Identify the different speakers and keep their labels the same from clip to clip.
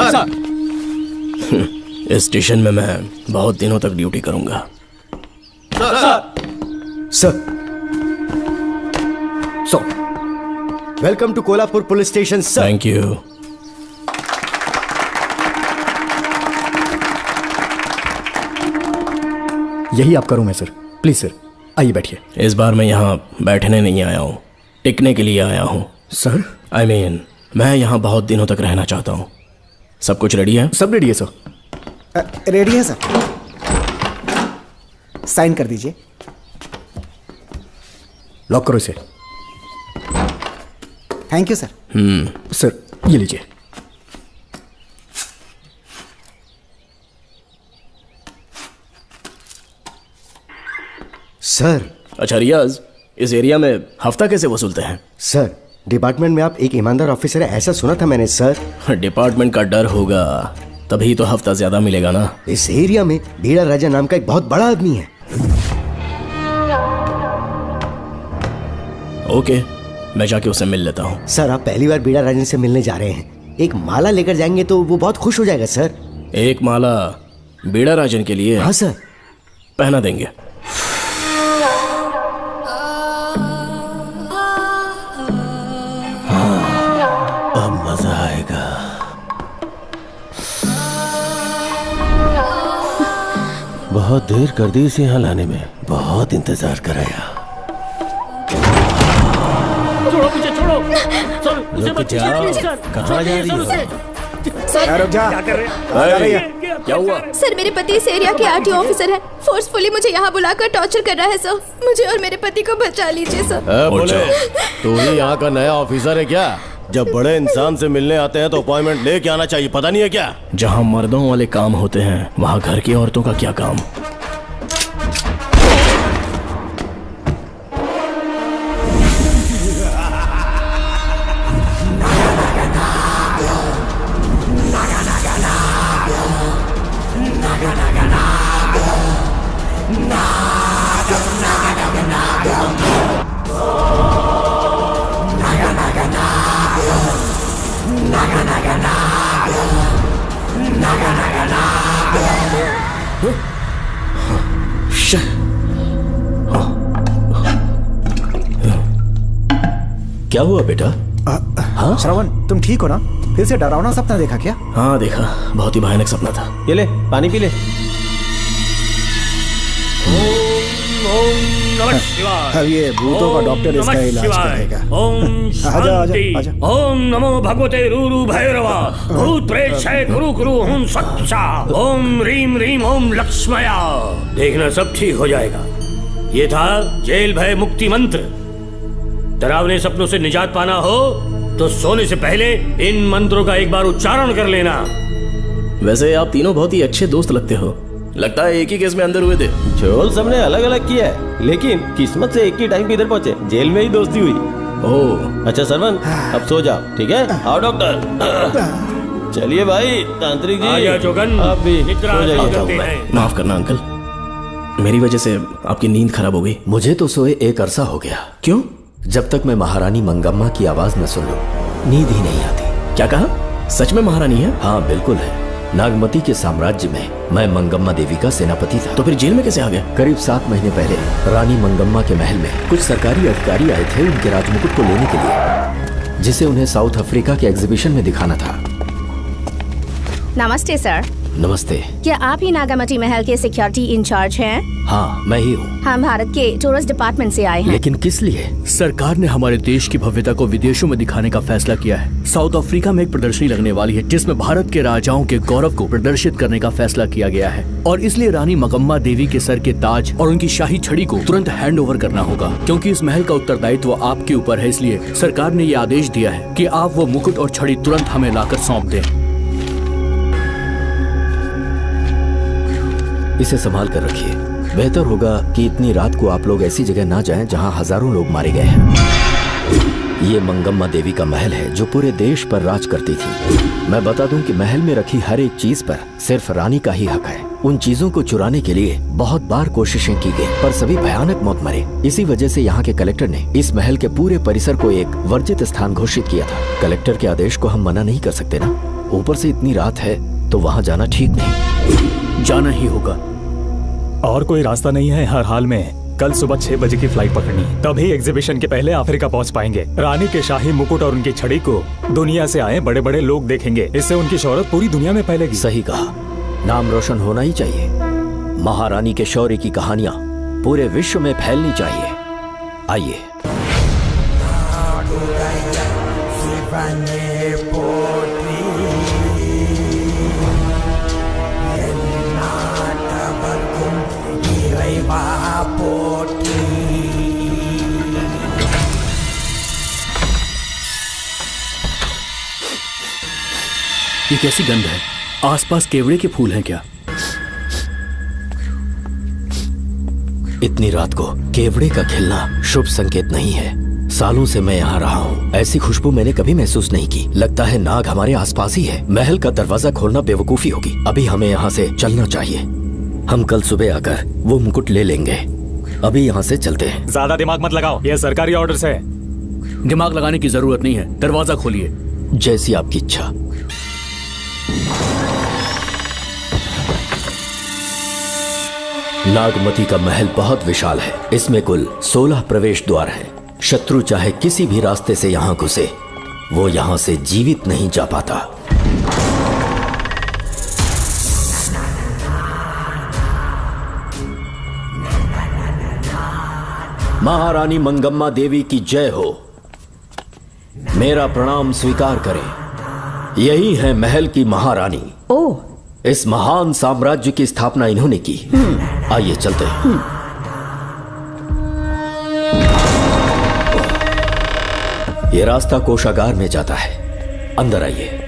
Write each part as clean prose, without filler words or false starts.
Speaker 1: Sir.
Speaker 2: इस station में मैं बहुत दिनों तक ड्यूटी करूंगा।
Speaker 3: Sir welcome to Kolhapur police station sir.
Speaker 2: Thank you.
Speaker 3: यही आपका रूम है सर, प्लीज सर आइए बैठिए।
Speaker 2: इस बार मैं यहाँ बैठने नहीं आया हूँ, टिकने के लिए आया हूँ।
Speaker 3: सर
Speaker 2: I mean, मैं यहाँ बहुत दिनों तक रहना चाहता हूँ। सब कुछ रेडी है?
Speaker 3: सब रेडी है सर।
Speaker 4: रेडी है सर, साइन कर दीजिए।
Speaker 3: लॉक करो इसे।
Speaker 4: Thank you sir.
Speaker 3: सर ये लीजिए। सर
Speaker 2: अच्छा रियाज, इस एरिया में हफ्ता कैसे वसूलते हैं?
Speaker 3: सर डिपार्टमेंट में आप एक ईमानदार ऑफिसर है ऐसा सुना था मैंने सर।
Speaker 2: डिपार्टमेंट का डर होगा तभी तो हफ्ता ज्यादा मिलेगा ना।
Speaker 3: इस एरिया में बीड़ा राजा नाम का एक बहुत बड़ा आदमी है।
Speaker 2: ओके, मैं जाके उससे मिल लेता हूँ।
Speaker 3: सर आप पहली बार बीड़ा राजा से मिलने जा रहे हैं, एक माला लेकर जाएंगे तो वो बहुत खुश हो जाएगा सर।
Speaker 2: एक माला बीड़ा राजन के लिए?
Speaker 3: हाँ सर।
Speaker 2: पहना देंगे।
Speaker 5: अब मजा आएगा। बहुत देर कर दी इसे यहाँ लाने में, बहुत इंतजार कराया।
Speaker 6: छोड़ो मुझे, छोड़ो सर, उसे
Speaker 5: रुक
Speaker 6: मत
Speaker 5: जाओ,
Speaker 6: छेड़िए, सर।
Speaker 5: कहाँ जा रही हो?
Speaker 4: रुक जा।
Speaker 6: क्या कर रहे हैं?
Speaker 2: क्या हुआ?
Speaker 7: सर मेरे पति इस एरिया के आरटीओ ऑफिसर हैं। फोर्सफुली मुझे यहाँ बुलाकर टॉर्चर कर रहा है सर। मुझे और मेरे पति को बचा लीजिए सर।
Speaker 5: बोले तू ही यहाँ का नया ऑफिसर है क्या? जब बड़े इंसान से मिलने आते हैं तो अपॉइंटमेंट लेके आना चाहिए, पता नहीं है क्या?
Speaker 2: जहाँ मर्दों वाले काम होते हैं वहाँ घर की औरतों का क्या काम?
Speaker 5: क्या हुआ बेटा?
Speaker 4: श्रवण तुम ठीक हो ना? फिर से डरावना सपना देखा क्या?
Speaker 2: हाँ देखा, बहुत ही भयानक सपना था।
Speaker 5: ये ले पानी पी ले।
Speaker 6: नमः शिवाय।
Speaker 4: अब ये भूतों का डॉक्टर इसका
Speaker 6: नमः
Speaker 4: इलाज
Speaker 6: शिवाय।
Speaker 4: करेगा।
Speaker 6: ओम शांति।
Speaker 4: आजा।
Speaker 6: ओम नमो भगवते रूरू भैरवा। भूत प्रेत शैत कुरु कुरु ओम सच्चा। ओम रीम रीम ओम लक्ष्मया। देखना सब ठीक हो जाएगा। ये था जेल भय मुक्ति मंत्र। डरावने सपनों से निजात पाना हो तो सोने से पहले इन मंत्रों का एक बार उच्चारण कर लेना।
Speaker 2: वैसे आप तीनों बहुत ही अच्छे दोस्त लगते हो। लगता है एक ही केस में अंदर हुए थे।
Speaker 5: झोल सबने अलग अलग किया है, लेकिन किस्मत से एक ही टाइम पे इधर पहुंचे, जेल में ही दोस्ती हुई।
Speaker 2: ओह
Speaker 5: अच्छा सरवन, अब सो जाओ, ठीक है? आओ डॉक्टर। चलिए भाई तांत्रिक जी,
Speaker 6: आजा जोगन,
Speaker 5: आप भी
Speaker 6: निद्रा
Speaker 5: सो जाइए।
Speaker 6: करते हैं।
Speaker 2: माफ करना अंकल, मेरी वजह से आपकी नींद खराब हो गई।
Speaker 8: मुझे तो सोए एक अरसा हो गया।
Speaker 2: क्यों?
Speaker 8: जब तक मैं महारानी मंगम्मा की आवाज न सुन लूं नींद ही नहीं आती।
Speaker 2: क्या कहा? सच में महारानी है?
Speaker 8: हाँ बिल्कुल है। नागमती के साम्राज्य में मैं मंगम्मा देवी का सेनापति था।
Speaker 2: तो फिर जेल में कैसे आ गया?
Speaker 8: करीब 7 महीने पहले रानी मंगम्मा के महल में कुछ सरकारी अधिकारी आए थे उनके राजमुकुट को लेने के लिए, जिसे उन्हें साउथ अफ्रीका के एग्जीबिशन में दिखाना था।
Speaker 7: नमस्ते सर।
Speaker 8: नमस्ते।
Speaker 7: क्या आप ही नागामती महल के सिक्योरिटी इंचार्ज हैं?
Speaker 8: हाँ मैं ही हूँ।
Speaker 7: हम भारत के टूरिस्ट डिपार्टमेंट से आए हैं।
Speaker 8: लेकिन किस लिए?
Speaker 9: सरकार ने हमारे देश की भव्यता को विदेशों में दिखाने का फैसला किया है। साउथ अफ्रीका में एक प्रदर्शनी लगने वाली है जिसमें भारत के राजाओं के गौरव को प्रदर्शित करने का फैसला किया गया है, और इसलिए रानी मंगम्मा देवी के सर के ताज और उनकी शाही छड़ी को तुरंत हैंड ओवर करना होगा। क्योंकि इस महल का उत्तरदायित्व आपके ऊपर है, इसलिए सरकार ने ये आदेश दिया है कि आप वो मुकुट और छड़ी तुरंत हमें लाकर सौंप दें।
Speaker 8: इसे संभाल कर रखिए। बेहतर होगा कि इतनी रात को आप लोग ऐसी जगह ना जाएं जहां हजारों लोग मारे गए हैं। ये मंगम्मा देवी का महल है जो पूरे देश पर राज करती थी। मैं बता दूं कि महल में रखी हर एक चीज पर सिर्फ रानी का ही हक है। उन चीजों को चुराने के लिए बहुत बार कोशिशें की गई, पर सभी भयानक मौत मरे। इसी वजह से यहाँ के कलेक्टर ने इस महल के पूरे परिसर को एक वर्जित स्थान घोषित किया था। कलेक्टर के आदेश को हम मना नहीं कर सकते ना। ऊपर से इतनी रात है तो वहां जाना ठीक नहीं।
Speaker 9: जाना ही होगा।
Speaker 1: और कोई रास्ता नहीं है हर हाल में। कल सुबह 6 बजे की फ्लाइट पकड़नी, तभी एग्जीबिशन के पहले अफ्रीका पहुंच पाएंगे। रानी के शाही मुकुट और उनकी छड़ी को दुनिया से आए बड़े बड़े लोग देखेंगे। इससे उनकी शोहरत पूरी दुनिया में फैलेगी।
Speaker 8: सही कहा, नाम रोशन होना ही चाहिए। महारानी के शौर्य की कहानियां पूरे विश्व में फैलनी चाहिए। आइए।
Speaker 9: ये कैसी गंध है? आसपास केवड़े के फूल हैं क्या?
Speaker 8: इतनी रात को केवड़े का खिलना शुभ संकेत नहीं है। सालों से मैं यहाँ रहा हूँ, ऐसी खुशबू मैंने कभी महसूस नहीं की। लगता है नाग हमारे आसपास ही है। महल का दरवाजा खोलना बेवकूफी होगी। अभी हमें यहाँ से चलना चाहिए। हम कल सुबह आकर वो मुकुट ले लेंगे। अभी यहाँ से चलते हैं।
Speaker 1: ज्यादा दिमाग मत लगाओ, ये सरकारी ऑर्डर्स है।
Speaker 9: दिमाग लगाने की जरूरत नहीं है, दरवाजा खोलिए।
Speaker 8: जैसी आपकी इच्छा। नागमती का महल बहुत विशाल है। इसमें कुल 16 प्रवेश द्वार हैं। शत्रु चाहे किसी भी रास्ते से यहाँ घुसे, वो यहाँ से जीवित नहीं जा पाता। महारानी मंगम्मा देवी की जय हो। मेरा प्रणाम स्वीकार करें। यही है महल की महारानी।
Speaker 7: ओह,
Speaker 8: इस महान साम्राज्य की स्थापना इन्होंने की। आइए चलते हैं। ये रास्ता कोषागार में जाता है। अंदर आइए।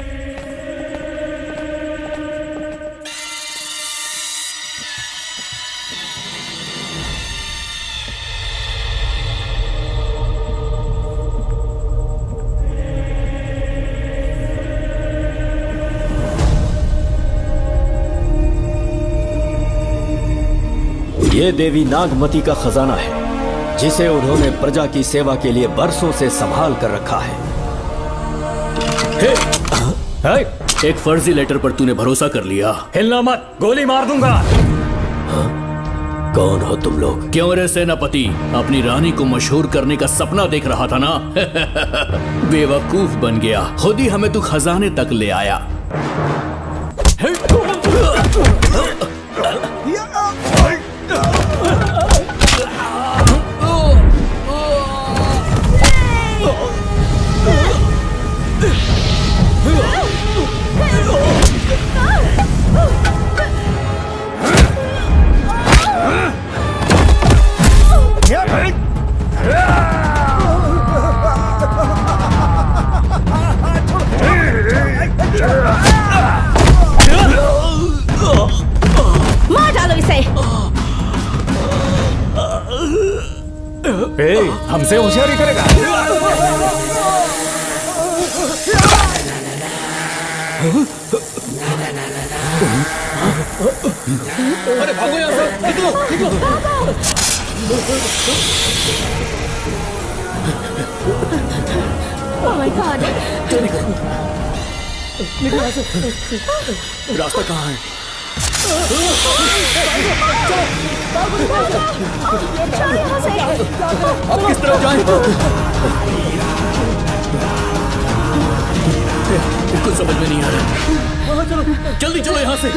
Speaker 8: ये देवी नागमती का खजाना है, जिसे उन्होंने प्रजा की सेवा के लिए बरसों से संभाल कर रखा है।
Speaker 9: एक फर्जी लेटर पर तूने भरोसा कर लिया।
Speaker 1: हिलना मत, गोली मार दूंगा।
Speaker 8: कौन हो तुम लोग?
Speaker 9: क्यों रे सेनापति, अपनी रानी को मशहूर करने का सपना देख रहा था ना? बेवकूफ बन गया। खुद ही हमें तू खजाने तक ले आया।
Speaker 7: मार डालो इसे।
Speaker 1: हमसे होशियारी करेगा।
Speaker 9: अरे भागो यहाँ से, निकलो, निकलो।
Speaker 7: Oh my God!
Speaker 9: निकलो यहाँ से। रास्ता कहाँ है? अब किस तरफ जाएं? कुछ समझ में नहीं आ रहा। जल्दी चलो यहाँ से।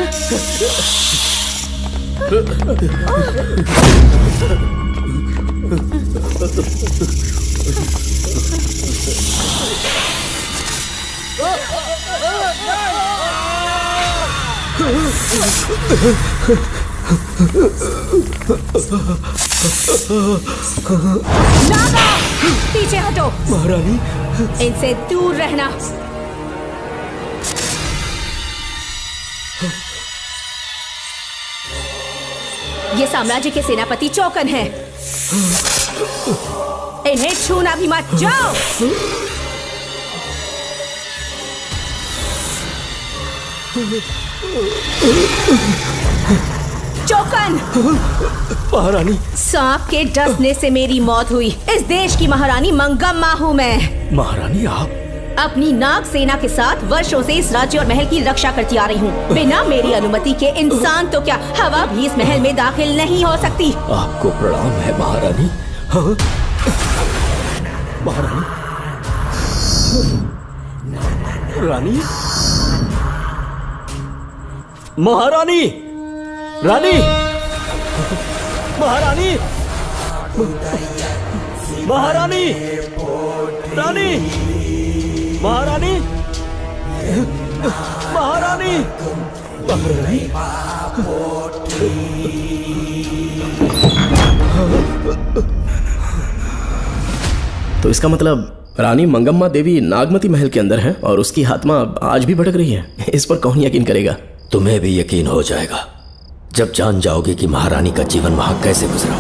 Speaker 7: नागा, पीछे हटो।
Speaker 3: महारानी,
Speaker 7: इनसे दूर रहना। ये साम्राज्य के सेनापति चौकन हैं। इन्हें छूना भी मत। जाओ। चौकन।
Speaker 3: महारानी,
Speaker 7: सांप के डसने से मेरी मौत हुई। इस देश की महारानी मंगम्मा हूँ मैं।
Speaker 3: महारानी आप
Speaker 10: अपनी नाग सेना के साथ वर्षों से इस राज्य और महल की रक्षा करती आ रही हूँ। बिना मेरी अनुमति के इंसान तो क्या, हवा भी इस महल में दाखिल नहीं हो सकती।
Speaker 8: आपको प्रणाम है महारानी। हाँ? महारानी, रानी, महारानी, रानी, महारानी, महारानी, रानी, महारानी, महारानी, महारानी।
Speaker 2: तो इसका मतलब रानी मंगम्मा देवी नागमती महल के अंदर है और उसकी आत्मा आज भी भटक रही है। इस पर कौन यकीन करेगा?
Speaker 8: तुम्हें भी यकीन हो जाएगा जब जान जाओगे कि महारानी का जीवन वहां कैसे गुजरा।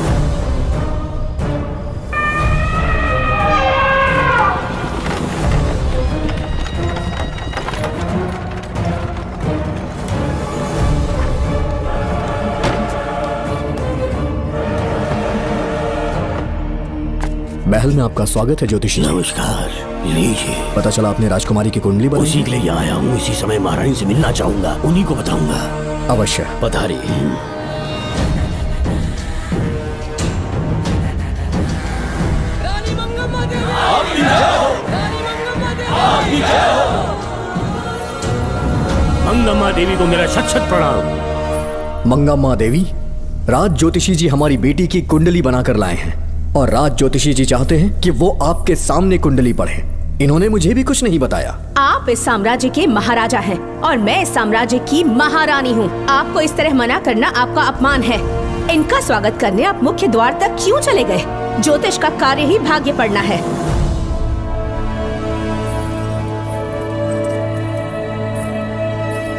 Speaker 9: महल में आपका स्वागत है ज्योतिषी।
Speaker 6: नमस्कार, लीजिए।
Speaker 9: पता चला आपने राजकुमारी की कुंडली बनाई।
Speaker 6: उसी के लिए आया हूँ। इसी समय महारानी से मिलना चाहूंगा, उन्हीं को बताऊंगा।
Speaker 9: अवश्य
Speaker 8: पधारी।
Speaker 6: मंगम्मा देवी को मेरा शत शत प्रणाम।
Speaker 9: मंगम्मा देवी, राज ज्योतिषी जी हमारी बेटी की कुंडली बनाकर लाए हैं और राज ज्योतिषी जी चाहते हैं कि वो आपके सामने कुंडली पढ़े। इन्होंने मुझे भी कुछ नहीं बताया।
Speaker 10: आप इस साम्राज्य के महाराजा हैं और मैं इस साम्राज्य की महारानी हूँ। आपको इस तरह मना करना आपका अपमान है। इनका स्वागत करने आप मुख्य द्वार तक क्यों चले गए? ज्योतिष का कार्य ही भाग्य पढ़ना है।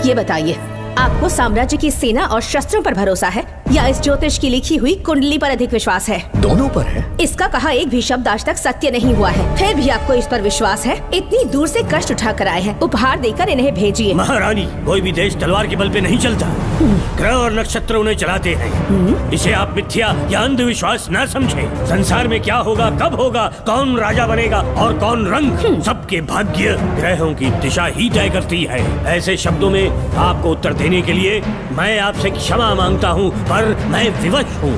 Speaker 10: ये बताइए, आपको साम्राज्य की सेना और शस्त्रों पर भरोसा है या इस ज्योतिष की लिखी हुई कुंडली पर अधिक विश्वास है?
Speaker 9: दोनों पर है।
Speaker 10: इसका कहा एक भी शब्द आज तक सत्य नहीं हुआ है, फिर भी आपको इस पर विश्वास है? इतनी दूर से कष्ट उठा कर आए हैं, उपहार देकर इन्हें भेजिए।
Speaker 6: महारानी, कोई भी देश तलवार के बल पे नहीं चलता, ग्रह और नक्षत्र उन्हें चलाते हैं। इसे आप मिथ्या या अंधविश्वास न समझे। संसार में क्या होगा, कब होगा, कौन राजा बनेगा और कौन रंग, सबके भाग्य ग्रहों की दिशा ही तय करती है। ऐसे शब्दों में आपको उत्तर देने के लिए मैं आपसे क्षमा मांगता हूँ, पर मैं विवश हूँ।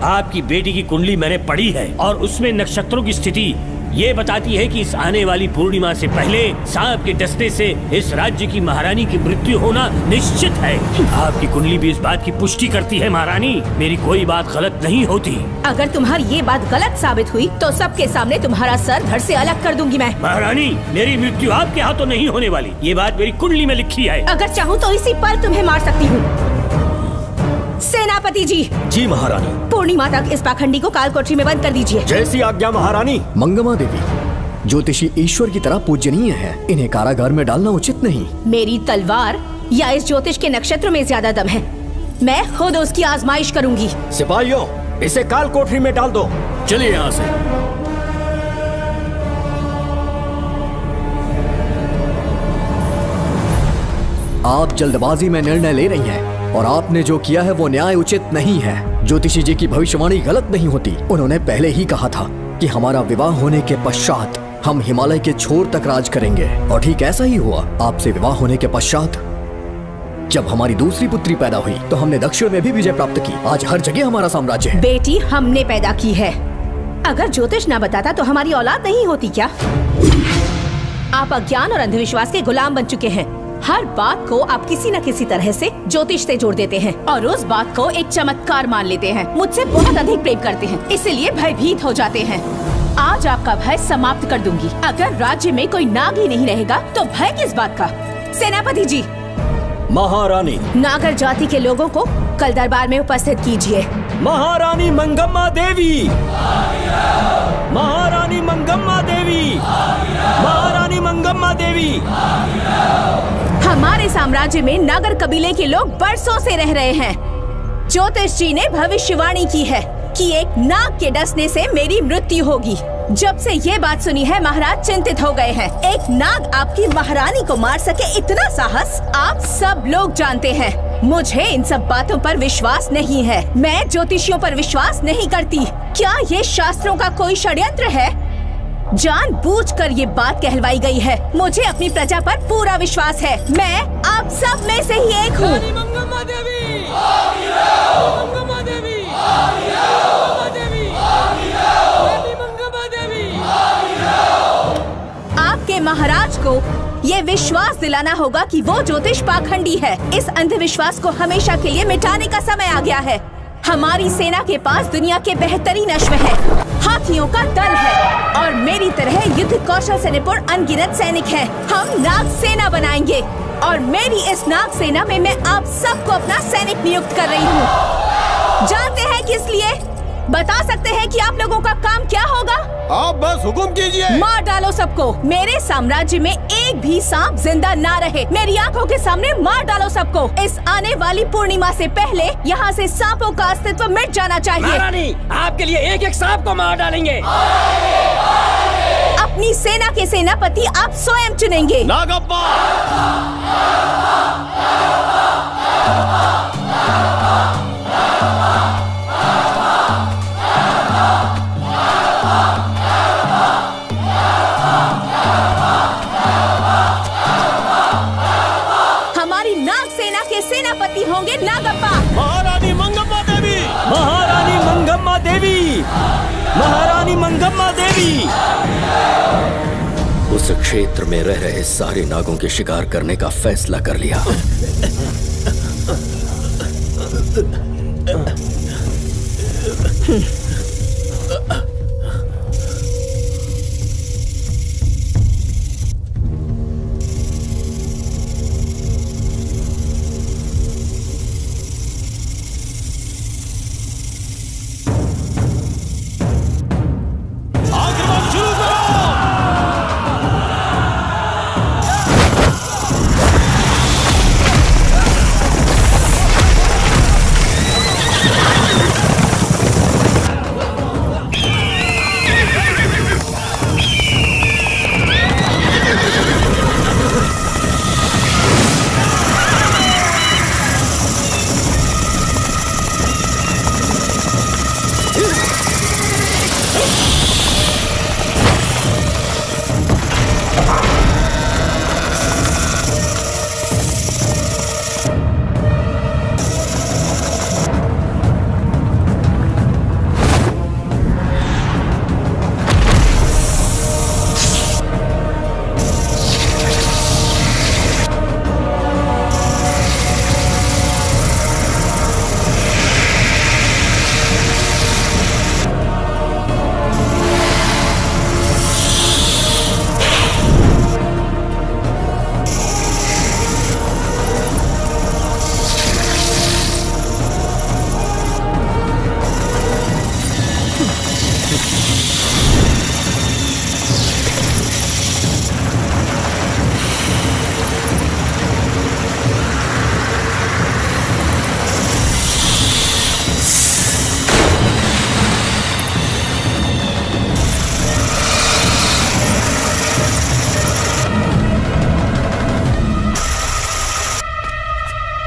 Speaker 6: आपकी बेटी की कुंडली मैंने पढ़ी है और उसमें नक्षत्रों की स्थिति ये बताती है कि इस आने वाली पूर्णिमा से पहले सांप के डसने से इस राज्य की महारानी की मृत्यु होना निश्चित है। आपकी कुंडली भी इस बात की पुष्टि करती है। महारानी, मेरी कोई बात गलत नहीं होती।
Speaker 10: अगर तुम्हारी ये बात गलत साबित हुई तो सबके सामने तुम्हारा सर धड़ से अलग कर दूंगी मैं।
Speaker 6: महारानी, मेरी मृत्यु आपके हाथों नहीं होने वाली, ये बात मेरी कुंडली में लिखी है।
Speaker 10: अगर चाहूँ तो इसी पल तुम्हें मार सकती हूँ। सेनापति जी।
Speaker 8: जी महारानी।
Speaker 10: पूर्णिमा तक इस पाखंडी को काल कोठरी में बंद कर दीजिए।
Speaker 8: जैसी आज्ञा महारानी।
Speaker 9: मंगम्मा देवी, ज्योतिषी ईश्वर की तरह पूजनीय है, इन्हें कारागार में डालना उचित नहीं।
Speaker 10: मेरी तलवार या इस ज्योतिष के नक्षत्र में ज्यादा दम है। मैं खुद उसकी आजमाइश करूंगी।
Speaker 8: सिपाहियों, इसे काल कोठरी में डाल दो।
Speaker 2: चलिए यहाँ से।
Speaker 9: आप जल्दबाजी में निर्णय ले रही हैं और आपने जो किया है वो न्याय उचित नहीं है। ज्योतिषी जी की भविष्यवाणी गलत नहीं होती। उन्होंने पहले ही कहा था कि हमारा विवाह होने के पश्चात हम हिमालय के छोर तक राज करेंगे और ठीक ऐसा ही हुआ। आपसे विवाह होने के पश्चात जब हमारी दूसरी पुत्री पैदा हुई तो हमने दक्षिण में भी विजय प्राप्त की। आज हर जगह हमारा साम्राज्य है।
Speaker 10: बेटी हमने पैदा की है। अगर ज्योतिष ना बताता तो हमारी औलाद नहीं होती क्या? आप अज्ञान और अंधविश्वास के गुलाम बन चुके हैं। हर बात को आप किसी न किसी तरह से ज्योतिष से जोड़ देते हैं और उस बात को एक चमत्कार मान लेते हैं। मुझसे बहुत अधिक प्रेम करते हैं, इसीलिए भयभीत हो जाते हैं। आज आपका भय समाप्त कर दूंगी। अगर राज्य में कोई नाग ही नहीं रहेगा तो भय किस बात का? सेनापति जी।
Speaker 8: महारानी।
Speaker 10: नागर जाति के लोगों को कल दरबार में उपस्थित कीजिए।
Speaker 8: महारानी मंगम्मा देवी। महारानी मंगम्मा देवी। महारानी मंगम्मा देवी।
Speaker 10: हमारे साम्राज्य में नागर कबीले के लोग बरसों से रह रहे हैं। ज्योतिष जी ने भविष्यवाणी की है कि एक नाग के डसने से मेरी मृत्यु होगी। जब से ये बात सुनी है महाराज चिंतित हो गए हैं। एक नाग आपकी महारानी को मार सके इतना साहस आप सब लोग जानते हैं। मुझे इन सब बातों पर विश्वास नहीं है। मैं ज्योतिषियों पर विश्वास नहीं करती। क्या ये शास्त्रों का कोई षड्यंत्र है? जानबूझकर ये बात कहलवाई गई है। मुझे अपनी प्रजा पर पूरा विश्वास है। मैं आप सब में से ही एक हूँ। आपके महाराज को ये विश्वास दिलाना होगा कि वो ज्योतिष पाखंडी है। इस अंधविश्वास को हमेशा के लिए मिटाने का समय आ गया है। हमारी सेना के पास दुनिया के बेहतरीन अश्व है, हाथियों का दल है और मेरी तरह युद्ध कौशल से निपुण अनगिनत सैनिक हैं। हम नाग सेना बनाएंगे और मेरी इस नाग सेना में मैं आप सबको अपना सैनिक नियुक्त कर रही हूँ। जानते हैं किस लिए? बता सकते हैं कि आप लोगों का काम क्या होगा?
Speaker 5: आप बस हुक्म कीजिए।
Speaker 10: मार डालो सबको। मेरे साम्राज्य में एक भी सांप जिंदा ना रहे। मेरी आंखों के सामने मार डालो सबको। इस आने वाली पूर्णिमा से पहले यहाँ से सांपों का अस्तित्व मिट जाना चाहिए।
Speaker 6: महारानी, आपके लिए एक एक सांप को मार डालेंगे।
Speaker 10: अपनी सेना के सेनापति आप स्वयं चुनेंगे।
Speaker 5: नागप्पा।
Speaker 10: सेनापति होंगे नागप्पा।
Speaker 5: महारानी मंगम्मा देवी।
Speaker 8: महारानी मंगम्मा देवी। महारानी मंगम्मा देवी। उस क्षेत्र में रह रहे सारे नागों के शिकार करने का फैसला कर लिया।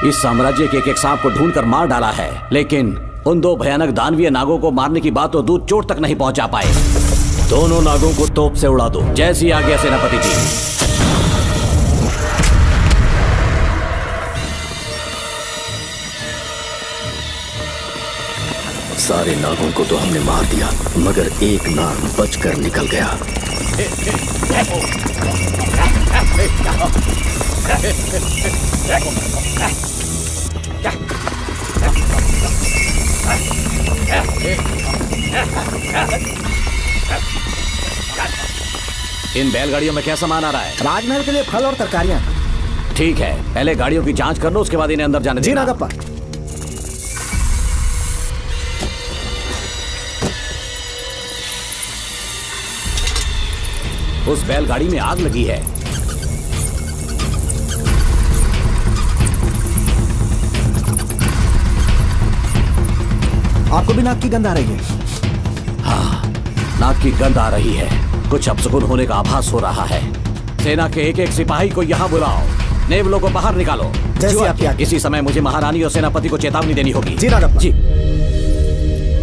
Speaker 11: इस साम्राज्य के एक सांप को ढूंढकर मार डाला है, लेकिन उन दो भयानक दानवीय नागों को मारने की बात तो दूध चोट तक नहीं पहुंचा पाए।
Speaker 8: दोनों नागों को तोप से उड़ा दो।
Speaker 11: जैसी आज्ञा सेनापति जी।
Speaker 8: सारे नागों को तो हमने मार दिया, मगर एक नाग बचकर निकल गया।
Speaker 11: इन बैलगाड़ियों में क्या सामान आ रहा है?
Speaker 4: राजमहल के लिए फल और तरकारियां।
Speaker 11: ठीक है, पहले गाड़ियों की जांच कर लो, उसके बाद इन्हें अंदर जाने
Speaker 4: जी
Speaker 11: देना।
Speaker 4: नागप्पा।
Speaker 11: उस बैलगाड़ी में आग लगी है।
Speaker 4: आपको भी नाक की गंध आ रही है?
Speaker 11: हाँ, नाक की गंध आ रही है। कुछ अपशकुन होने का आभास हो रहा है। सेना के एक एक सिपाही को यहाँ बुलाओ, नेवलों को बाहर निकालो।
Speaker 4: जैसी आपकी आज्ञा।
Speaker 11: इसी समय मुझे महारानी और सेनापति को चेतावनी देनी होगी।
Speaker 4: जी नागप्पा।
Speaker 11: जी।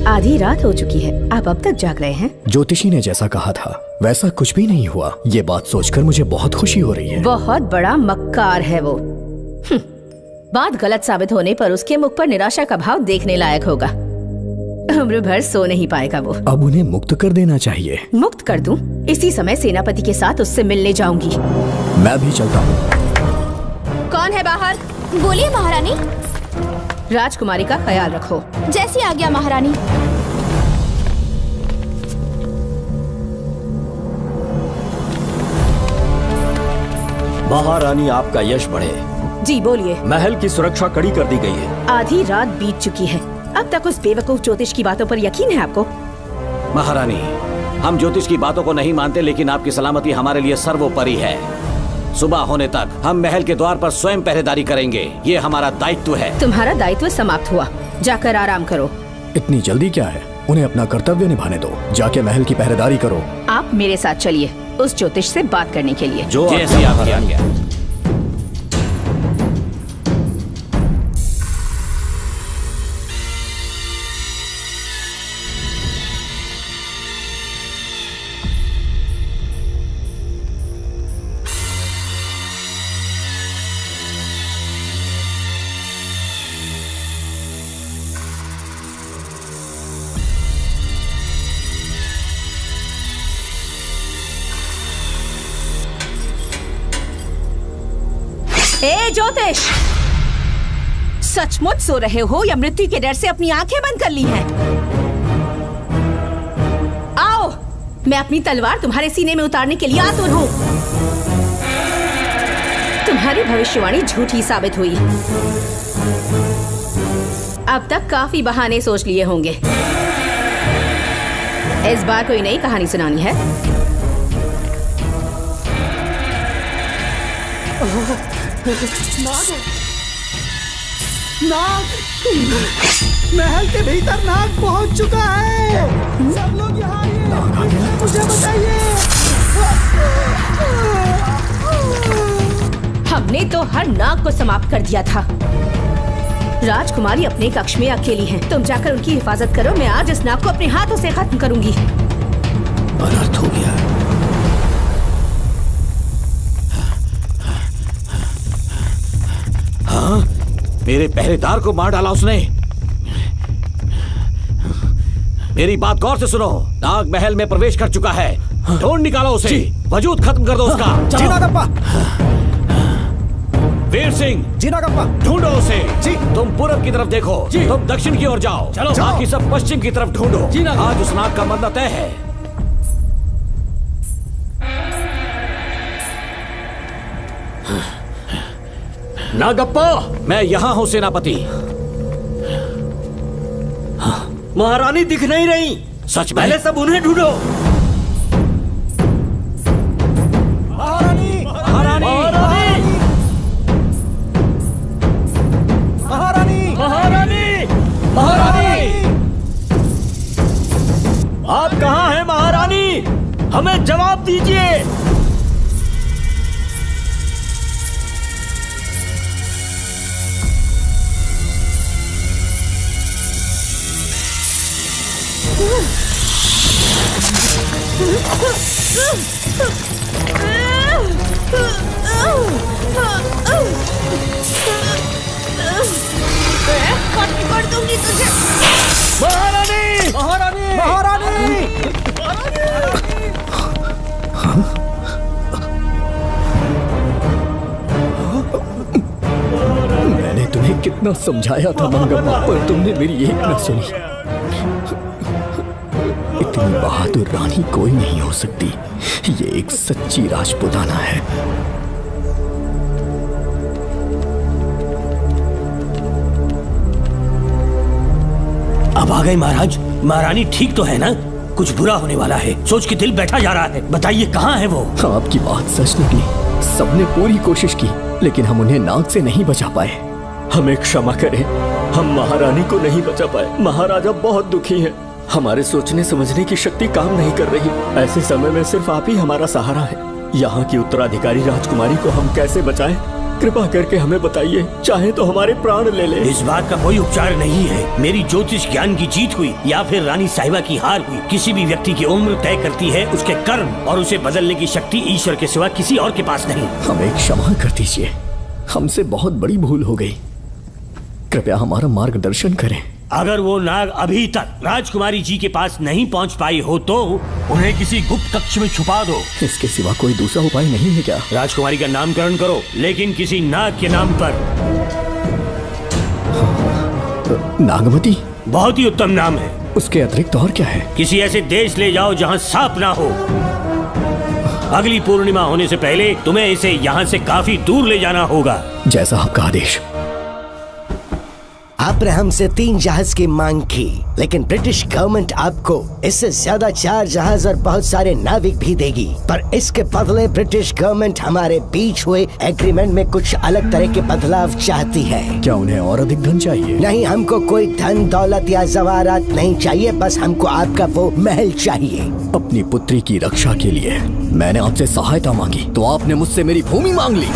Speaker 10: आधी रात हो चुकी है, आप अब तक जाग रहे हैं?
Speaker 9: ज्योतिषी ने जैसा कहा था वैसा कुछ भी नहीं हुआ। ये बात सोचकर मुझे बहुत खुशी हो रही है।
Speaker 10: बहुत बड़ा मक्कार है वो। बात गलत साबित होने पर उसके मुख पर निराशा का भाव देखने लायक होगा। उम्र भर सो नहीं पाएगा वो।
Speaker 9: अब उन्हें मुक्त कर देना चाहिए।
Speaker 10: मुक्त कर दूं? इसी समय सेनापति के साथ उससे मिलने जाऊंगी।
Speaker 9: मैं भी चलता हूँ।
Speaker 10: कौन है बाहर?
Speaker 7: बोलिए महारानी।
Speaker 10: राजकुमारी का ख्याल रखो।
Speaker 7: जैसी आज्ञा महारानी।
Speaker 8: महारानी आपका यश बढ़े।
Speaker 10: जी बोलिए।
Speaker 8: महल की सुरक्षा कड़ी कर दी गई है।
Speaker 10: आधी रात बीत चुकी है, अब तक उस बेवकूफ ज्योतिष की बातों पर यकीन है आपको?
Speaker 11: महारानी, हम ज्योतिष की बातों को नहीं मानते, लेकिन आपकी सलामती हमारे लिए सर्वोपरि है। सुबह होने तक हम महल के द्वार पर स्वयं पहरेदारी करेंगे, ये हमारा दायित्व है।
Speaker 10: तुम्हारा दायित्व समाप्त हुआ, जाकर आराम करो।
Speaker 9: इतनी जल्दी क्या है? उन्हें अपना कर्तव्य निभाने दो। जाके महल की पहरेदारी करो।
Speaker 10: आप मेरे साथ चलिए उस ज्योतिष से बात करने के लिए।
Speaker 11: जो जैसे आपकी आज्ञा।
Speaker 10: ए ज्योतिष, सचमुच सो रहे हो या मृत्यु के डर से अपनी आंखें बंद कर ली हैं? आओ, मैं अपनी तलवार तुम्हारे सीने में उतारने के लिए आतुर हूं। तुम्हारी भविष्यवाणी झूठी साबित हुई। अब तक काफी बहाने सोच लिए होंगे। इस बार कोई नई कहानी सुनानी है?
Speaker 4: नाग! महल के भीतर नाग पहुंच चुका है। सब लोग यहाँ आइए, मुझे बचाइए।
Speaker 10: हमने तो हर नाग को समाप्त कर दिया था। राजकुमारी अपने कक्ष में अकेली है, तुम जाकर उनकी हिफाजत करो। मैं आज इस नाग को अपने हाथों से खत्म करूंगी।
Speaker 8: अनर्थ हो गया।
Speaker 11: हाँ, मेरे पहरेदार को मार डाला उसने। मेरी बात गौर से सुनो, नाग महल में प्रवेश कर चुका है। ढूंढ निकालो उसे, वजूद खत्म कर दो उसका।
Speaker 4: जी नागप्पा।
Speaker 11: वीर सिंह,
Speaker 4: जी नागप्पा।
Speaker 11: ढूंढो उसे।
Speaker 4: जी।
Speaker 11: तुम पूरब की तरफ देखो, तुम दक्षिण की ओर जाओ।
Speaker 6: चलो।
Speaker 11: बाकी सब पश्चिम की तरफ ढूंढो। आज उस नाग का मरना तय है।
Speaker 6: नागप्पा,
Speaker 11: मैं यहाँ हूँ सेनापति।
Speaker 6: महारानी दिख नहीं रही।
Speaker 11: सच में?
Speaker 6: पहले सब उन्हें ढूंढो।
Speaker 4: महारानी!
Speaker 11: महारानी!
Speaker 4: महारानी!
Speaker 6: महारानी! महारानी! आप कहाँ हैं महारानी? हमें जवाब दीजिए।
Speaker 10: कर दूंगी तुझे।
Speaker 6: महारानी! महारानी!
Speaker 4: महारानी!
Speaker 9: मैंने तुम्हें कितना समझाया था मंगम्मा, पर तुमने मेरी एक न सुनी। इतनी बहादुर रानी कोई नहीं हो सकती। ये एक सच्ची राजपुताना है।
Speaker 6: अब आ गए महाराज। महारानी ठीक तो है ना? कुछ बुरा होने वाला है, सोच के दिल बैठा जा रहा है। बताइए कहाँ है वो?
Speaker 9: आपकी बात सच निकली। सबने पूरी कोशिश की, लेकिन हम उन्हें नाग से नहीं बचा पाए।
Speaker 1: हमें क्षमा करें, हम महारानी को नहीं बचा पाए। महाराजा बहुत दुखी हैं। हमारे सोचने समझने की शक्ति काम नहीं कर रही। ऐसे समय में सिर्फ आप ही हमारा सहारा है। यहाँ की उत्तराधिकारी राजकुमारी को हम कैसे बचाएं?
Speaker 2: कृपा करके हमें बताइए, चाहे तो हमारे प्राण ले ले।
Speaker 6: इस बात का कोई उपचार नहीं है। मेरी ज्योतिष ज्ञान की जीत हुई या फिर रानी साहिबा की हार हुई, किसी भी व्यक्ति की उम्र तय करती है उसके कर्म, और उसे बदलने की शक्ति ईश्वर के सिवा किसी और के पास नहीं।
Speaker 2: हमें क्षमा कर दीजिए, हमसे बहुत बड़ी भूल हो गई। कृपया हमारा मार्गदर्शन करें।
Speaker 6: अगर वो नाग अभी तक राजकुमारी जी के पास नहीं पहुंच पाई हो तो उन्हें किसी गुप्त कक्ष में छुपा दो।
Speaker 2: इसके सिवा कोई दूसरा उपाय नहीं है क्या?
Speaker 6: राजकुमारी का नामकरण करो, लेकिन किसी नाग के नाम पर।
Speaker 2: नागमती
Speaker 6: बहुत ही उत्तम नाम है।
Speaker 2: उसके अतिरिक्त और क्या है?
Speaker 6: किसी ऐसे देश ले जाओ जहाँ सांप ना हो। अगली पूर्णिमा होने से पहले तुम्हें इसे यहाँ से काफी दूर ले जाना होगा।
Speaker 2: जैसा आपका आदेश।
Speaker 3: आपने हमसे 3 जहाज की मांग की, लेकिन ब्रिटिश गवर्नमेंट आपको इससे ज्यादा 4 जहाज और बहुत सारे नाविक भी देगी। पर इसके बदले ब्रिटिश गवर्नमेंट हमारे बीच हुए एग्रीमेंट में कुछ अलग तरह के बदलाव चाहती है।
Speaker 2: क्या उन्हें और अधिक धन चाहिए?
Speaker 3: नहीं, हमको कोई धन दौलत या जवाहरात नहीं चाहिए, बस हमको आपका वो महल चाहिए।
Speaker 2: अपनी पुत्री की रक्षा के लिए मैंने आपसे सहायता मांगी तो आपने मुझसे मेरी भूमि मांग ली।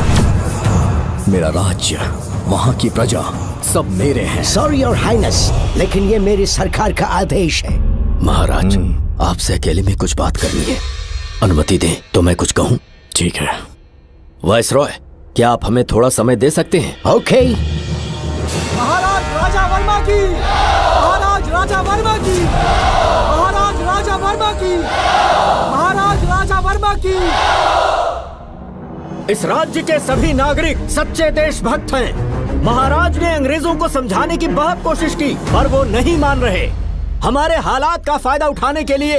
Speaker 2: मेरा राज्य, वहाँ की प्रजा सब मेरे हैं।
Speaker 3: सॉरी योर हाइनेस, लेकिन ये मेरी सरकार का आदेश है।
Speaker 8: महाराज, आपसे अकेले में कुछ बात करनी है, अनुमति दें तो मैं कुछ कहूँ?
Speaker 2: ठीक है।
Speaker 8: वायसरॉय, क्या आप हमें थोड़ा समय दे सकते हैं?
Speaker 3: ओके।
Speaker 4: महाराज राजा वर्मा की, महाराज राजा वर्मा की, महाराज राजा वर्मा की, महाराज राजा वर्मा की।
Speaker 12: इस राज्य के सभी नागरिक सच्चे देशभक्त हैं। महाराज ने अंग्रेजों को समझाने की बहुत कोशिश की, पर वो नहीं मान रहे। हमारे हालात का फायदा उठाने के लिए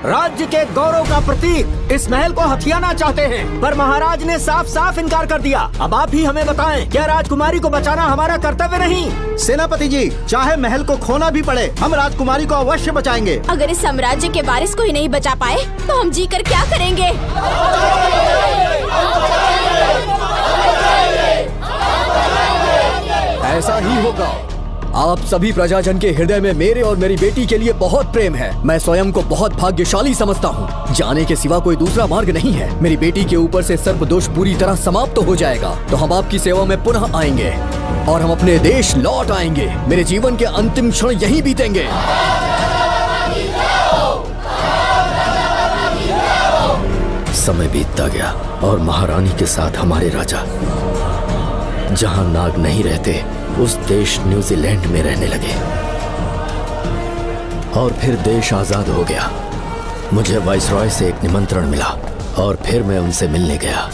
Speaker 12: राज्य के गौरव का प्रतीक इस महल को हथियाना चाहते हैं, पर महाराज ने साफ साफ इनकार कर दिया। अब आप ही हमें बताएं, क्या राजकुमारी को बचाना हमारा कर्तव्य नहीं?
Speaker 13: सेनापति जी, चाहे महल को खोना भी पड़े, हम राजकुमारी को अवश्य बचाएंगे।
Speaker 7: अगर इस साम्राज्य के वारिस को ही नहीं बचा पाए तो हम जीकर क्या करेंगे?
Speaker 9: ऐसा ही होगा। आप सभी प्रजाजन के हृदय में मेरे और मेरी बेटी के लिए बहुत प्रेम है। मैं स्वयं को बहुत भाग्यशाली समझता हूँ। जाने के सिवा कोई दूसरा मार्ग नहीं है। मेरी बेटी के ऊपर से सर्प दोष पूरी तरह समाप्त हो जाएगा तो हम आपकी सेवा में पुनः आएंगे और हम अपने देश लौट आएंगे। मेरे जीवन के अंतिम क्षण यहीं बीतेंगे।
Speaker 8: समय बीतता गया और महारानी के साथ हमारे राजा जहां नाग नहीं रहते उस देश न्यूजीलैंड में रहने लगे और फिर देश आजाद हो गया। मुझे वाइसरॉय से एक निमंत्रण मिला और फिर मैं उनसे मिलने गया।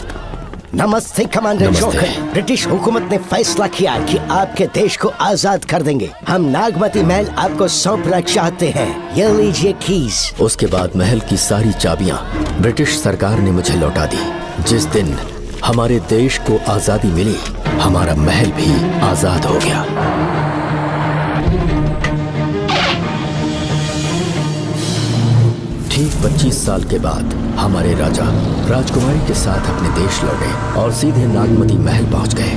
Speaker 3: नमस्ते कमांडर जोकर। ब्रिटिश हुकूमत ने फैसला किया कि आपके देश को आजाद कर देंगे। हम नागमती महल आपको सौंपना चाहते हैं। ये लीजिए कीज।
Speaker 8: उसके बाद महल की सारी चाबियां ब्रिटिश सरकार ने मुझे लौटा दी। जिस दिन हमारे देश को आजादी मिली, हमारा महल भी आजाद हो गया। ठीक 25 साल के बाद हमारे राजा राजकुमारी के साथ अपने देश लौटे और सीधे नागमती महल पहुंच गए।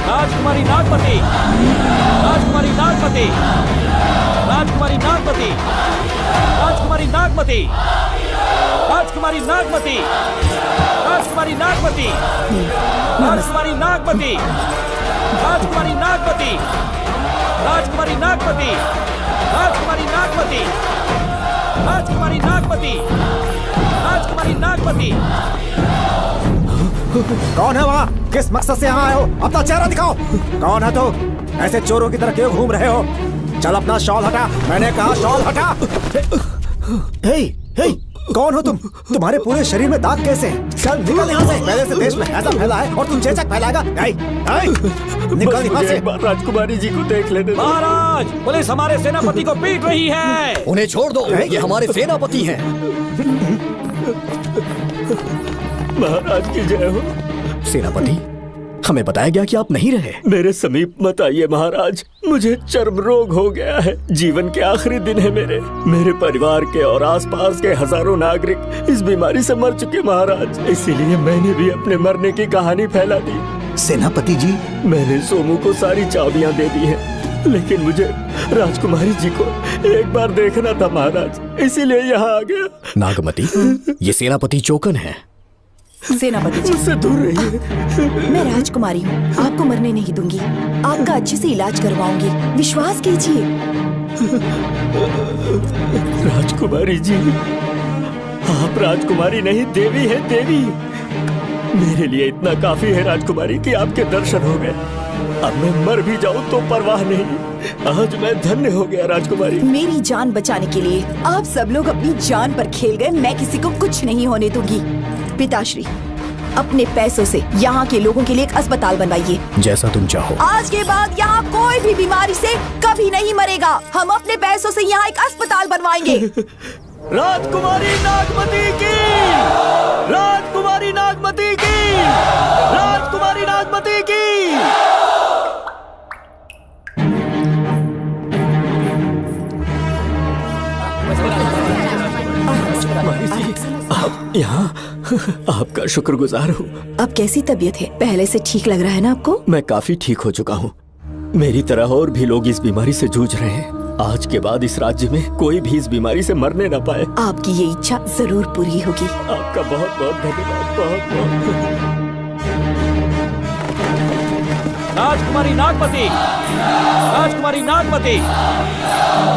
Speaker 11: राजकुमारी नागमती, राजकुमारी नागमती, राजकुमारी नागमती, राजकुमारी नागमती, राजकुमारी नागमती, राजकुमारी नागमती, राजकुमारी नागमती, राजकुमारी नागमती, राजकुमारी नागमती, राजकुमारी नागमती, राजकुमारी नागमती, राजकुमारी नागमती।
Speaker 13: कौन है वहाँ? किस मकसद से यहाँ आए हो? अपना चेहरा दिखाओ। कौन है तो? ऐसे चोरों की तरह क्यों घूम रहे हो? चल अपना शॉल हटा। मैंने कहा शॉल हटा। हे, हे, कौन हो तुम? तुम्हारे पूरे शरीर में दाग कैसे हैं? चल निकल यहाँ से। पहले से देश में हैजा फैला है और तुम चेचक फैलाएगा। निकल यहाँ से।
Speaker 2: राजकुमारी जी को देख लेने।
Speaker 11: महाराज, पुलिस हमारे सेनापति को पीट रही है।
Speaker 9: उन्हें छोड़ दो, ये हमारे सेनापति हैं।
Speaker 2: महाराज की जय हो।
Speaker 9: सेनापति, हमें बताया गया कि आप नहीं रहे।
Speaker 2: मेरे समीप मत आइए महाराज, मुझे चर्म रोग हो गया है। जीवन के आखिरी दिन है मेरे परिवार के और आसपास के हजारों नागरिक इस बीमारी से मर चुके महाराज। इसीलिए मैंने भी अपने मरने की कहानी फैला दी।
Speaker 13: सेनापति जी,
Speaker 2: मैंने सोमू को सारी चाबियां दे दी हैं, लेकिन मुझे राजकुमारी जी को एक बार देखना था महाराज, इसीलिए यहाँ आ गया।
Speaker 9: नागमती, ये सेनापति चोकन है।
Speaker 14: सेनापति जी,
Speaker 2: मुझसे दूर रहिए।
Speaker 14: मैं राजकुमारी हूँ, आपको मरने नहीं दूंगी। आपका अच्छे से इलाज करवाऊंगी, विश्वास कीजिए।
Speaker 2: राजकुमारी जी, आप राजकुमारी नहीं देवी है, देवी। मेरे लिए इतना काफी है राजकुमारी कि आपके दर्शन हो गए। अब मैं मर भी जाऊं तो परवाह नहीं। आज मैं धन्य हो गया राजकुमारी।
Speaker 14: मेरी जान बचाने के लिए आप सब लोग अपनी जान पर खेल गए। मैं किसी को कुछ नहीं होने दूंगी। पिताश्री, अपने पैसों से यहाँ के लोगों के लिए एक अस्पताल बनवाइए।
Speaker 9: जैसा तुम चाहो।
Speaker 14: आज के बाद यहाँ कोई भी बीमारी से कभी नहीं मरेगा। हम अपने पैसों से यहाँ एक अस्पताल बनवाएंगे।
Speaker 2: राजकुमारी नागमती की, राजकुमारी नागमती की, राजकुमारी नागमती की। आप यहाँ, आपका शुक्रगुजार हूँ।
Speaker 14: अब कैसी तबीयत है? पहले से ठीक लग रहा है ना आपको?
Speaker 2: मैं काफी ठीक हो चुका हूँ। मेरी तरह और भी लोग इस बीमारी से जूझ रहे हैं। आज के बाद इस राज्य में कोई भी इस बीमारी से मरने न पाए।
Speaker 14: आपकी ये इच्छा जरूर पूरी होगी।
Speaker 2: आपका बहुत बहुत धन्यवाद, बहुत बहुत।
Speaker 11: राजकुमारी नागमती, राजकुमारी नागमती,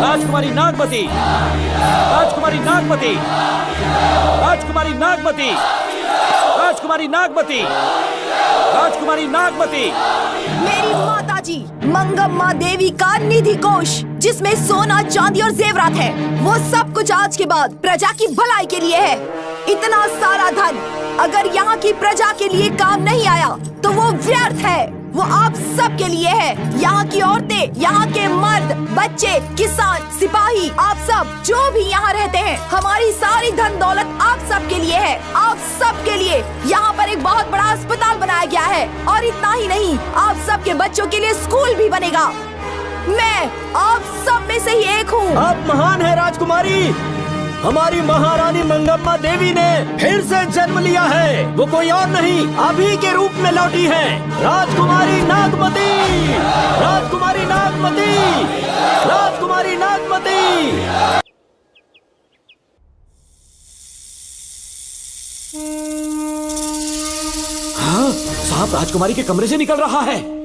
Speaker 11: राजकुमारी नागमती, राजकुमारी नागमती, राजकुमारी नागमती, राजकुमारी नागमती, राजकुमारी नागमती।
Speaker 14: मेरी माता जी मंगम्मा देवी का निधि कोष, जिसमें सोना, चांदी और जेवरात है, वो सब कुछ आज के बाद प्रजा की भलाई के लिए है। इतना सारा धन अगर यहाँ की प्रजा के लिए काम नहीं आया तो वो व्यर्थ है। वो आप सब के लिए है। यहाँ की औरतें, यहाँ के मर्द, बच्चे, किसान, सिपाही, आप सब जो भी यहाँ रहते हैं, हमारी सारी धन दौलत आप सब के लिए है। आप सब के लिए यहाँ पर एक बहुत बड़ा अस्पताल बनाया गया है। और इतना ही नहीं, आप सब के बच्चों के लिए स्कूल भी बनेगा। मैं आप सब में से ही एक हूँ।
Speaker 12: आप महान है राजकुमारी। हमारी महारानी मंगम्मा देवी ने फिर से जन्म लिया है। वो कोई और नहीं, आप ही के रूप में लौटी है। राजकुमारी नागमती, राजकुमारी नागमती, राजकुमारी नागमती।
Speaker 11: हाँ, सांप राजकुमारी के कमरे से निकल रहा है।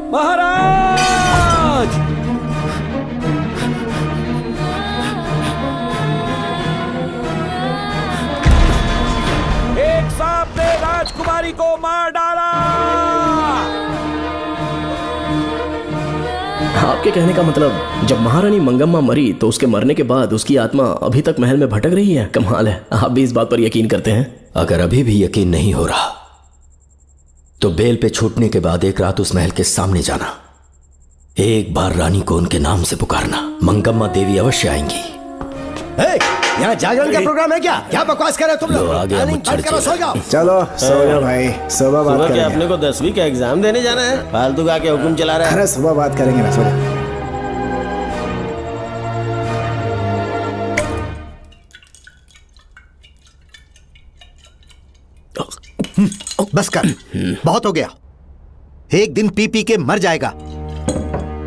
Speaker 11: महाराज! एक सांप ने राजकुमारी को मार डाला।
Speaker 9: आपके कहने का मतलब जब महारानी मंगम्मा मरी तो उसके मरने के बाद उसकी आत्मा अभी तक महल में भटक रही है? कमाल है, आप भी इस बात पर यकीन करते हैं?
Speaker 8: अगर अभी भी यकीन नहीं हो रहा तो बेल पे छूटने के बाद एक रात उस महल के सामने जाना, एक बार रानी को उनके नाम से पुकारना। मंगम्मा देवी अवश्य आएंगी।
Speaker 3: यहाँ जागरण का प्रोग्राम है क्या? क्या बकवास कर रहे हो तुम लोग?
Speaker 8: आ गया मुझ
Speaker 3: करो, सो जाओ।
Speaker 13: चलो सो जाओ भाई, सुबह बात
Speaker 5: सुबह
Speaker 13: करेंगे।
Speaker 5: क्या अपने को 10वीं का एग्जाम देने जाना है? फालतू का क्या हुक्म चला रहा है?
Speaker 13: अरे सुबह बात करेंगे ना, सो जाओ।
Speaker 15: बस कर, बहुत हो गया। एक दिन पी पी के मर जाएगा।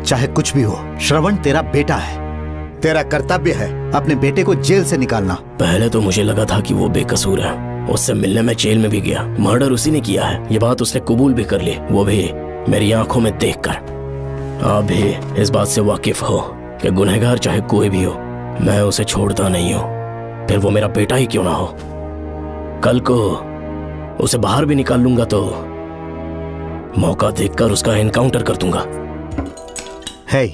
Speaker 15: चाहे कुछ भी हो, श्रवण तेरा बेटा है। तेरा कर्तव्य है अपने बेटे को जेल से निकालना।
Speaker 9: पहले तो मुझे लगा था कि वो बेकसूर है। उससे मिलने में जेल में भी गया। मर्डर उसी ने किया है, ये बात उसने कबूल भी कर ली, वो भी मेरी आंखों में देखकर। आप भी इस बात से वाकिफ हो कि गुनहगार चाहे कोई भी हो, मैं उसे छोड़ता नहीं हूँ, फिर वो मेरा बेटा ही क्यों ना हो। कल को उसे बाहर भी निकाल लूंगा तो मौका देखकर उसका एनकाउंटर कर दूंगा।
Speaker 15: है,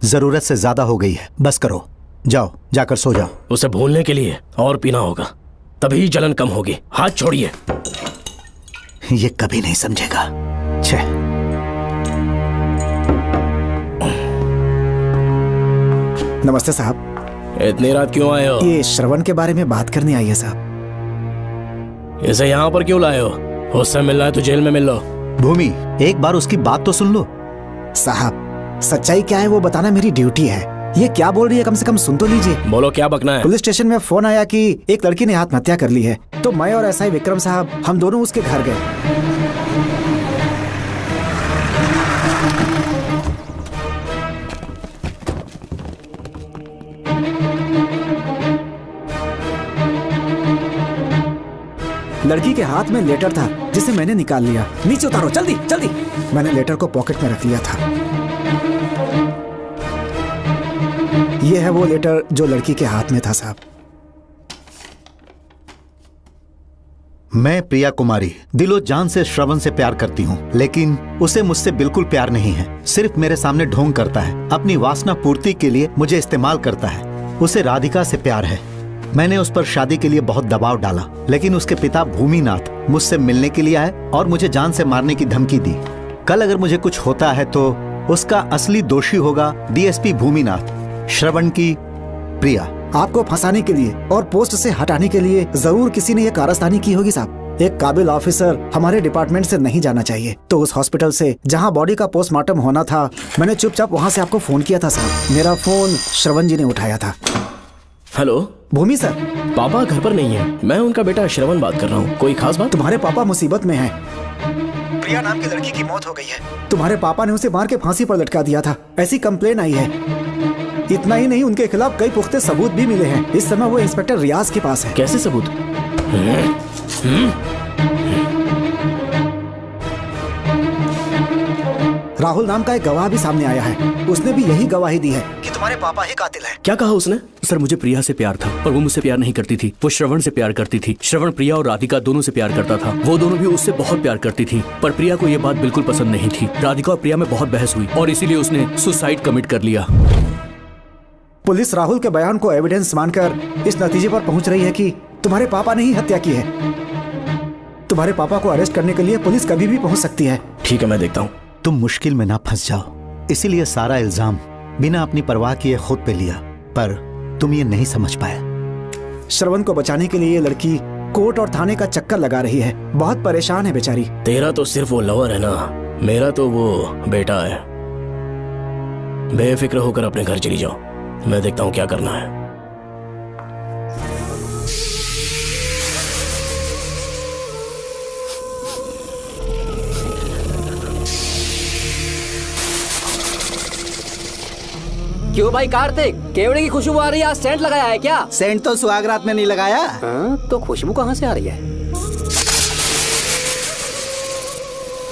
Speaker 15: जरूरत से ज्यादा हो गई है, बस करो। जाओ, जाकर सो जाओ।
Speaker 9: उसे भूलने के लिए और पीना होगा, तभी जलन कम होगी। हाथ छोड़िए।
Speaker 15: ये कभी नहीं समझेगा। छे।
Speaker 13: नमस्ते साहब।
Speaker 9: इतनी रात क्यों आए हो?
Speaker 13: ये श्रवण के बारे में बात करने आई है साहब।
Speaker 9: इसे यहाँ पर क्यों लाए हो? उससे मिलना है तो जेल में मिल लो।
Speaker 15: भूमि, एक बार उसकी बात तो सुन लो।
Speaker 13: साहब, सच्चाई क्या है वो बताना मेरी ड्यूटी है। ये क्या बोल रही है, कम से कम सुन तो लीजिए।
Speaker 9: बोलो, क्या बकना है?
Speaker 13: पुलिस स्टेशन में फोन आया कि एक लड़की ने आत्महत्या कर ली है, तो मैं और एसआई विक्रम साहब हम दोनों उसके घर गए। लड़की के हाथ में लेटर था जिसे मैंने निकाल लिया। नीचे उतारो, जल्दी जल्दी। मैंने लेटर को पॉकेट में रख लिया था। ये है वो लेटर जो लड़की के हाथ में था साहब।
Speaker 15: मैं प्रिया कुमारी दिलो जान से श्रवण से प्यार करती हूँ, लेकिन उसे मुझसे बिल्कुल प्यार नहीं है। सिर्फ मेरे सामने ढोंग करता है, अपनी वासना पूर्ति के लिए मुझे इस्तेमाल करता है। उसे राधिका से प्यार है। मैंने उस पर शादी के लिए बहुत दबाव डाला, लेकिन उसके पिता भूमिनाथ मुझसे मिलने के लिए आए और मुझे जान से मारने की धमकी दी। कल अगर मुझे कुछ होता है तो उसका असली दोषी होगा डीएसपी भूमिनाथ। श्रवण की प्रिया।
Speaker 13: आपको फंसाने के लिए और पोस्ट से हटाने के लिए जरूर किसी ने ये कारस्तानी की होगी साहब। एक काबिल ऑफिसर हमारे डिपार्टमेंट से नहीं जाना चाहिए। तो उस हॉस्पिटल से जहां बॉडी का पोस्टमार्टम होना था, मैंने चुपचाप वहां से आपको फोन किया था साहब। मेरा फोन श्रवण जी ने उठाया था।
Speaker 9: हेलो
Speaker 13: भूमि सर।
Speaker 9: पापा घर पर नहीं है। मैं उनका बेटा श्रवण बात कर रहा हूँ। कोई खास बात?
Speaker 13: तुम्हारे पापा मुसीबत में हैं। प्रिया नाम की लड़की की मौत हो गई है। तुम्हारे पापा ने उसे मार के फांसी पर लटका दिया था, ऐसी कंप्लेन आई है। इतना ही नहीं, उनके खिलाफ कई पुख्ते सबूत भी मिले हैं। इस समय वो इंस्पेक्टर रियाज के पास है।
Speaker 9: कैसे सबूत?
Speaker 13: राहुल नाम का एक गवाह भी सामने आया है। उसने भी यही गवाही दी है कि तुम्हारे पापा ही कातिल हैं।
Speaker 9: क्या कहा उसने? सर मुझे प्रिया से प्यार था, पर वो मुझसे प्यार नहीं करती थी। वो श्रवण से प्यार करती थी। श्रवण प्रिया और राधिका दोनों से प्यार करता था। वो दोनों भी उससे बहुत प्यार करती थी, पर प्रिया को ये बात बिल्कुल पसंद नहीं थी। राधिका और प्रिया में बहुत बहस हुई और इसीलिए उसने सुसाइड कमिट कर लिया।
Speaker 13: पुलिस राहुल के बयान को एविडेंस मानकर इस नतीजे पर पहुंच रही है कि तुम्हारे पापा ने ही हत्या की है। तुम्हारे पापा को अरेस्ट करने के लिए पुलिस कभी भी पहुंच सकती है।
Speaker 9: ठीक है, मैं देखता हूँ।
Speaker 15: तुम मुश्किल में ना फंस जाओ, इसीलिए सारा इल्जाम बिना अपनी परवाह किए खुद पे लिया, पर तुम ये नहीं समझ पाए।
Speaker 13: श्रवण को बचाने के लिए ये लड़की कोर्ट और थाने का चक्कर लगा रही है। बहुत परेशान है बेचारी।
Speaker 9: तेरा तो सिर्फ वो लवर है ना, मेरा तो वो बेटा है। बेफिक्र होकर अपने घर चली जाओ, मैं देखता हूँ क्या करना है।
Speaker 16: क्यों भाई कार्तिक, केवड़े की खुशबू आ रही है, आज सेंट लगाया है क्या?
Speaker 12: सेंट तो सुहागरात में नहीं लगाया।
Speaker 16: तो खुशबू कहाँ से आ रही है?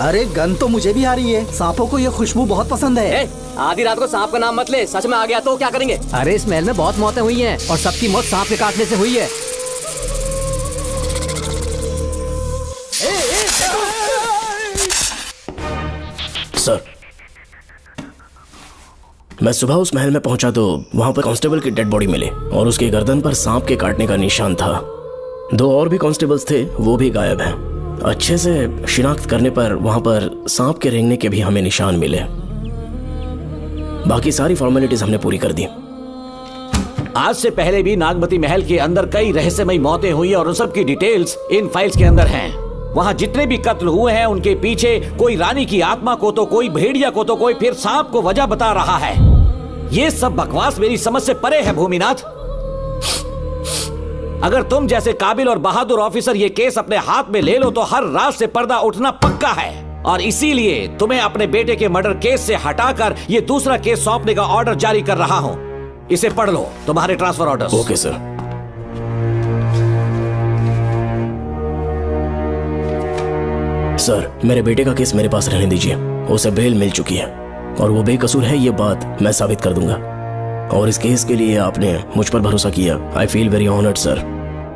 Speaker 12: अरे गन तो मुझे भी आ रही है। सांपों को ये खुशबू बहुत पसंद है।
Speaker 16: आधी रात को सांप का नाम मत ले, सच में आ गया तो क्या करेंगे? अरे इस महल में बहुत मौतें हुई हैं और सबकी मौत सांप के काटने से हुई है।
Speaker 9: सर, मैं सुबह उस महल में पहुंचा तो वहां पर कांस्टेबल की डेड बॉडी मिली और उसके गर्दन पर सांप के काटने का निशान था। 2 और भी कांस्टेबल्स थे, वो भी गायब हैं। अच्छे से शिनाख्त करने पर वहां पर सांप के रेंगने के भी हमें निशान मिले। बाकी सारी फॉर्मेलिटीज हमने पूरी कर दी।
Speaker 11: आज से पहले भी नागमती महल के अंदर कई रहस्यमयी मौतें हुई और उन सब की डिटेल्स इन फाइल्स के अंदर हैं। वहाँ जितने भी कत्ल हुए हैं उनके पीछे कोई रानी की आत्मा को तो कोई भेड़िया को तो कोई फिर सांप को वजह बता रहा है। ये सब बकवास मेरी समझ से परे है भूमिनाथ। अगर तुम जैसे काबिल और बहादुर ऑफिसर ये केस अपने हाथ में ले लो तो हर रात से पर्दा उठना पक्का है, और इसीलिए तुम्हें अपने बेटे के मर्डर केस से हटाकर ये दूसरा केस सौंपने का ऑर्डर जारी कर रहा हूं। इसे पढ़ लो, तुम्हारे transfer order.
Speaker 9: Okay sir. Sir, मेरे बेटे का केस मेरे पास रहने दीजिए। उसे बेल मिल चुकी है और वो बेकसूर है, ये बात मैं साबित कर दूंगा। और इस केस के लिए आपने मुझ पर भरोसा किया। I feel very honoured sir.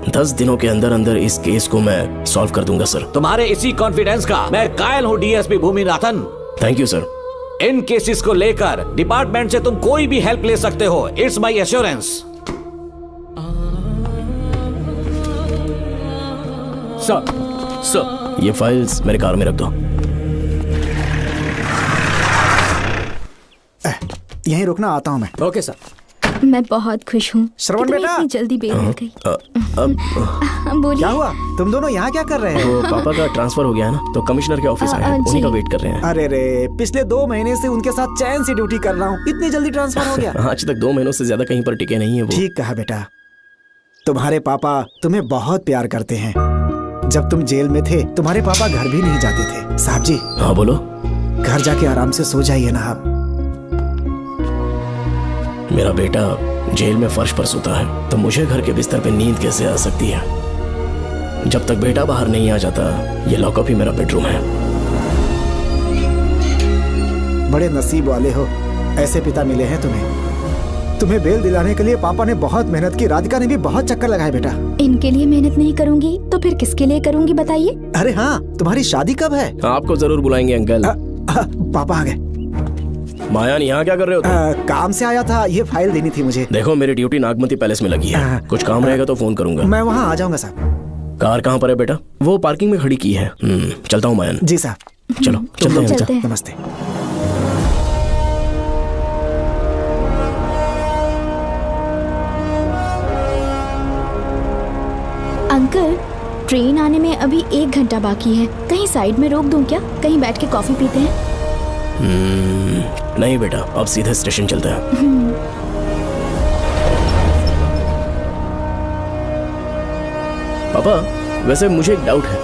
Speaker 9: 10 दिनों के अंदर अंदर इस केस को मैं सॉल्व कर दूंगा सर।
Speaker 11: तुम्हारे इसी कॉन्फिडेंस का मैं कायल हूँ DSP Bhuminathan.
Speaker 9: Thank you sir.
Speaker 11: In cases को लेकर डिपार्टमेंट से तुम कोई भी हेल्प ले सकते हो। It's my assurance.
Speaker 9: सर, ये फाइल्स मेरे कार में रख दो।
Speaker 13: यहीं रुकना, आता हूँ मैं।
Speaker 16: Okay sir.
Speaker 7: मैं बहुत खुश हूँ।
Speaker 13: श्रवण बेटा,
Speaker 7: इतनी जल्दी बेल मिल गई। बोलिए।
Speaker 13: क्या हुआ? तुम दोनों यहाँ क्या कर रहे हो?
Speaker 9: तो पापा का ट्रांसफर हो गया है ना, तो कमिश्नर के ऑफिस आए हैं, उन्हीं का वेट कर रहे हैं।
Speaker 13: अरे रे, पिछले 2 महीने से उनके साथ चैन से ड्यूटी कर रहा हूँ, इतनी जल्दी ट्रांसफर हो गया?
Speaker 9: आज तक 2 महीनों से ज्यादा कहीं पर टिके नहीं है वो।
Speaker 13: ठीक कहा बेटा। तुम्हारे पापा तुम्हें बहुत प्यार करते हैं। जब तुम जेल में थे तुम्हारे पापा घर भी नहीं जाते थे। साहब जी।
Speaker 9: हाँ बोलो।
Speaker 13: घर जाके आराम से सो जाइए ना आप।
Speaker 9: मेरा बेटा जेल में फर्श पर सोता है तो मुझे घर के बिस्तर पे नींद कैसे आ सकती है? जब तक बेटा बाहर नहीं आ जाता, ये लॉकअप ही मेरा बेडरूम है।
Speaker 13: बड़े नसीब वाले हो, ऐसे पिता मिले हैं तुम्हें बेल दिलाने के लिए पापा ने बहुत मेहनत की। राधिका ने भी बहुत चक्कर लगाए बेटा।
Speaker 7: इनके लिए मेहनत नहीं करूंगी तो फिर किसके लिए करूंगी बताइए?
Speaker 13: अरे हाँ, तुम्हारी शादी कब है?
Speaker 9: आपको जरूर बुलाएंगे अंकल।
Speaker 13: पापा आ गए।
Speaker 9: मायान, यहाँ क्या कर रहे हो तुम?
Speaker 13: काम से आया था, ये फाइल देनी थी मुझे।
Speaker 9: देखो, मेरी ड्यूटी नागमती पैलेस में लगी है। कुछ काम रहेगा तो फोन करूंगा।
Speaker 13: मैं वहाँ आ जाऊंगा साहब।
Speaker 9: कार कहाँ पर है बेटा? वो पार्किंग में खड़ी की है। चलता हूँ मायान।
Speaker 13: जी साहब।
Speaker 9: चलो चलते हैं।
Speaker 13: नमस्ते।
Speaker 7: अंकल, ट्रेन आने में अभी 1 घंटा बाकी है। कहीं साइड में रोक दूं क्या? कहीं बैठ के कॉफी पीते हैं?
Speaker 9: नहीं बेटा, अब सीधे स्टेशन चलते हैं। पापा, वैसे मुझे एक डाउट है।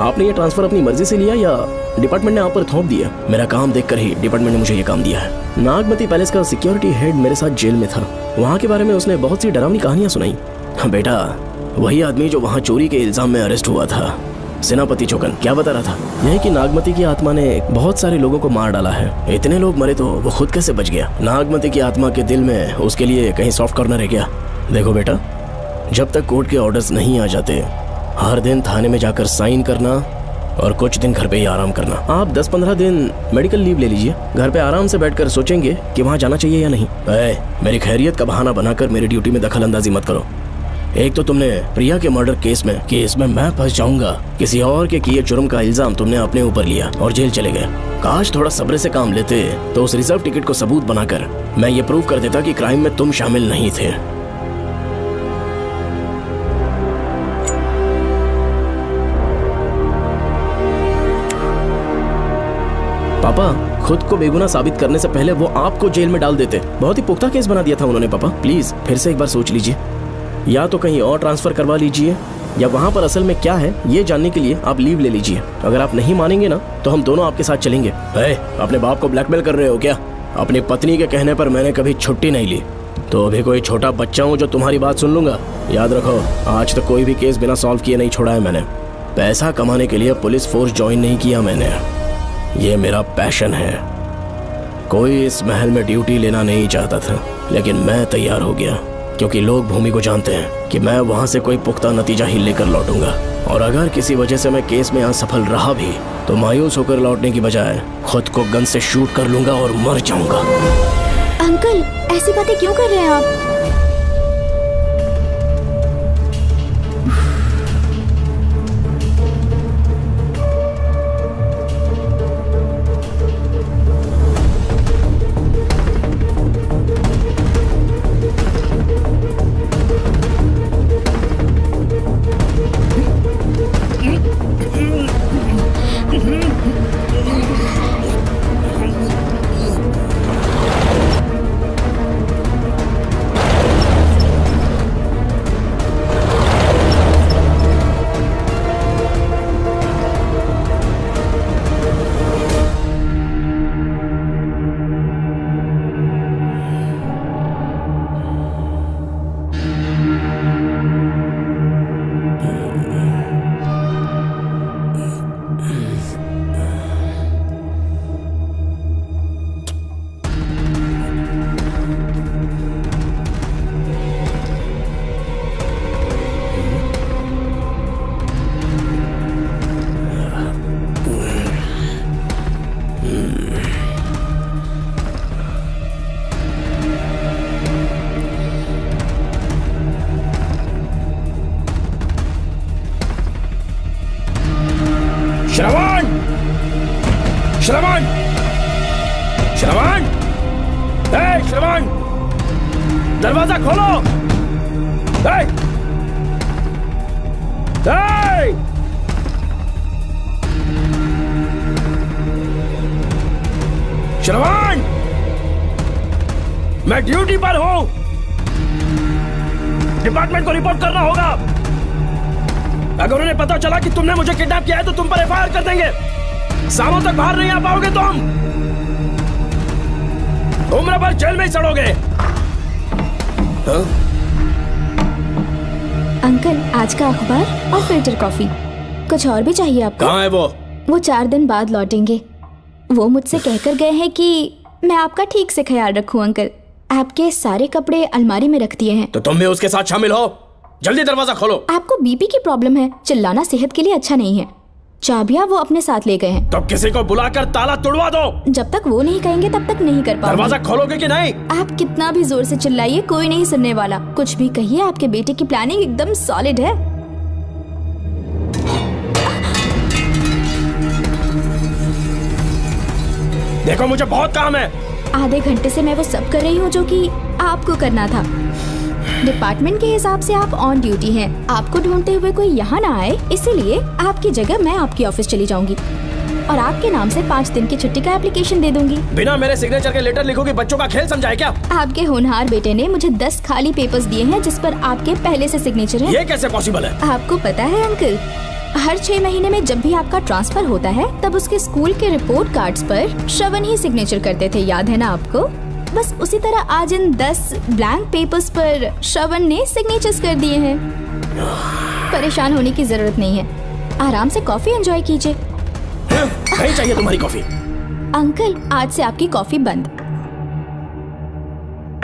Speaker 9: आपने ये ट्रांसफर अपनी मर्जी से लिया या डिपार्टमेंट ने आप पर थोप दिया? मेरा काम देखकर ही डिपार्टमेंट ने मुझे ये काम दिया है। नागमती पैलेस का सिक्योरिटी हेड मेरे साथ जेल में था। वहाँ के बारे में उसने बहुत सी डरावनी कहानियां सुनाई। बेटा, वही आदमी जो वहाँ चोरी के इल्जाम में अरेस्ट हुआ था, सेनापति चौकन, क्या बता रहा था? यही कि नागमती की आत्मा ने बहुत सारे लोगों को मार डाला है। इतने लोग मरे तो वो खुद कैसे बच गया? नागमती की आत्मा के दिल में उसके लिए कहीं सॉफ्ट कॉर्नर है क्या? देखो बेटा, जब तक कोर्ट के ऑर्डर्स नहीं आ जाते, हर दिन थाने में जाकर साइन करना और कुछ दिन घर पे ही आराम करना। आप 10-15 दिन मेडिकल लीव ले लीजिए। घर पे आराम से बैठकर सोचेंगे कि वहाँ जाना चाहिए या नहीं। मेरी खैरियत का बहाना बनाकर मेरी ड्यूटी में दखल अंदाजी मत करो। एक तो तुमने प्रिया के मर्डर केस में कि इसमें मैं फंस जाऊंगा, किसी और के किए जुर्म का इल्जाम तुमने अपने ऊपर लिया और जेल चले गए। काश थोड़ा सब्र से काम लेते तो उस रिजर्व टिकट को सबूत बनाकर मैं ये प्रूव कर देता कि क्राइम में तुम शामिल नहीं थे। पापा, खुद को बेगुनाह साबित करने से पहले वो आपको जेल में डाल देते। बहुत ही पुख्ता केस बना दिया था उन्होंने। पापा प्लीज फिर से एक बार सोच लीजिए। या तो कहीं और ट्रांसफर करवा लीजिए या वहाँ पर असल में क्या है ये जानने के लिए आप लीव ले लीजिए। अगर आप नहीं मानेंगे ना तो हम दोनों आपके साथ चलेंगे। अपने बाप को ब्लैकमेल कर रहे हो क्या? अपनी पत्नी के कहने पर मैंने कभी छुट्टी नहीं ली, तो अभी कोई छोटा बच्चा हूँ जो तुम्हारी बात सुन लूंगा? याद रखो, आज तक कोई भी केस बिना सॉल्व किए नहीं छोड़ा है मैंने। पैसा कमाने के लिए पुलिस फोर्स ज्वाइन नहीं किया मैंने, ये मेरा पैशन है। कोई इस महल में ड्यूटी लेना नहीं चाहता था, लेकिन मैं तैयार हो गया क्योंकि लोग भूमि को जानते हैं कि मैं वहां से कोई पुख्ता नतीजा ही लेकर लौटूंगा। और अगर किसी वजह से मैं केस में असफल रहा भी तो मायूस होकर लौटने की बजाय खुद को गन से शूट कर लूंगा और मर जाऊंगा।
Speaker 7: अंकल, ऐसी बातें क्यों कर रहे हैं आप?
Speaker 6: श्रवण! श्रवण! श्रवण! श्रवण! दरवाजा खोलो! श्रवण! मैं ड्यूटी पर हूं। डिपार्टमेंट को रिपोर्ट करना होगा। अगर उन्हें पता चला कि तुमने मुझे किडनैप किया है तो तुम पर एफआईआर कर देंगे। शामों तक बाहर नहीं आ पाओगे तुम। उम्र भर जेल में ही सड़ोगे।
Speaker 7: अंकल आज का अखबार और फिल्टर कॉफी। कुछ और भी चाहिए आपको?
Speaker 5: कहाँ है वो?
Speaker 7: वो 4 दिन बाद लौटेंगे। वो मुझसे कहकर गए हैं कि मैं आपका ठीक से ख्याल रखूं अंकल। आपके सारे कपड़े अलमारी में रख दिए हैं।
Speaker 5: तो तुम भी उसके साथ शामिल हो। जल्दी दरवाजा खोलो।
Speaker 7: आपको बीपी की प्रॉब्लम है, चिल्लाना सेहत के लिए अच्छा नहीं है। चाबियां वो अपने साथ ले गए हैं।
Speaker 5: तो किसी को बुलाकर ताला तोड़वा दो।
Speaker 7: जब तक वो नहीं कहेंगे तब तक नहीं कर पाऊंगी।
Speaker 5: दरवाजा खोलोगे कि नहीं?
Speaker 7: आप कितना भी जोर से चिल्लाइए कोई नहीं सुनने वाला। कुछ भी कहिए, आपके बेटे की प्लानिंग एकदम सॉलिड है।
Speaker 5: देखो मुझे बहुत काम है।
Speaker 7: आधे घंटे से मैं वो सब कर रही हूँ जो कि आपको करना था। डिपार्टमेंट के हिसाब से आप ऑन ड्यूटी हैं। आपको ढूंढते हुए कोई यहाँ ना आए, इसीलिए आपकी जगह मैं आपकी ऑफिस चली जाऊंगी और आपके नाम से 5 दिन की छुट्टी का एप्लीकेशन दे दूंगी।
Speaker 5: बिना मेरे सिग्नेचर के लेटर लिखोगे? बच्चों का खेल समझाए क्या?
Speaker 7: आपके होनहार बेटे ने मुझे 10 खाली पेपर्स दिए हैं जिस पर आपके पहले से सिग्नेचर है।
Speaker 5: ये कैसे पॉसिबल है?
Speaker 7: आपको पता है अंकल, हर 6 महीने में जब भी आपका ट्रांसफर होता है तब उसके स्कूल के रिपोर्ट कार्ड्स पर श्रवण ही सिग्नेचर करते थे, याद है ना आपको? बस उसी तरह आज इन 10 ब्लैंक पेपर्स पर श्रवण ने सिग्नेचर्स कर दिए हैं। परेशान होने की जरूरत नहीं है, आराम से कॉफी एंजॉय कीजिए।
Speaker 5: नहीं चाहिए तुम्हारी कॉफी।
Speaker 7: अंकल आज से आपकी कॉफी बंद।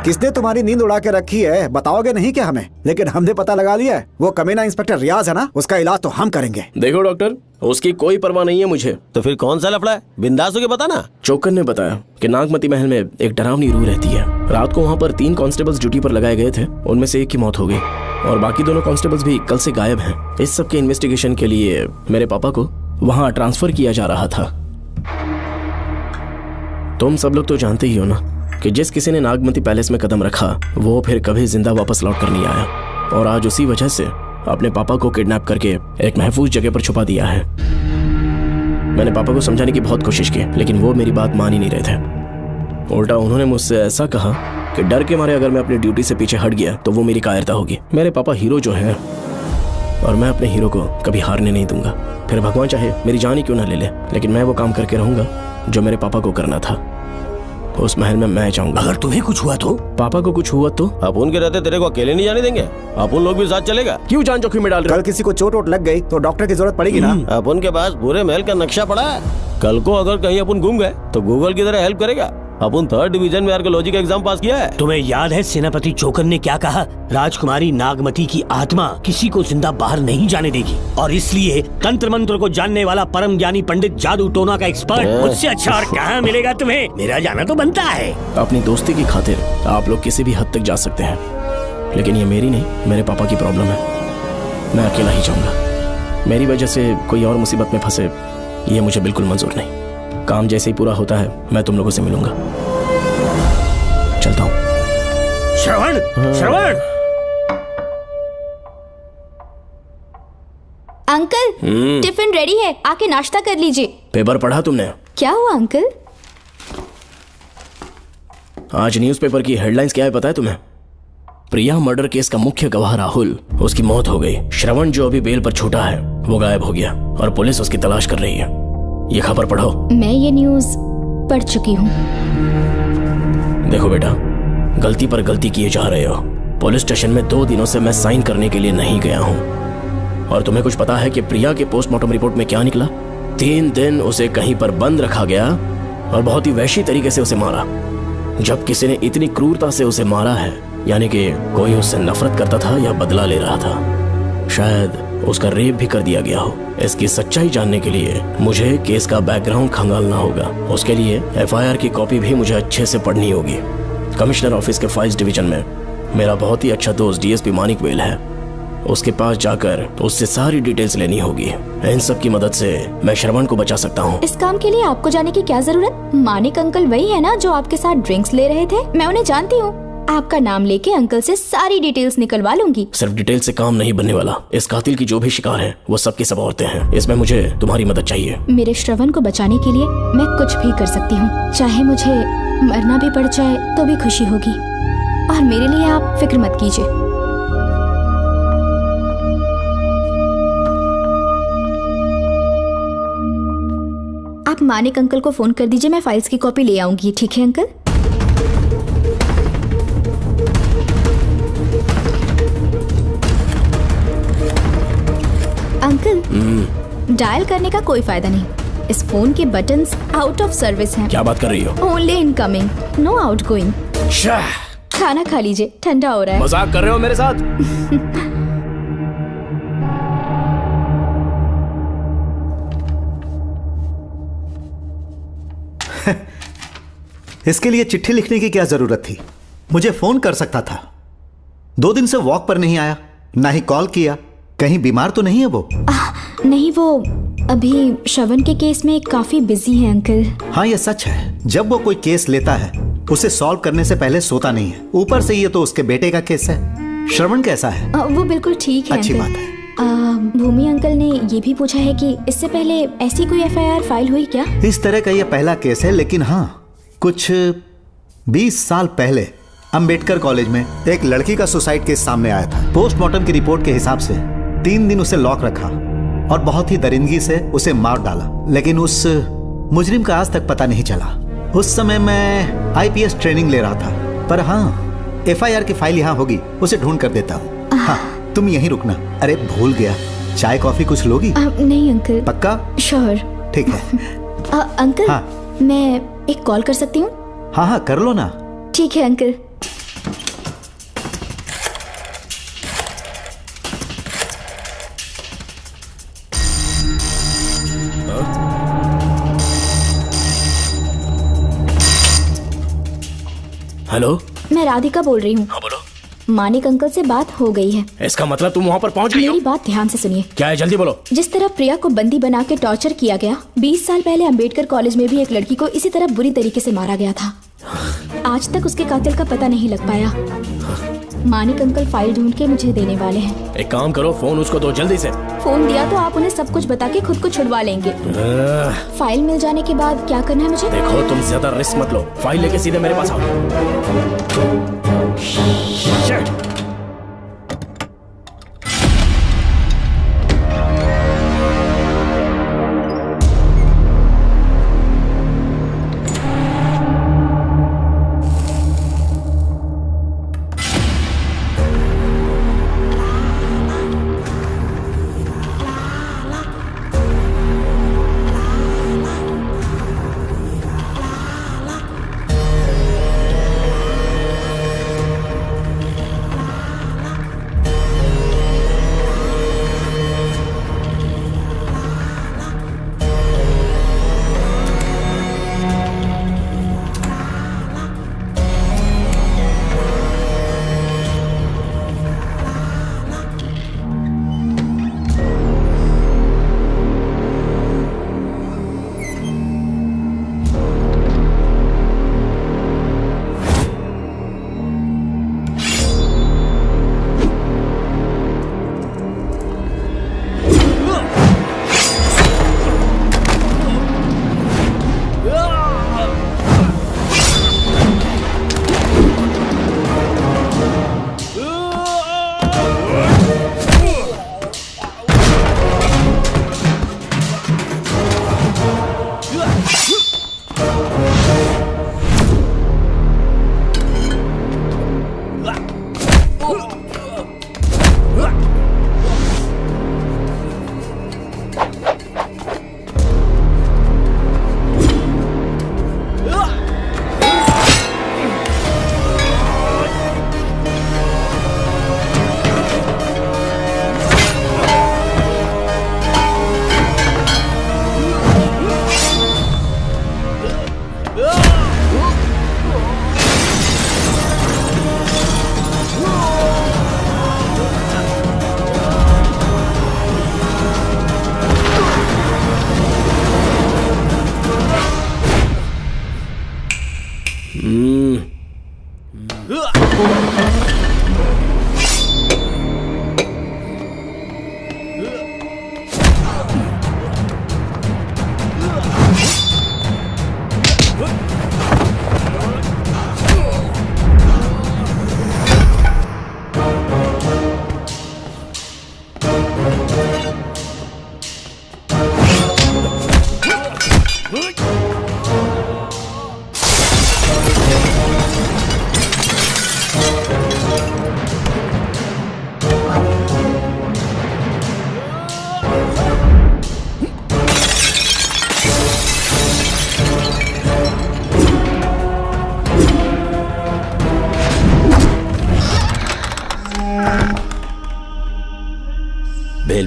Speaker 13: किसने तुम्हारी नींद उड़ा के रखी है बताओगे नहीं क्या हमें? लेकिन हमने पता लगा लिया है, वो कमीना इंस्पेक्टर रियाज है ना, उसका इलाज तो हम करेंगे।
Speaker 5: देखो डॉक्टर, उसकी कोई परवाह नहीं है मुझे। तो फिर कौन सा लफड़ा है? बिंदास होके बता ना। चोकर ने बताया कि नागमती महल में एक डरावनी रूह रहती है। रात को वहाँ पर 3 कांस्टेबल्स ड्यूटी पर लगाए गए थे, उनमें से एक की मौत हो गई और बाकी दोनों कांस्टेबल्स भी कल से गायब हैं। इस सब के इन्वेस्टिगेशन के लिए मेरे पापा को वहाँ ट्रांसफर किया जा रहा था। तुम सब लोग तो जानते ही हो ना कि जिस किसी ने नागमती पैलेस में कदम रखा वो फिर कभी जिंदा वापस लौट कर नहीं आया, और आज उसी वजह से अपने पापा को किडनैप करके एक महफूज जगह पर छुपा दिया है। मैंने पापा को समझाने की बहुत कोशिश की, लेकिन वो मेरी बात मान ही नहीं रहे थे। उल्टा उन्होंने मुझसे ऐसा कहा कि डर के मारे अगर मैं अपनी ड्यूटी से पीछे हट गया तो वो मेरी कायरता होगी। मेरे पापा हीरो जो है और मैं अपने हीरो को कभी हारने नहीं दूंगा। फिर भगवान चाहे मेरी जान ही क्यों ना ले ले, लेकिन मैं वो काम करके रहूंगा जो मेरे पापा को करना था। उस महल में मैं जाऊंगा।
Speaker 6: अगर तुम्हें कुछ हुआ तो?
Speaker 5: पापा को कुछ हुआ तो? अब उनके रहते तेरे को अकेले नहीं जाने देंगे। अपन लोग भी साथ चलेगा। क्यों जान जोखिम में डाल रहे?
Speaker 13: कल किसी को चोट वोट लग गई तो डॉक्टर की जरूरत पड़ेगी ना।
Speaker 5: अपन के पास पूरे महल का नक्शा पड़ा है। कल को अगर कहीं अपन घूम गए तो गूगल की तरह हेल्प करेगा। अपन 3rd डिवीजन में आर्कियोलॉजी का एग्जाम पास किया है।
Speaker 6: तुम्हें याद है सेनापति चोकर ने क्या कहा? राजकुमारी नागमती की आत्मा किसी को जिंदा बाहर नहीं जाने देगी, और इसलिए तंत्र मंत्र को जानने वाला परम ज्ञानी पंडित जादू टोना का एक्सपर्ट मुझसे अच्छा और कहाँ मिलेगा तुम्हें? मेरा जाना तो बनता है।
Speaker 5: अपनी दोस्ती की खातिर आप लोग किसी भी हद तक जा सकते हैं, लेकिन ये मेरी नहीं, मेरे पापा की प्रॉब्लम है। मैं अकेला ही जाऊंगा। मेरी वजह से कोई और मुसीबत में फंसे ये मुझे बिल्कुल मंजूर नहीं। काम जैसे ही पूरा होता है मैं तुम लोगों से मिलूंगा। चलता हूँ।
Speaker 6: श्रवण, श्रवण।
Speaker 7: अंकल टिफिन रेडी है, आके नाश्ता कर लीजिए।
Speaker 5: पेपर पढ़ा तुमने?
Speaker 7: क्या हुआ अंकल?
Speaker 5: आज न्यूज़पेपर की हेडलाइंस क्या है पता है तुम्हें? प्रिया मर्डर केस का मुख्य गवाह राहुल, उसकी मौत हो गई। श्रवण जो अभी बेल पर छूटा है वो गायब हो गया और पुलिस उसकी तलाश कर रही है। ये खबर पढ़ो।
Speaker 7: मैं ये न्यूज़ पढ़ चुकी हूँ।
Speaker 5: देखो बेटा, गलती पर गलती किए जा रहे हो। पुलिस स्टेशन में 2 दिनों से मैं साइन करने के लिए नहीं गया हूँ। और तुम्हें कुछ पता है कि प्रिया के पोस्टमार्टम रिपोर्ट में क्या निकला? 3 दिन उसे कहीं पर बंद रखा गया और बहुत ही वैशी तरीके से उसे मारा। जब किसी ने इतनी क्रूरता से उसे मारा है, यानी कि कोई उससे नफरत करता था या बदला ले रहा था। शायद उसका रेप भी कर दिया गया हो। इसकी सच्चाई जानने के लिए मुझे केस का बैकग्राउंड खंगालना होगा। उसके लिए FIR की कॉपी भी मुझे अच्छे से पढ़नी होगी। कमिश्नर ऑफिस के फाइल्स डिवीजन में मेरा बहुत ही अच्छा दोस्त DSP मानिक वेल है। उसके पास जाकर उससे सारी डिटेल्स लेनी होगी। इन सब की मदद से मैं श्रवण को बचा सकता हूँ।
Speaker 7: इस काम के लिए आपको जाने की क्या जरूरत? मानिक अंकल वही है ना जो आपके साथ ड्रिंक्स ले रहे थे? मैं उन्हें जानती हूँ। आपका नाम लेके अंकल से सारी डिटेल्स निकलवा लूंगी।
Speaker 5: सिर्फ डिटेल से काम नहीं बनने वाला। इस कातिल की जो भी शिकार है वो सबकी सब औरतें हैं। इसमें मुझे तुम्हारी मदद चाहिए।
Speaker 7: मेरे श्रवण को बचाने के लिए मैं कुछ भी कर सकती हूँ। चाहे मुझे मरना भी पड़ जाए तो भी खुशी होगी। और मेरे लिए आप फिक्र मत कीजिए। आप मानिक अंकल को फोन कर दीजिए, मैं फाइल्स की कॉपी ले आऊंगी। ठीक है अंकल? डायल करने का कोई फायदा नहीं। इस फोन के बटन्स आउट ऑफ सर्विस हैं।
Speaker 5: क्या बात कर रही हो?
Speaker 7: Only incoming, no outgoing. खाना खा लीजिए, ठंडा हो रहा है।
Speaker 5: मजाक कर रहे हो मेरे साथ?
Speaker 15: इसके लिए चिट्ठी लिखने की क्या जरूरत थी? मुझे फोन कर सकता था। 2 दिन से वॉक पर नहीं आया, ना ही कॉल किया। कहीं बीमार तो नहीं है वो?
Speaker 7: नहीं, वो अभी श्रवण के केस में काफी बिजी है अंकल।
Speaker 15: हाँ, ये सच है। जब वो कोई केस लेता है उसे सॉल्व करने से पहले सोता नहीं है। ऊपर से ये तो उसके बेटे का केस है। श्रवण कैसा है?
Speaker 7: वो बिल्कुल ठीक है।
Speaker 15: अच्छी
Speaker 7: अंकल।
Speaker 15: बात है।
Speaker 7: भूमि अंकल ने ये भी पूछा है कि इससे पहले ऐसी कोई FIR फाइल हुई क्या?
Speaker 15: इस तरह का ये पहला केस है, लेकिन हाँ, कुछ 20 साल पहले अंबेडकर कॉलेज में एक लड़की का सुसाइड केस सामने आया था। पोस्टमार्टम की रिपोर्ट के हिसाब से 3 दिन उसे लॉक रखा और बहुत ही दरिंदगी से उसे मार डाला, लेकिन उस मुजरिम का आज तक पता नहीं चला। उस समय मैं IPS ट्रेनिंग ले रहा था, पर हाँ, FIR की फाइल यहाँ होगी, उसे ढूंढ कर देता हूँ। हाँ, तुम यहीं रुकना। अरे भूल गया, चाय कॉफी कुछ लोगी?
Speaker 7: नहीं अंकल।
Speaker 15: पक्का?
Speaker 7: श्योर।
Speaker 15: ठीक है।
Speaker 7: अंकल,
Speaker 15: हाँ।
Speaker 7: मैं एक कॉल कर सकती हूँ?
Speaker 15: हाँ हाँ, कर लो ना।
Speaker 7: ठीक है अंकल।
Speaker 5: हेलो,
Speaker 7: मैं राधिका बोल रही हूँ।
Speaker 5: हाँ बोलो।
Speaker 7: मानिक अंकल से बात हो गई है।
Speaker 5: इसका मतलब तुम वहाँ पर पहुँच गई हो?
Speaker 7: मेरी बात ध्यान से सुनिए।
Speaker 5: क्या है, जल्दी बोलो।
Speaker 7: जिस तरह प्रिया को बंदी बना के टॉर्चर किया गया, 20 साल पहले अंबेडकर कॉलेज में भी एक लड़की को इसी तरह बुरी तरीके से मारा गया था। आज तक उसके कातिल का पता नहीं लग पाया। मानिक अंकल फाइल ढूंढ के मुझे देने वाले हैं।
Speaker 5: एक काम करो, फोन उसको दो जल्दी से।
Speaker 7: फोन दिया तो आप उन्हें सब कुछ बता के खुद को छुड़वा लेंगे। फाइल मिल जाने के बाद क्या करना है मुझे?
Speaker 5: देखो, तुम ज्यादा रिस्क मत लो। फाइल लेके सीधे मेरे पास आओ। Shit.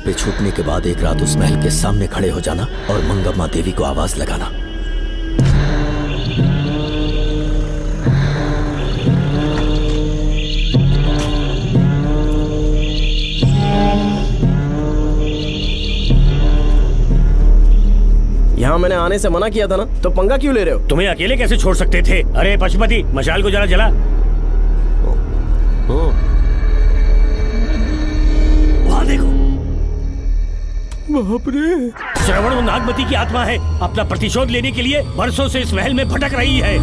Speaker 8: पे छूटने के बाद एक रात उस महल के सामने खड़े हो जाना और मंगम्मा देवी को आवाज लगाना।
Speaker 16: यहाँ मैंने आने से मना किया था ना, तो पंगा क्यों ले रहे हो?
Speaker 6: तुम्हें अकेले कैसे छोड़ सकते थे? अरे पशुपति, मशाल को जरा जला। वहाँ देखो।
Speaker 2: बाप रे!
Speaker 6: श्रवण वो नागमती की आत्मा है, अपना प्रतिशोध लेने के लिए बरसों से इस महल में भटक रही है।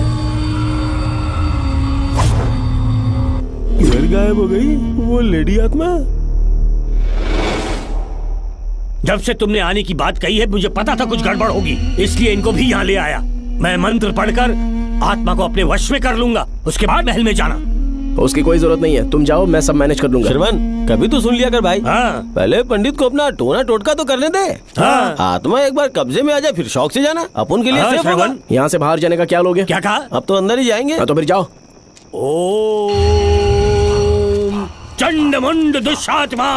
Speaker 2: घर गायब हो गई वो लेडी आत्मा।
Speaker 6: जब से तुमने आने की बात कही है मुझे पता था कुछ गड़बड़ होगी, इसलिए इनको भी यहाँ ले आया। मैं मंत्र पढ़कर आत्मा को अपने वश में कर लूंगा, उसके बाद महल में जाना।
Speaker 16: उसकी कोई जरूरत नहीं है, तुम जाओ, मैं सब मैनेज कर लूंगा।
Speaker 2: श्रवण, कभी तो सुन लिया कर भाई।
Speaker 6: हाँ।
Speaker 2: पहले पंडित को अपना टोना टोटका तो करने दे।
Speaker 6: हाँ।
Speaker 2: आत्मा एक बार कब्जे में आ जाए फिर शौक से जाना, अपन के लिए
Speaker 6: हाँ,
Speaker 2: सेफ होगा।
Speaker 6: श्रवण।
Speaker 16: यहाँ से बाहर जाने का क्या लोगे?
Speaker 6: क्या कहा?
Speaker 2: अब तो अंदर ही जाएंगे।
Speaker 16: हाँ, तो फिर जाओ।
Speaker 6: ओम चंड मुंड दुष्टात्मा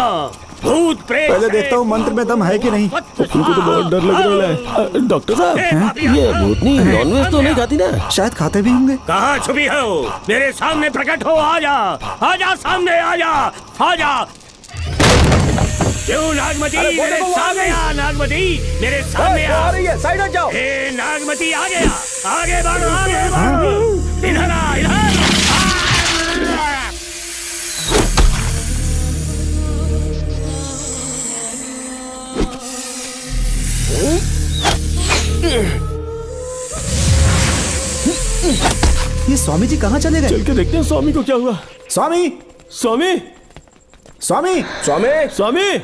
Speaker 6: भूत प्रेत।
Speaker 13: पहले देखता हूँ मंत्र में दम है कि नहीं।
Speaker 2: उनको तो बहुत डर लग रहा है। डॉक्टर साहब, ये भूतनी नॉनवेज तो नहीं खाती ना?
Speaker 13: शायद खाते भी होंगे।
Speaker 6: कहाँ छुपी हो? मेरे सामने प्रकट हो, आजा, आजा सामने, आजा, आजा। क्यों नागमती मेरे सामने आ, नागमती मेरे सामने आ।
Speaker 12: साइड हट जाओ।
Speaker 6: ए नागमती आ गया, आगे बढ़ो, आगे बढ़ो, इधर आ, इधर।
Speaker 13: ये स्वामी जी कहाँ चले गए?
Speaker 2: चल के देखते हैं स्वामी को क्या हुआ।
Speaker 13: स्वामी,
Speaker 2: स्वामी,
Speaker 13: स्वामी,
Speaker 16: स्वामी,
Speaker 2: स्वामी,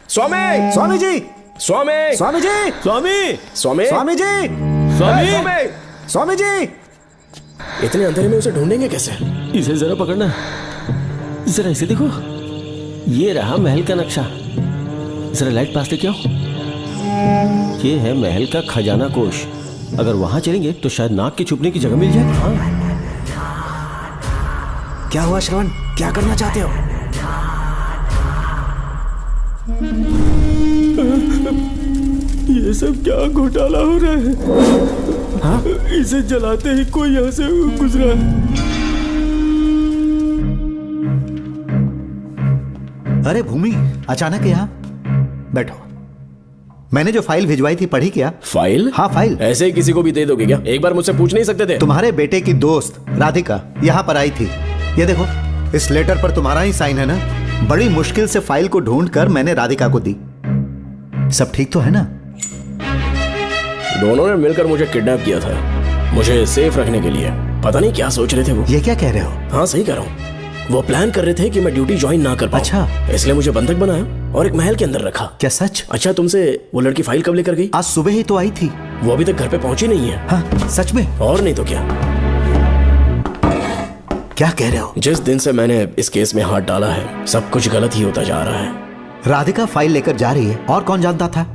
Speaker 16: स्वामी,
Speaker 13: स्वामी जी,
Speaker 16: स्वामी,
Speaker 13: स्वामी जी,
Speaker 2: स्वामी,
Speaker 16: स्वामी,
Speaker 13: स्वामी जी,
Speaker 2: स्वामी,
Speaker 13: स्वामी जी।
Speaker 16: इतने अंधेरे में उसे ढूंढेंगे कैसे?
Speaker 2: इसे जरा पकड़ना, जरा इसे देखो, ये रहा महल का नक्शा। जरा लाइट पास लेके आओ। ये है महल का खजाना कोष। अगर वहां चलेंगे तो शायद नाग के छुपने की जगह मिल जाए। हाँ।
Speaker 13: क्या हुआ श्रवण, क्या करना चाहते हो?
Speaker 2: ये सब क्या घोटाला हो रहा है? हाँ? इसे जलाते ही कोई यहाँ से गुजरा।
Speaker 15: अरे भूमि, अचानक यहाँ? बैठो। मैंने जो फाइल भिजवाई थी पढ़ी क्या?
Speaker 16: फाइल?
Speaker 15: हाँ फाइल।
Speaker 16: ऐसे ही किसी को भी दे दोगे क्या? एक बार मुझसे पूछ नहीं सकते थे?
Speaker 15: तुम्हारे बेटे की दोस्त राधिका यहाँ पर आई थी। ये देखो, इस लेटर पर तुम्हारा ही साइन है ना? बड़ी मुश्किल से फाइल को ढूंढ कर मैंने राधिका को दी। सब ठीक तो है ना?
Speaker 16: दोनों ने मिलकर मुझे किडनैप किया था, मुझे सेफ रखने के लिए। पता नहीं क्या सोच रहे थे वो।
Speaker 15: ये क्या कह रहे हो?
Speaker 16: हाँ सही कह रहा हूँ। वो प्लान कर रहे थे कि मैं ड्यूटी ज्वाइन ना कर पाऊं।
Speaker 15: अच्छा।
Speaker 16: इसलिए मुझे बंधक बनाया और एक महल के अंदर रखा।
Speaker 15: क्या सच?
Speaker 16: अच्छा, तुमसे वो लड़की फाइल कब लेकर गई?
Speaker 15: आज सुबह ही तो आई थी।
Speaker 16: वो अभी तक घर पे पहुंची नहीं है।
Speaker 15: हाँ सच में?
Speaker 16: और नहीं तो क्या।
Speaker 15: क्या कह रहे हो?
Speaker 16: जिस दिन से मैंने इस केस में हाथ डाला है सब कुछ गलत ही होता जा रहा है।
Speaker 15: राधिका फाइल लेकर जा रही है, और कौन जानता था?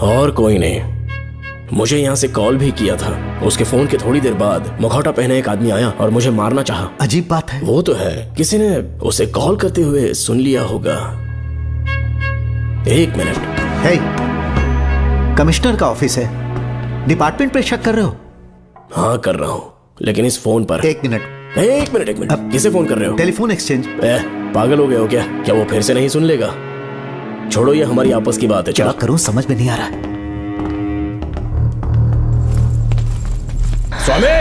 Speaker 16: और कोई नहीं। मुझे यहाँ से कॉल भी किया था। उसके फोन के थोड़ी देर बाद मुखौटा पहने एक आदमी आया और मुझे मारना चाहा।
Speaker 15: अजीब बात है।
Speaker 16: वो तो है, किसी ने उसे कॉल करते हुए सुन लिया होगा। एक मिनट।
Speaker 15: हे, कमिश्नर का ऑफिस है, डिपार्टमेंट पे शक कर रहे हो?
Speaker 16: हाँ कर रहा हूँ, लेकिन इस फोन पर।
Speaker 15: एक मिनट।
Speaker 16: किसे फोन कर रहे हो?
Speaker 15: Telephone exchange.
Speaker 16: पागल हो गए हो क्या? क्या वो फिर से नहीं सुन लेगा? छोड़ो, ये हमारी आपस की बात है।
Speaker 15: क्या करूं समझ में नहीं आ रहा है।
Speaker 16: स्वामी,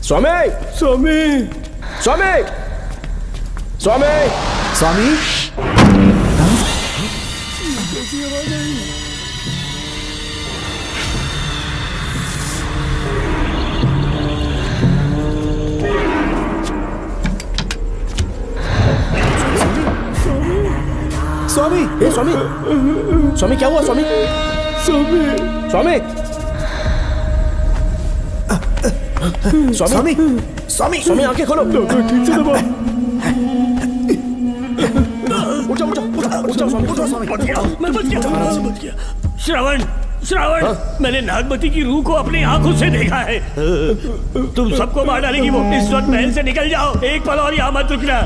Speaker 16: स्वामी,
Speaker 2: स्वामी,
Speaker 16: स्वामी, स्वामी,
Speaker 15: स्वामी।
Speaker 16: स्वामी, स्वामी, स्वामी क्या हुआ? स्वामी,
Speaker 2: स्वामी,
Speaker 16: स्वामी, स्वामी, स्वामी, स्वामी आंखें खोलो।
Speaker 2: ठीक से दबाओ।
Speaker 16: उठो, उठो, उठो, स्वामी, उठो, स्वामी।
Speaker 6: मैं बच गया। श्रवण, श्रवण, मैंने नागमती की रूह को अपनी आंखों से देखा है। तुम सबको मार डालेगी वो। इस वक्त महल से निकल जाओ, एक पल और यहाँ मत रुकना।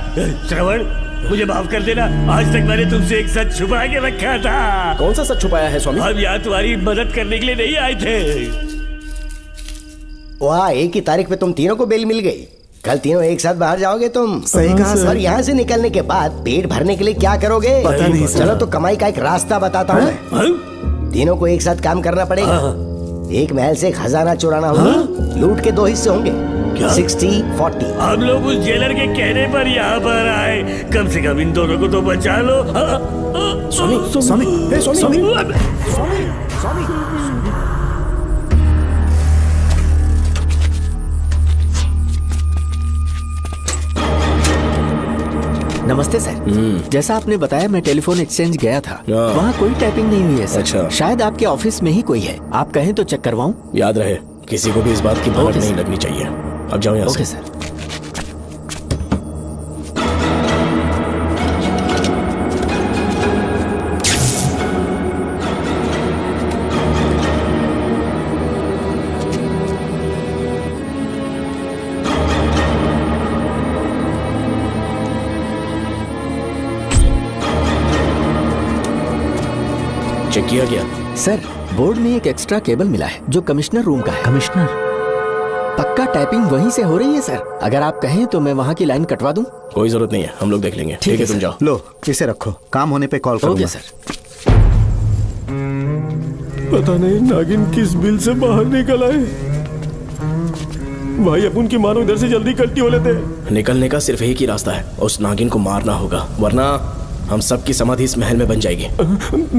Speaker 6: श्रवण, मुझे माफ कर देना, आज तक मैंने तुमसे एक सच छुपा के रखा था।
Speaker 5: कौन सा सच छुपाया है स्वामी?
Speaker 6: हम यहाँ तुम्हारी मदद करने के लिए नहीं आए थे।
Speaker 3: वाह, एक ही तारीख पे तुम तीनों को बेल मिल गई। कल तीनों एक साथ बाहर जाओगे तुम।
Speaker 15: सही कहा सर।
Speaker 3: और यहाँ से निकलने के बाद पेट भरने के लिए क्या करोगे?
Speaker 15: पता नहीं सर।
Speaker 3: चलो तो कमाई का एक रास्ता बताता हूँ मैं। तीनों को एक साथ काम करना पड़ेगा। एक महल से एक खजाना चुराना होगा। लूट के 2 हिस्से होंगे, 60-40।
Speaker 6: हम लोग उस जेलर के कहने पर यहाँ पर आए, कम से कम इन दोनों को तो बचा लो।
Speaker 13: स्वामी, स्वामी, हे स्वामी, स्वामी, स्वामी।
Speaker 8: नमस्ते सर। जैसा आपने बताया मैं टेलीफोन एक्सचेंज गया था, वहाँ कोई टाइपिंग नहीं हुई है सर।
Speaker 5: अच्छा।
Speaker 8: शायद आपके ऑफिस में ही कोई है, आप कहें तो चेक करवाऊं?
Speaker 5: याद रहे, किसी को भी इस बात की भनक नहीं लगनी चाहिए। अब जाओ यहाँ से।
Speaker 8: Okay sir.
Speaker 5: चेक किया गया
Speaker 8: सर। बोर्ड में एक एक्स्ट्रा केबल मिला है जो कमिश्नर रूम का है।
Speaker 15: कमिश्नर?
Speaker 8: पक्का टाइपिंग वहीं से हो रही है सर। अगर आप कहें तो मैं वहाँ की लाइन कटवा दूं?
Speaker 5: कोई जरूरत नहीं है, हम लोग देख लेंगे। ठीक है, तुम जाओ।
Speaker 15: लो इसे रखो, काम होने पे कॉल करूंगा।
Speaker 8: Okay sir.
Speaker 2: पता नहीं नागिन किस बिल से बाहर निकल आए। भाई अपन की मानो इधर से जल्दी कल्टी हो लेते।
Speaker 5: निकलने का सिर्फ एक ही रास्ता है, उस नागिन को मारना होगा, वरना हम सबकी समाधि इस महल में बन जाएगी।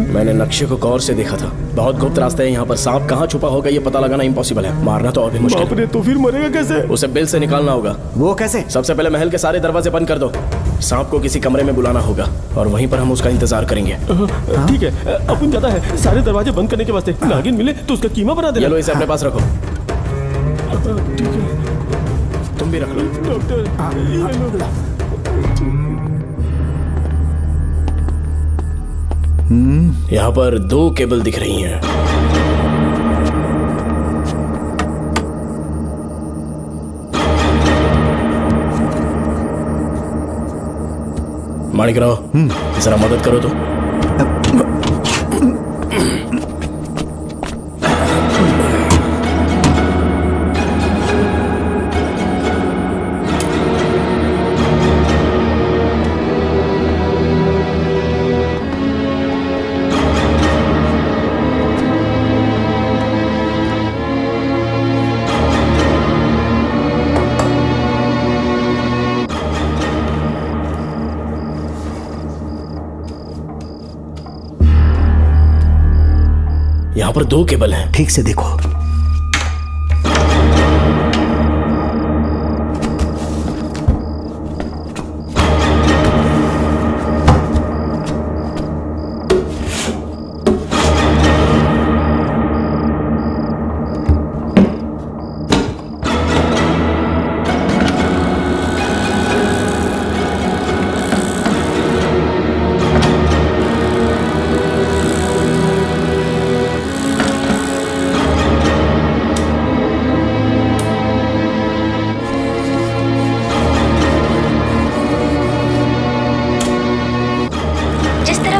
Speaker 5: मैंने नक्शे को गौर से देखा था, बहुत गुप्त रास्ते हैं यहाँ पर। सांप कहाँ छुपा होगा ये पता लगाना इम्पॉसिबल है, मारना तो और भी मुश्किल।
Speaker 2: बाप रे, तो फिर मरेगा कैसे?
Speaker 5: उसे बिल से निकालना होगा।
Speaker 15: वो कैसे?
Speaker 5: सबसे पहले महल के सारे दरवाजे बंद कर दो। सांप को किसी कमरे में बुलाना होगा और वहीं पर हम उसका इंतजार करेंगे।
Speaker 2: ठीक है, अपन जाता है सारे दरवाजे बंद करने के वास्ते। नागिन मिले तो उसका कीमा बना देना।
Speaker 5: चलो इसे अपने पास रखो।
Speaker 2: ठीक है,
Speaker 5: तुम भी रख लो।
Speaker 2: डॉक्टर
Speaker 5: यहाँ पर 2 केबल दिख रही हैं। माणिकराव, जरा मदद करो तो। यहाँ पर 2 केबल हैं।
Speaker 15: ठीक से देखो।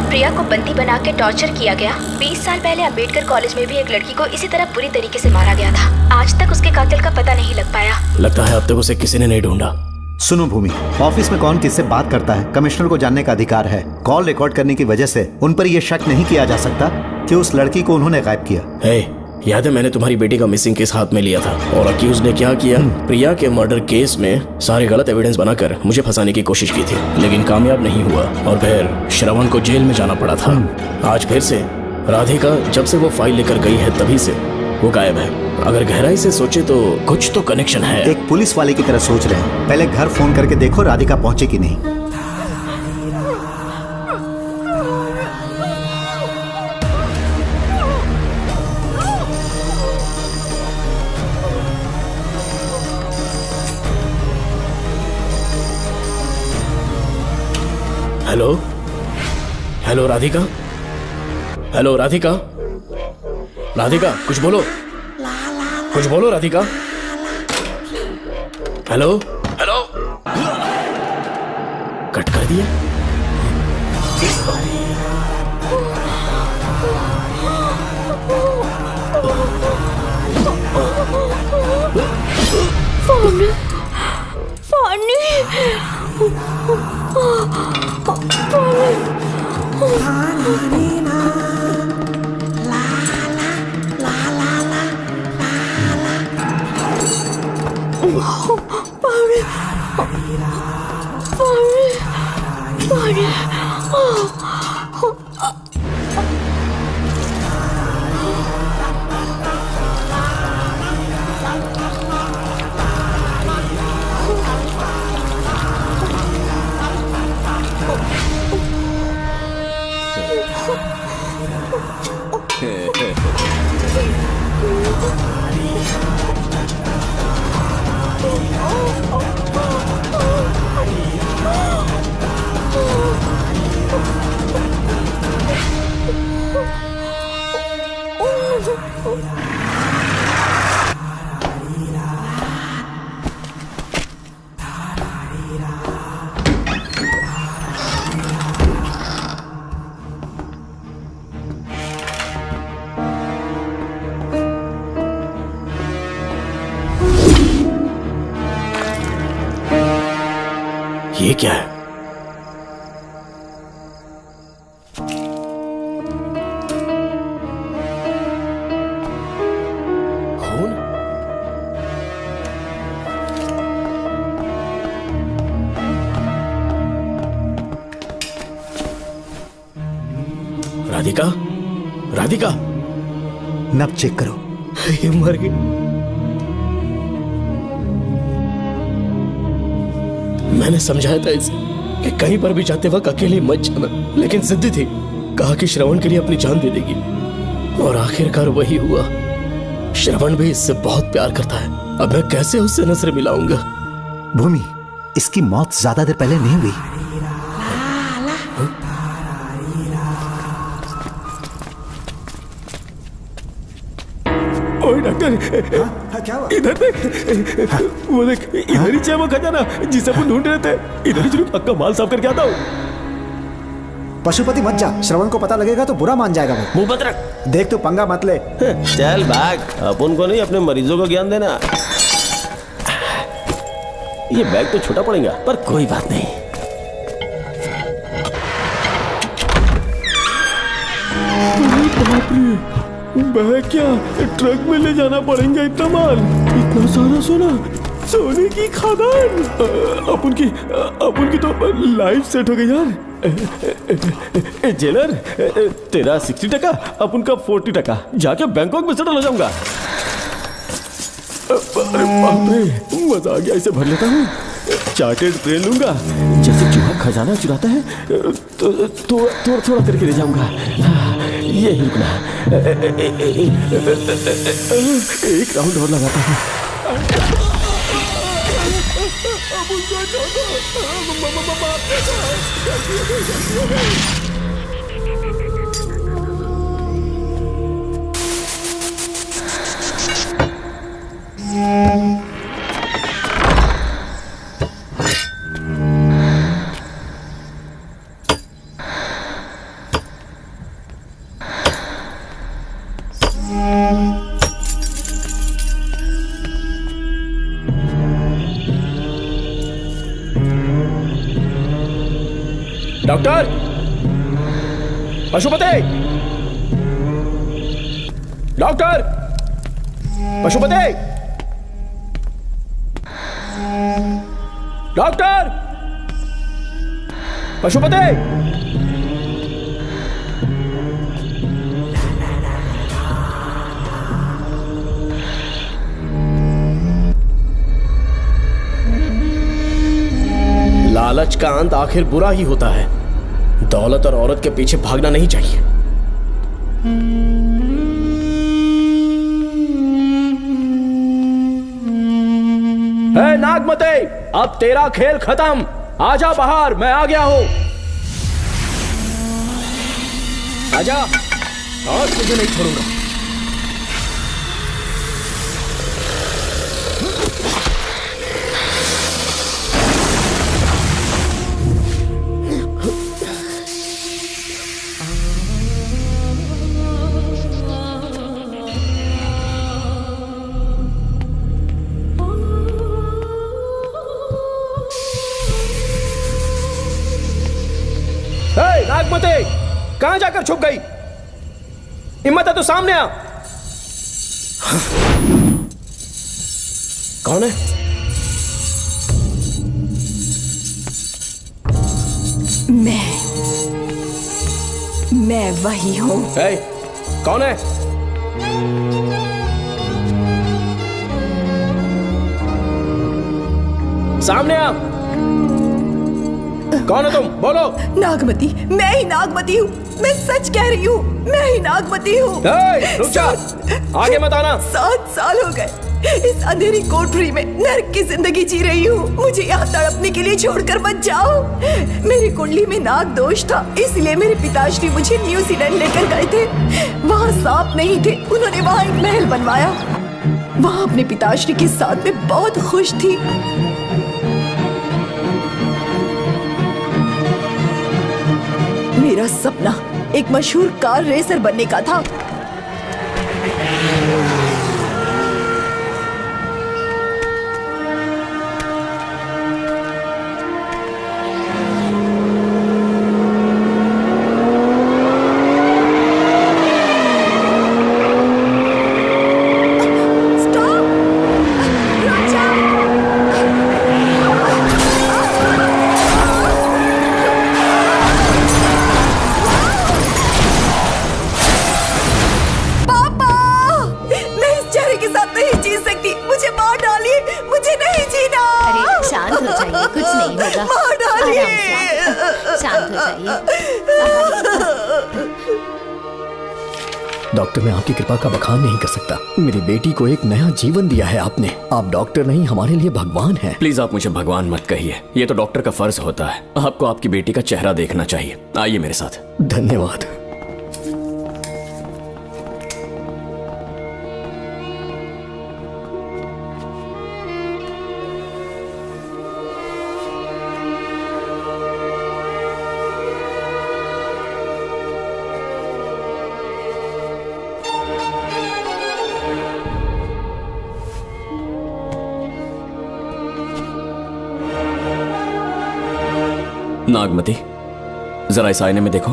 Speaker 7: प्रिया को बंदी बना के टॉर्चर किया गया, 20 साल पहले अंबेडकर कॉलेज में भी एक लड़की को इसी तरह बुरी तरीके से मारा गया था। आज तक उसके कातिल का पता नहीं लग पाया।
Speaker 5: लगता है अब तक उसे किसी ने नहीं ढूंढा।
Speaker 15: सुनो भूमि, ऑफिस में कौन किससे बात करता है कमिश्नर को जानने का अधिकार है। कॉल रिकॉर्ड करने की वजह से उन पर यह शक नहीं किया जा सकता कि उस लड़की को उन्होंने गायब किया।
Speaker 5: याद है मैंने तुम्हारी बेटी का मिसिंग केस हाथ में लिया था और अक्यूज ने क्या किया, प्रिया के मर्डर केस में सारे गलत एविडेंस बनाकर मुझे फंसाने की कोशिश की थी, लेकिन कामयाब नहीं हुआ और फिर श्रवण को जेल में जाना पड़ा था। आज फिर से राधिका जब से वो फाइल लेकर गई है तभी से वो गायब है। अगर गहराई से सोचे तो कुछ तो कनेक्शन है।
Speaker 15: एक पुलिस वाले की तरह सोच रहे हैं। पहले घर फोन करके देखो राधिका पहुंचे कि नहीं।
Speaker 5: Hello hello Radhika, hello Radhika, Radhika कुछ बोलो, कुछ बोलो राधिका। हेलो हेलो, कट कर दिया।
Speaker 16: ये क्या है? खून? राधिका, राधिका,
Speaker 15: नब चेक करो।
Speaker 16: ये मर गई। मैंने समझाया था इसे कि कहीं पर भी जाते वक्त अकेले मत जाना, लेकिन जिद्दी थी। कहा कि श्रवण के लिए अपनी जान दे देगी, और आखिरकार वही हुआ। श्रवण भी इससे बहुत प्यार करता है। अब मैं कैसे उससे नजर मिलाऊंगा?
Speaker 15: भूमि, इसकी मौत ज्यादा देर पहले नहीं हुई।
Speaker 2: ओए डॉक्टर,
Speaker 13: क्या हुआ?
Speaker 2: इधर देख, वो देख, इधर ही वो खजाना जिसे अपन ढूंढ रहे थे। इधर ही जरूर पक्का माल साफ करके आता हूँ।
Speaker 13: पशुपति मत जा, श्रवण को पता लगेगा तो बुरा मान जाएगा वो।
Speaker 6: मुंह बंद रख।
Speaker 13: देख तू पंगा मत ले।
Speaker 6: चल भाग, अपन को नहीं अपने मरीजों को ज्ञान देना। ये बैग तो छोटा पड़ेगा, पर कोई बात नहीं।
Speaker 2: बाप रे, बैग क्या ट्रक में ले जाना पड़ेगा इतना माल, इतना सारा सोना, सोने की खदान। अपन की तो लाइफ सेट हो गई यार। जेलर, तेरा 60%, अपन का 40%। जाके बैंकॉक में सेटल हो जाऊंगा। अरे बाप रे, मजा आ गया। इसे भर लेता हूँ, चार्टेड ट्रेन लूंगा। जैसे चूहा खजाना चुराता है तो थोड़ा थोड़ा करके ले जाऊंगा। ये ही रुकना, एक राउंड और लगाता हूँ।
Speaker 16: Doctor, Pashupati, doctor, Pashupati, doctor, Pashupati. लालच का अंत आखिर बुरा ही होता है। दौलत और औरत के पीछे भागना नहीं चाहिए। हे नागमते, अब तेरा खेल खत्म। आजा बाहर, मैं आ गया हूं। आजा, और तुझे नहीं छोड़ूंगा। नागमते कहां जाकर छुप गई? हिम्मत है तो सामने आ। कौन है?
Speaker 14: मैं वही हूँ।
Speaker 16: कौन है? सामने आ। कौन है तुम? बोलो।
Speaker 14: नागमती, मैं ही नागमती हूँ। मैं सच कह रही हूँ, मैं ही नागमती हूँ।
Speaker 16: रुक जा, आगे मत आना।
Speaker 14: 7 साल हो गए इस अंधेरी कोठरी में नर्क की जिंदगी जी रही हूँ। मुझे यहाँ तड़पने के लिए छोड़कर मत जाओ। मेरी कुंडली में नाग दोष था, इसलिए मेरे पिताश्री मुझे न्यूजीलैंड लेकर गए थे। वहाँ सांप नहीं थे, उन्होंने वहाँ एक महल बनवाया। वहाँ अपने पिताश्री के साथ में बहुत खुश थी। मेरा सपना एक मशहूर कार रेसर बनने का था।
Speaker 9: डॉक्टर, मैं आपकी कृपा का बखान नहीं कर सकता। मेरी बेटी को एक नया जीवन दिया है आपने। आप डॉक्टर नहीं, हमारे लिए भगवान हैं।
Speaker 5: प्लीज आप मुझे भगवान मत कहिए, ये तो डॉक्टर का फर्ज होता है। आपको आपकी बेटी का चेहरा देखना चाहिए। आइए मेरे साथ।
Speaker 9: धन्यवाद।
Speaker 5: नागमती, जरा इस आईने में देखो।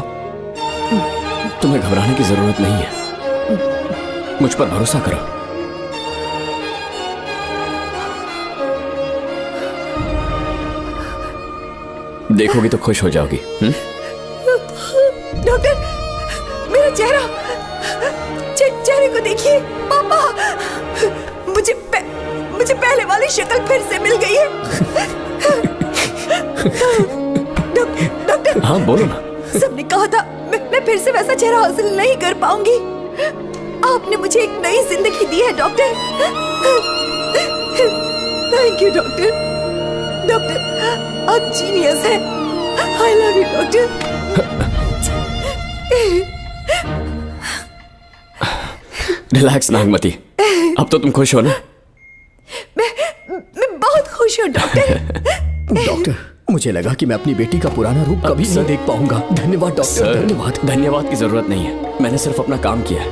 Speaker 5: तुम्हें घबराने की जरूरत नहीं है, मुझ पर भरोसा करो। देखोगी तो खुश हो जाओगी।
Speaker 14: डॉक्टर, मेरा चेहरे को देखिए। पापा, मुझे पहले वाली शक्ल फिर से मिल गई है। डॉक्टर,
Speaker 5: हाँ बोलो ना।
Speaker 14: सबने कहा था मैं फिर से वैसा चेहरा हासिल नहीं कर पाऊंगी। आपने मुझे एक नई जिंदगी दी है doctor. Thank you doctor. Doctor, आप जीनियस हैं। I love you doctor.
Speaker 5: Relax Nagmati, अब तो तुम खुश हो ना?
Speaker 14: मैं बहुत खुश हूँ डॉक्टर।
Speaker 9: डॉक्टर, मुझे लगा कि मैं अपनी बेटी का पुराना रूप कभी नहीं देख पाऊंगा। धन्यवाद डॉक्टर, धन्यवाद।
Speaker 5: धन्यवाद की जरूरत नहीं है, मैंने सिर्फ अपना काम किया है।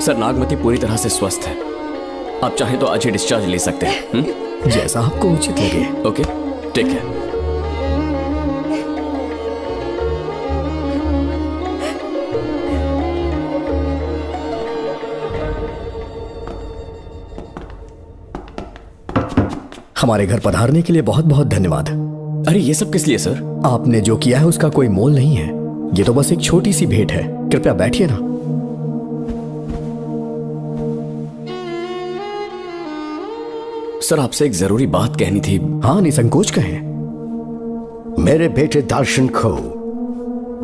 Speaker 5: सर, नागमती पूरी तरह से स्वस्थ है। आप चाहें तो आज ही डिस्चार्ज ले सकते हैं।
Speaker 9: जैसा आपको उचित लगे।
Speaker 5: Okay, take care.
Speaker 9: हमारे घर पधारने के लिए बहुत बहुत धन्यवाद।
Speaker 5: अरे ये सब किस लिए सर?
Speaker 9: आपने जो किया है उसका कोई मोल नहीं है। ये तो बस एक छोटी सी भेंट है। कृपया बैठिए ना।
Speaker 5: सर, आपसे एक जरूरी बात कहनी थी।
Speaker 9: हाँ, निसंकोच कहें।
Speaker 3: मेरे बेटे दर्शन को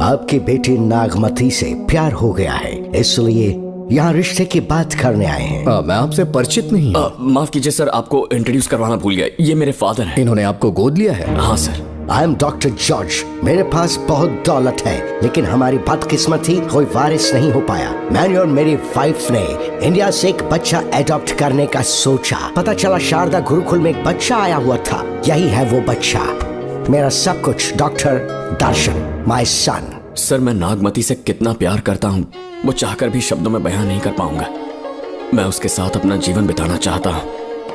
Speaker 3: आपकी बेटी नागमती से प्यार हो गया है, इसलिए यहाँ रिश्ते की बात करने आए हैं।
Speaker 9: मैं आपसे परिचित नहीं।
Speaker 5: माफ कीजिए सर, आपको इंट्रोड्यूस करवाना भूल गया। ये मेरे फादर हैं।
Speaker 9: इन्होंने आपको गोद लिया है?
Speaker 5: हाँ sir.
Speaker 3: I am doctor George. मेरे पास बहुत दौलत है, लेकिन हमारी बदकिस्मत थी, कोई वारिस नहीं हो पाया। मैंने और मेरी वाइफ ने इंडिया से एक बच्चा एडॉप्ट करने का सोचा। पता चला शारदा गुरुकुल में एक बच्चा आया हुआ था। यही है वो बच्चा, मेरा सब कुछ। Doctor Darshan, my son.
Speaker 5: Sir, मैं नागमती से कितना प्यार करता हूँ वो चाहकर भी शब्दों में बयान नहीं कर पाऊंगा। मैं उसके साथ अपना जीवन बिताना चाहता हूँ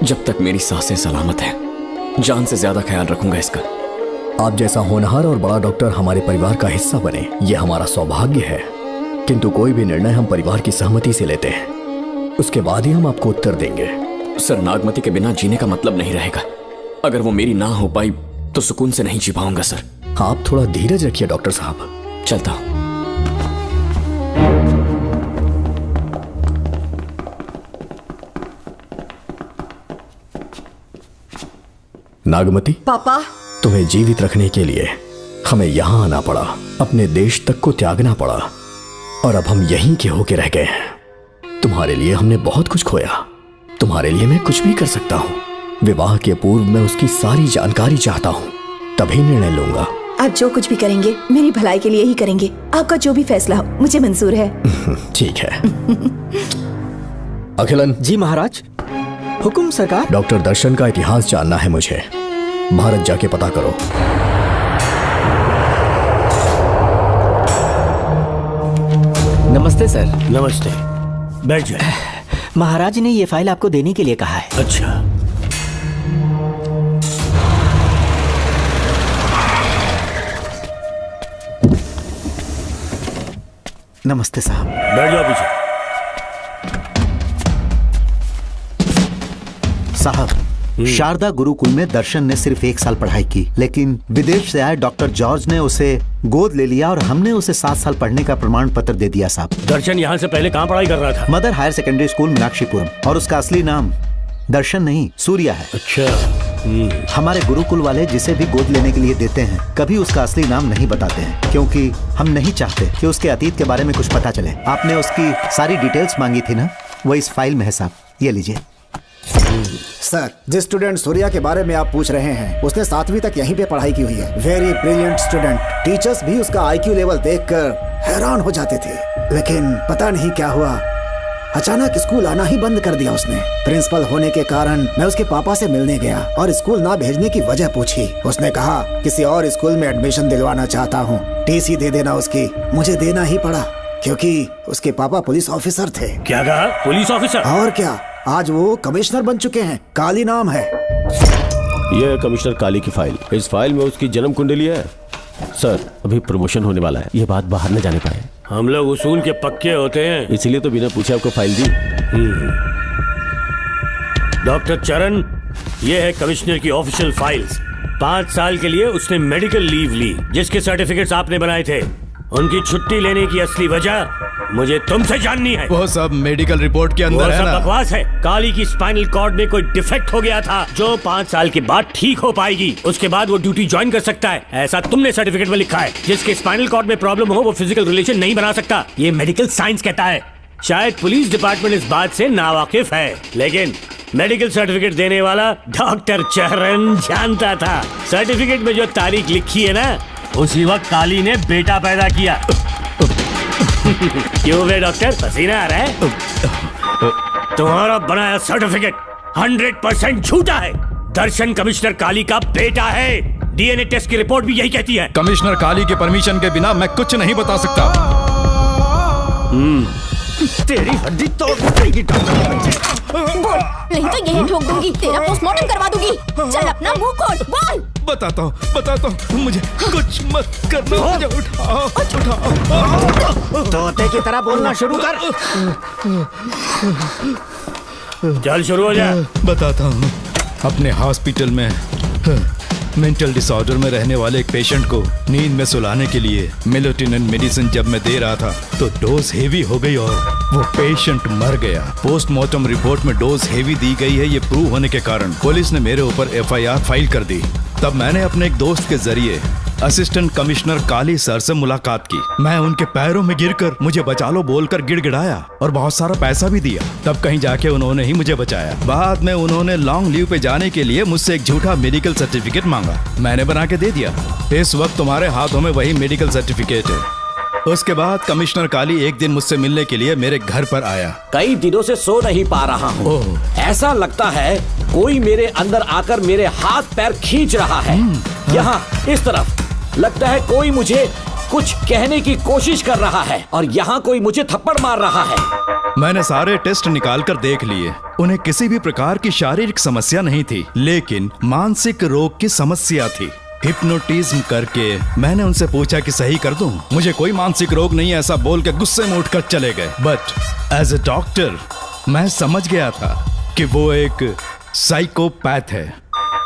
Speaker 5: जब तक मेरी सांसें सलामत हैं। जान से ज्यादा ख्याल रखूंगा इसका।
Speaker 9: आप जैसा होनहार और बड़ा डॉक्टर हमारे परिवार का हिस्सा बने, ये हमारा सौभाग्य है। किंतु कोई भी निर्णय हम परिवार की सहमति से लेते हैं, उसके बाद ही हम आपको उत्तर देंगे।
Speaker 5: सर, नागमती के बिना जीने का मतलब नहीं रहेगा। अगर वो मेरी ना हो पाई तो सुकून से नहीं जी पाऊंगा सर।
Speaker 9: आप थोड़ा धीरज रखिए डॉक्टर साहब।
Speaker 5: चलता हूं।
Speaker 9: नागमती,
Speaker 14: पापा,
Speaker 9: तुम्हें जीवित रखने के लिए हमें यहाँ आना पड़ा, अपने देश तक को त्यागना पड़ा, और अब हम यहीं के होके रह गए हैं। तुम्हारे लिए हमने बहुत कुछ खोया, तुम्हारे लिए मैं कुछ भी कर सकता हूँ। विवाह के पूर्व मैं उसकी सारी जानकारी चाहता हूँ, तभी निर्णय लूंगा।
Speaker 14: आप जो कुछ भी करेंगे मेरी भलाई के लिए ही करेंगे। आपका जो भी फैसला हो मुझे मंजूर है।
Speaker 9: ठीक है। अखिलन।
Speaker 12: जी महाराज। हुकुम सरकार।
Speaker 9: डॉक्टर दर्शन का इतिहास जानना है मुझे। भारत जाके पता करो।
Speaker 12: नमस्ते सर।
Speaker 6: नमस्ते, बैठ जाए।
Speaker 12: महाराज ने ये फाइल आपको देने के लिए कहा है।
Speaker 6: अच्छा,
Speaker 15: नमस्ते साहब।
Speaker 6: बैठ जाओ पीछे।
Speaker 15: साहब, शारदा गुरुकुल में दर्शन ने सिर्फ 1 साल पढ़ाई की, लेकिन विदेश से आए डॉक्टर जॉर्ज ने उसे गोद ले लिया और हमने उसे 7 साल पढ़ने का प्रमाण पत्र दे दिया साहब।
Speaker 6: दर्शन यहाँ से पहले कहाँ पढ़ाई कर रहा था?
Speaker 15: Mother higher secondary school Meenakshipuram, और उसका असली नाम दर्शन नहीं सूर्या है।
Speaker 6: अच्छा।
Speaker 15: हमारे गुरुकुल वाले जिसे भी गोद लेने के लिए देते हैं कभी उसका असली नाम नहीं बताते हैं, क्योंकि हम नहीं चाहते कि उसके अतीत के बारे में कुछ पता चले। आपने उसकी सारी डिटेल्स मांगी थी ना, वो इस फाइल में है साहब, ये लीजिए।
Speaker 13: सर, जिस स्टूडेंट सूर्या के बारे में आप पूछ रहे हैं उसने 7वीं तक यहीं पे पढ़ाई की हुई है। Very brilliant student. टीचर्स भी उसका IQ लेवल देखकर हैरान हो जाते थे, लेकिन पता नहीं क्या हुआ, अचानक स्कूल आना ही बंद कर दिया उसने। प्रिंसिपल होने के कारण मैं उसके पापा से मिलने गया और स्कूल ना भेजने की वजह पूछी। उसने कहा किसी और स्कूल में एडमिशन दिलवाना चाहता हूँ, TC दे देना उसकी। मुझे देना ही पड़ा क्योंकि उसके पापा पुलिस ऑफिसर थे।
Speaker 6: क्या कहा? Police officer?
Speaker 13: और क्या, आज वो कमिश्नर बन चुके हैं। काली नाम है।
Speaker 17: यह है कमिश्नर काली की फाइल। इस फाइल में उसकी जन्म कुंडली है। सर, अभी प्रमोशन होने वाला है, ये बात बाहर न जाने पाए।
Speaker 6: हम लोग उसूल के पक्के होते हैं,
Speaker 17: इसीलिए तो बिना पूछे आपको फाइल दी।
Speaker 6: डॉक्टर चरण, ये है कमिश्नर की ऑफिशियल फाइल्स। 5 साल के लिए उसने मेडिकल लीव ली, जिसके सर्टिफिकेट्स आपने बनाए थे। उनकी छुट्टी लेने की असली वजह मुझे तुमसे जाननी है।
Speaker 18: वो सब मेडिकल रिपोर्ट के अंदर है ना?
Speaker 6: सब बकवास है। काली की स्पाइनल कॉर्ड में कोई डिफेक्ट हो गया था जो 5 साल के बाद ठीक हो पाएगी। उसके बाद वो ड्यूटी ज्वाइन कर सकता है, ऐसा तुमने सर्टिफिकेट में लिखा है। जिसके स्पाइनल कॉर्ड में प्रॉब्लम हो वो फिजिकल रिलेशन नहीं बना सकता, ये मेडिकल साइंस कहता है। शायद पुलिस डिपार्टमेंट इस बात से नावाकिफ है, लेकिन मेडिकल सर्टिफिकेट देने वाला डॉक्टर चरण जानता था। सर्टिफिकेट में जो तारीख लिखी है ना, उसी वक्त काली ने बेटा पैदा किया। क्यों बे डॉक्टर, पसीना आ रहा है? तुम्हारा बनाया सर्टिफिकेट 100% झूठा है। दर्शन कमिश्नर काली का बेटा है। DNA टेस्ट की रिपोर्ट भी यही कहती है।
Speaker 18: कमिश्नर काली के परमिशन के बिना मैं कुछ नहीं बता सकता।
Speaker 12: तेरी हड्डी तोड़ देगी
Speaker 7: नहीं तो यही ठोक दूंगी, तेरा पोस्टमार्टम करवा दूंगी। चल अपना मुंह खोल, बोल।
Speaker 18: बताता हूँ, मुझे कुछ मत करना, मुझे उठाओ।
Speaker 12: तोते की तरह बोलना शुरू कर।
Speaker 6: चल शुरू हो जा।
Speaker 18: बताता हूँ, अपने हॉस्पिटल में मेंटल डिसऑर्डर में रहने वाले एक पेशेंट को नींद में सुलाने के लिए मेलेटोनिन मेडिसिन जब मैं दे रहा था तो डोज हेवी हो गई और वो पेशेंट मर गया। पोस्टमार्टम रिपोर्ट में डोज हेवी दी गई है, ये प्रूव होने के कारण पुलिस ने मेरे ऊपर FIR फाइल कर दी। तब मैंने अपने एक दोस्त के जरिए असिस्टेंट कमिश्नर काली सर से मुलाकात की। मैं उनके पैरों में गिरकर मुझे बचा लो बोलकर गिड़गिड़ाया और बहुत सारा पैसा भी दिया। तब कहीं जाके उन्होंने ही मुझे बचाया। बाद में उन्होंने लॉन्ग लीव पे जाने के लिए मुझसे एक झूठा मेडिकल सर्टिफिकेट मांगा, मैंने बना के दे दिया। इस वक्त तुम्हारे हाथों में वही मेडिकल सर्टिफिकेट है। उसके बाद कमिश्नर काली एक दिन मुझसे मिलने के लिए मेरे घर पर आया।
Speaker 11: कई दिनों से सो नहीं पा रहा हूँ। ऐसा लगता है कोई मेरे अंदर आकर मेरे हाथ पैर खींच रहा है। यहाँ इस तरफ लगता है कोई मुझे कुछ कहने की कोशिश कर रहा है और यहाँ कोई मुझे थप्पड़ मार रहा है।
Speaker 18: मैंने सारे टेस्ट निकाल कर देख लिए, उन्हें किसी भी प्रकार की शारीरिक समस्या नहीं थी, लेकिन मानसिक रोग की समस्या थी। हिप्नोटिज्म करके मैंने उनसे पूछा कि सही कर दूं। मुझे कोई मानसिक रोग नहीं है ऐसा बोल के गुस्से में उठकर चले गए। बट एज ए डॉक्टर मैं समझ गया था कि वो एक साइकोपैथ है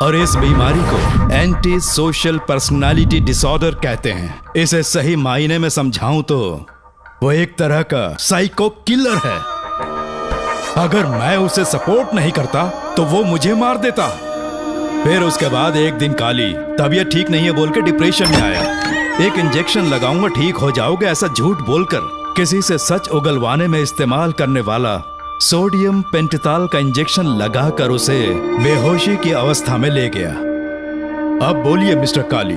Speaker 18: और इस बीमारी को एंटी सोशल पर्सनालिटी डिसऑर्डर कहते हैं। इसे सही मायने में समझाऊं तो वो एक तरह का साइको किलर है। अगर मैं उसे सपोर्ट नहीं करता तो वो मुझे मार देता। फिर उसके बाद एक दिन काली तबीयत ठीक नहीं है बोल के डिप्रेशन में आया। एक इंजेक्शन लगाऊंगा ठीक हो जाओगे ऐसा झूठ बोलकर किसी से सच उगलवाने में इस्तेमाल करने वाला सोडियम पेंटोथॉल का इंजेक्शन लगाकर उसे बेहोशी की अवस्था में ले गया। अब बोलिए मिस्टर काली,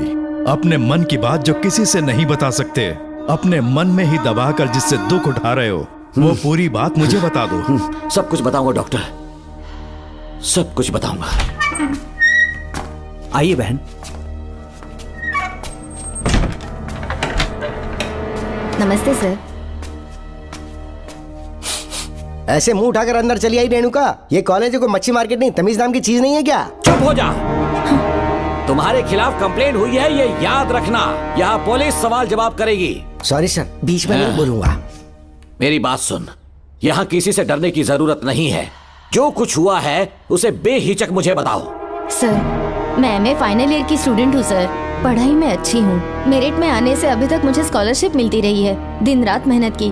Speaker 18: अपने मन की बात जो किसी से नहीं बता सकते, अपने मन में ही दबाकर जिससे दुख उठा रहे हो, वो पूरी बात मुझे बता दो।
Speaker 11: सब कुछ बताऊंगा डॉक्टर, सब कुछ बताऊंगा।
Speaker 12: आइए बहन।
Speaker 7: नमस्ते सर।
Speaker 3: ऐसे मुंह उठाकर अंदर चली आई रेणुका। ये कॉलेज है कोई मच्छी मार्केट नहीं, तमीज नाम की चीज नहीं है क्या?
Speaker 11: चुप हो जा। तुम्हारे खिलाफ कंप्लेंट हुई है ये याद रखना। यहाँ पुलिस सवाल जवाब करेगी।
Speaker 3: सॉरी सर, बीच में नहीं बोलूंगा।
Speaker 11: मेरी बात सुन, यहाँ किसी से डरने की जरूरत नहीं है। जो कुछ हुआ है उसे बेहिचक मुझे बताओ।
Speaker 7: सर, मैं एमए फाइनल ईयर की स्टूडेंट हूँ सर। पढ़ाई में अच्छी हूँ। मेरिट में आने से अभी तक मुझे स्कॉलरशिप मिलती रही है। दिन रात मेहनत की,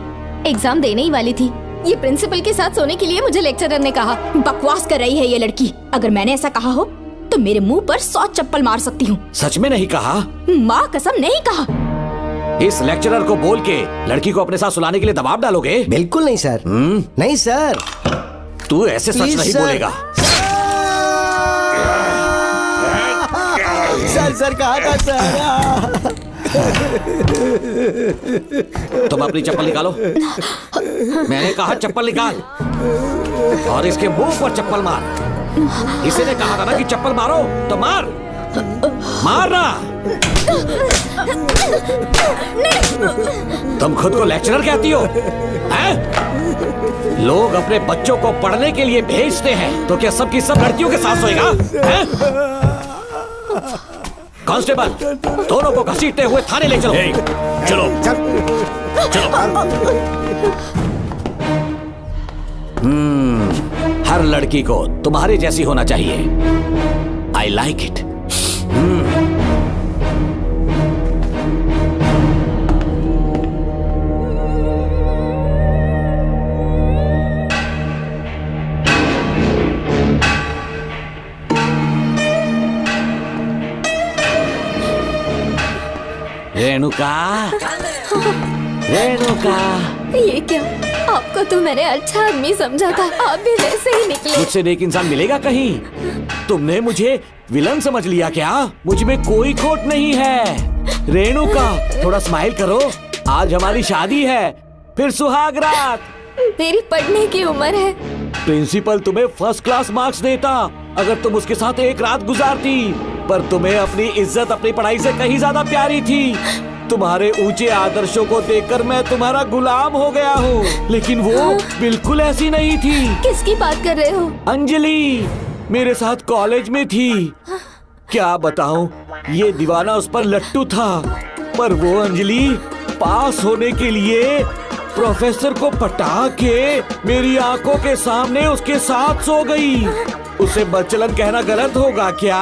Speaker 7: एग्जाम देने ही वाली थी। ये प्रिंसिपल के साथ सोने के लिए मुझे लेक्चरर ने कहा। बकवास कर रही है ये लड़की। अगर मैंने ऐसा कहा हो तो मेरे मुंह पर 100 चप्पल मार सकती हूँ।
Speaker 11: सच में नहीं कहा?
Speaker 7: माँ कसम नहीं कहा।
Speaker 11: इस लेक्चरर को बोल के लड़की को अपने साथ सुलाने के लिए दबाव डालोगे?
Speaker 3: बिल्कुल नहीं सर। नहीं सर।
Speaker 11: तू ऐसे सच नहीं बोलेगा।
Speaker 3: सर कहा था सर।
Speaker 11: तुम अपनी चप्पल निकालो। मैंने कहा चप्पल निकाल और इसके मुंह पर चप्पल मार। इसी ने कहा था ना कि चप्पल मारो तो मार। मारना। तुम खुद को लेक्चरर कहती हो हैं? लोग अपने बच्चों को पढ़ने के लिए भेजते हैं तो क्या सबकी सब लड़कियों के साथ सोएगा? कांस्टेबल, दोनों को घसीटते हुए थाने ले चलो।
Speaker 6: चलो
Speaker 11: हर लड़की को तुम्हारे जैसी होना चाहिए। I like it. Renuka, Renuka.
Speaker 7: ये क्या? आपको तो मैंने अच्छा आदमी समझा था, आप भी वैसे ही निकले।
Speaker 11: मुझसे नेक इंसान मिलेगा कहीं? तुमने मुझे विलन समझ लिया क्या? मुझ में कोई खोट नहीं है। रेणुका, थोड़ा स्माइल करो। आज हमारी शादी है, फिर सुहाग रात।
Speaker 7: मेरी पढ़ने की उम्र है।
Speaker 11: प्रिंसिपल तुम्हें फर्स्ट क्लास मार्क्स देता अगर तुम उसके साथ एक रात गुजारती, पर तुम्हें अपनी इज्जत अपनी पढ़ाई से कहीं ज्यादा प्यारी थी। तुम्हारे ऊंचे आदर्शों को देखकर मैं तुम्हारा गुलाम हो गया हूँ, लेकिन वो बिल्कुल ऐसी नहीं थी।
Speaker 7: किसकी बात कर रहे हो?
Speaker 11: अंजलि मेरे साथ कॉलेज में थी। क्या बताऊं, ये दीवाना उस पर लट्टू था, पर वो अंजलि पास होने के लिए प्रोफेसर को पटा के मेरी आंखों के सामने उसके साथ सो गई। उसे बदचलन कहना गलत होगा क्या?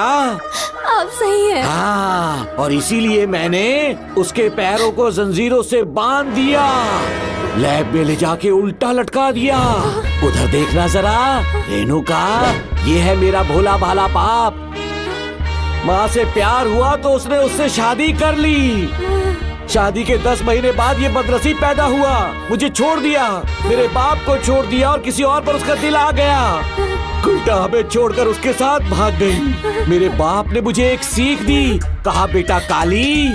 Speaker 7: आप सही है।
Speaker 11: हाँ, और इसीलिए मैंने उसके पैरों को जंजीरों से बांध दिया, लैब में ले जाके उल्टा लटका दिया। उधर देखना जरा रेणुका, ये है मेरा भोला भाला बाप। माँ से प्यार हुआ तो उसने उससे शादी कर ली। शादी के 10 महीने बाद ये बदनसीब पैदा हुआ, मुझे छोड़ दिया, मेरे बाप को छोड़ दिया और किसी और पर उसका दिल आ गया। उल्टा हमें छोड़कर उसके साथ भाग गई। मेरे बाप ने मुझे एक सीख दी, कहा बेटा काली,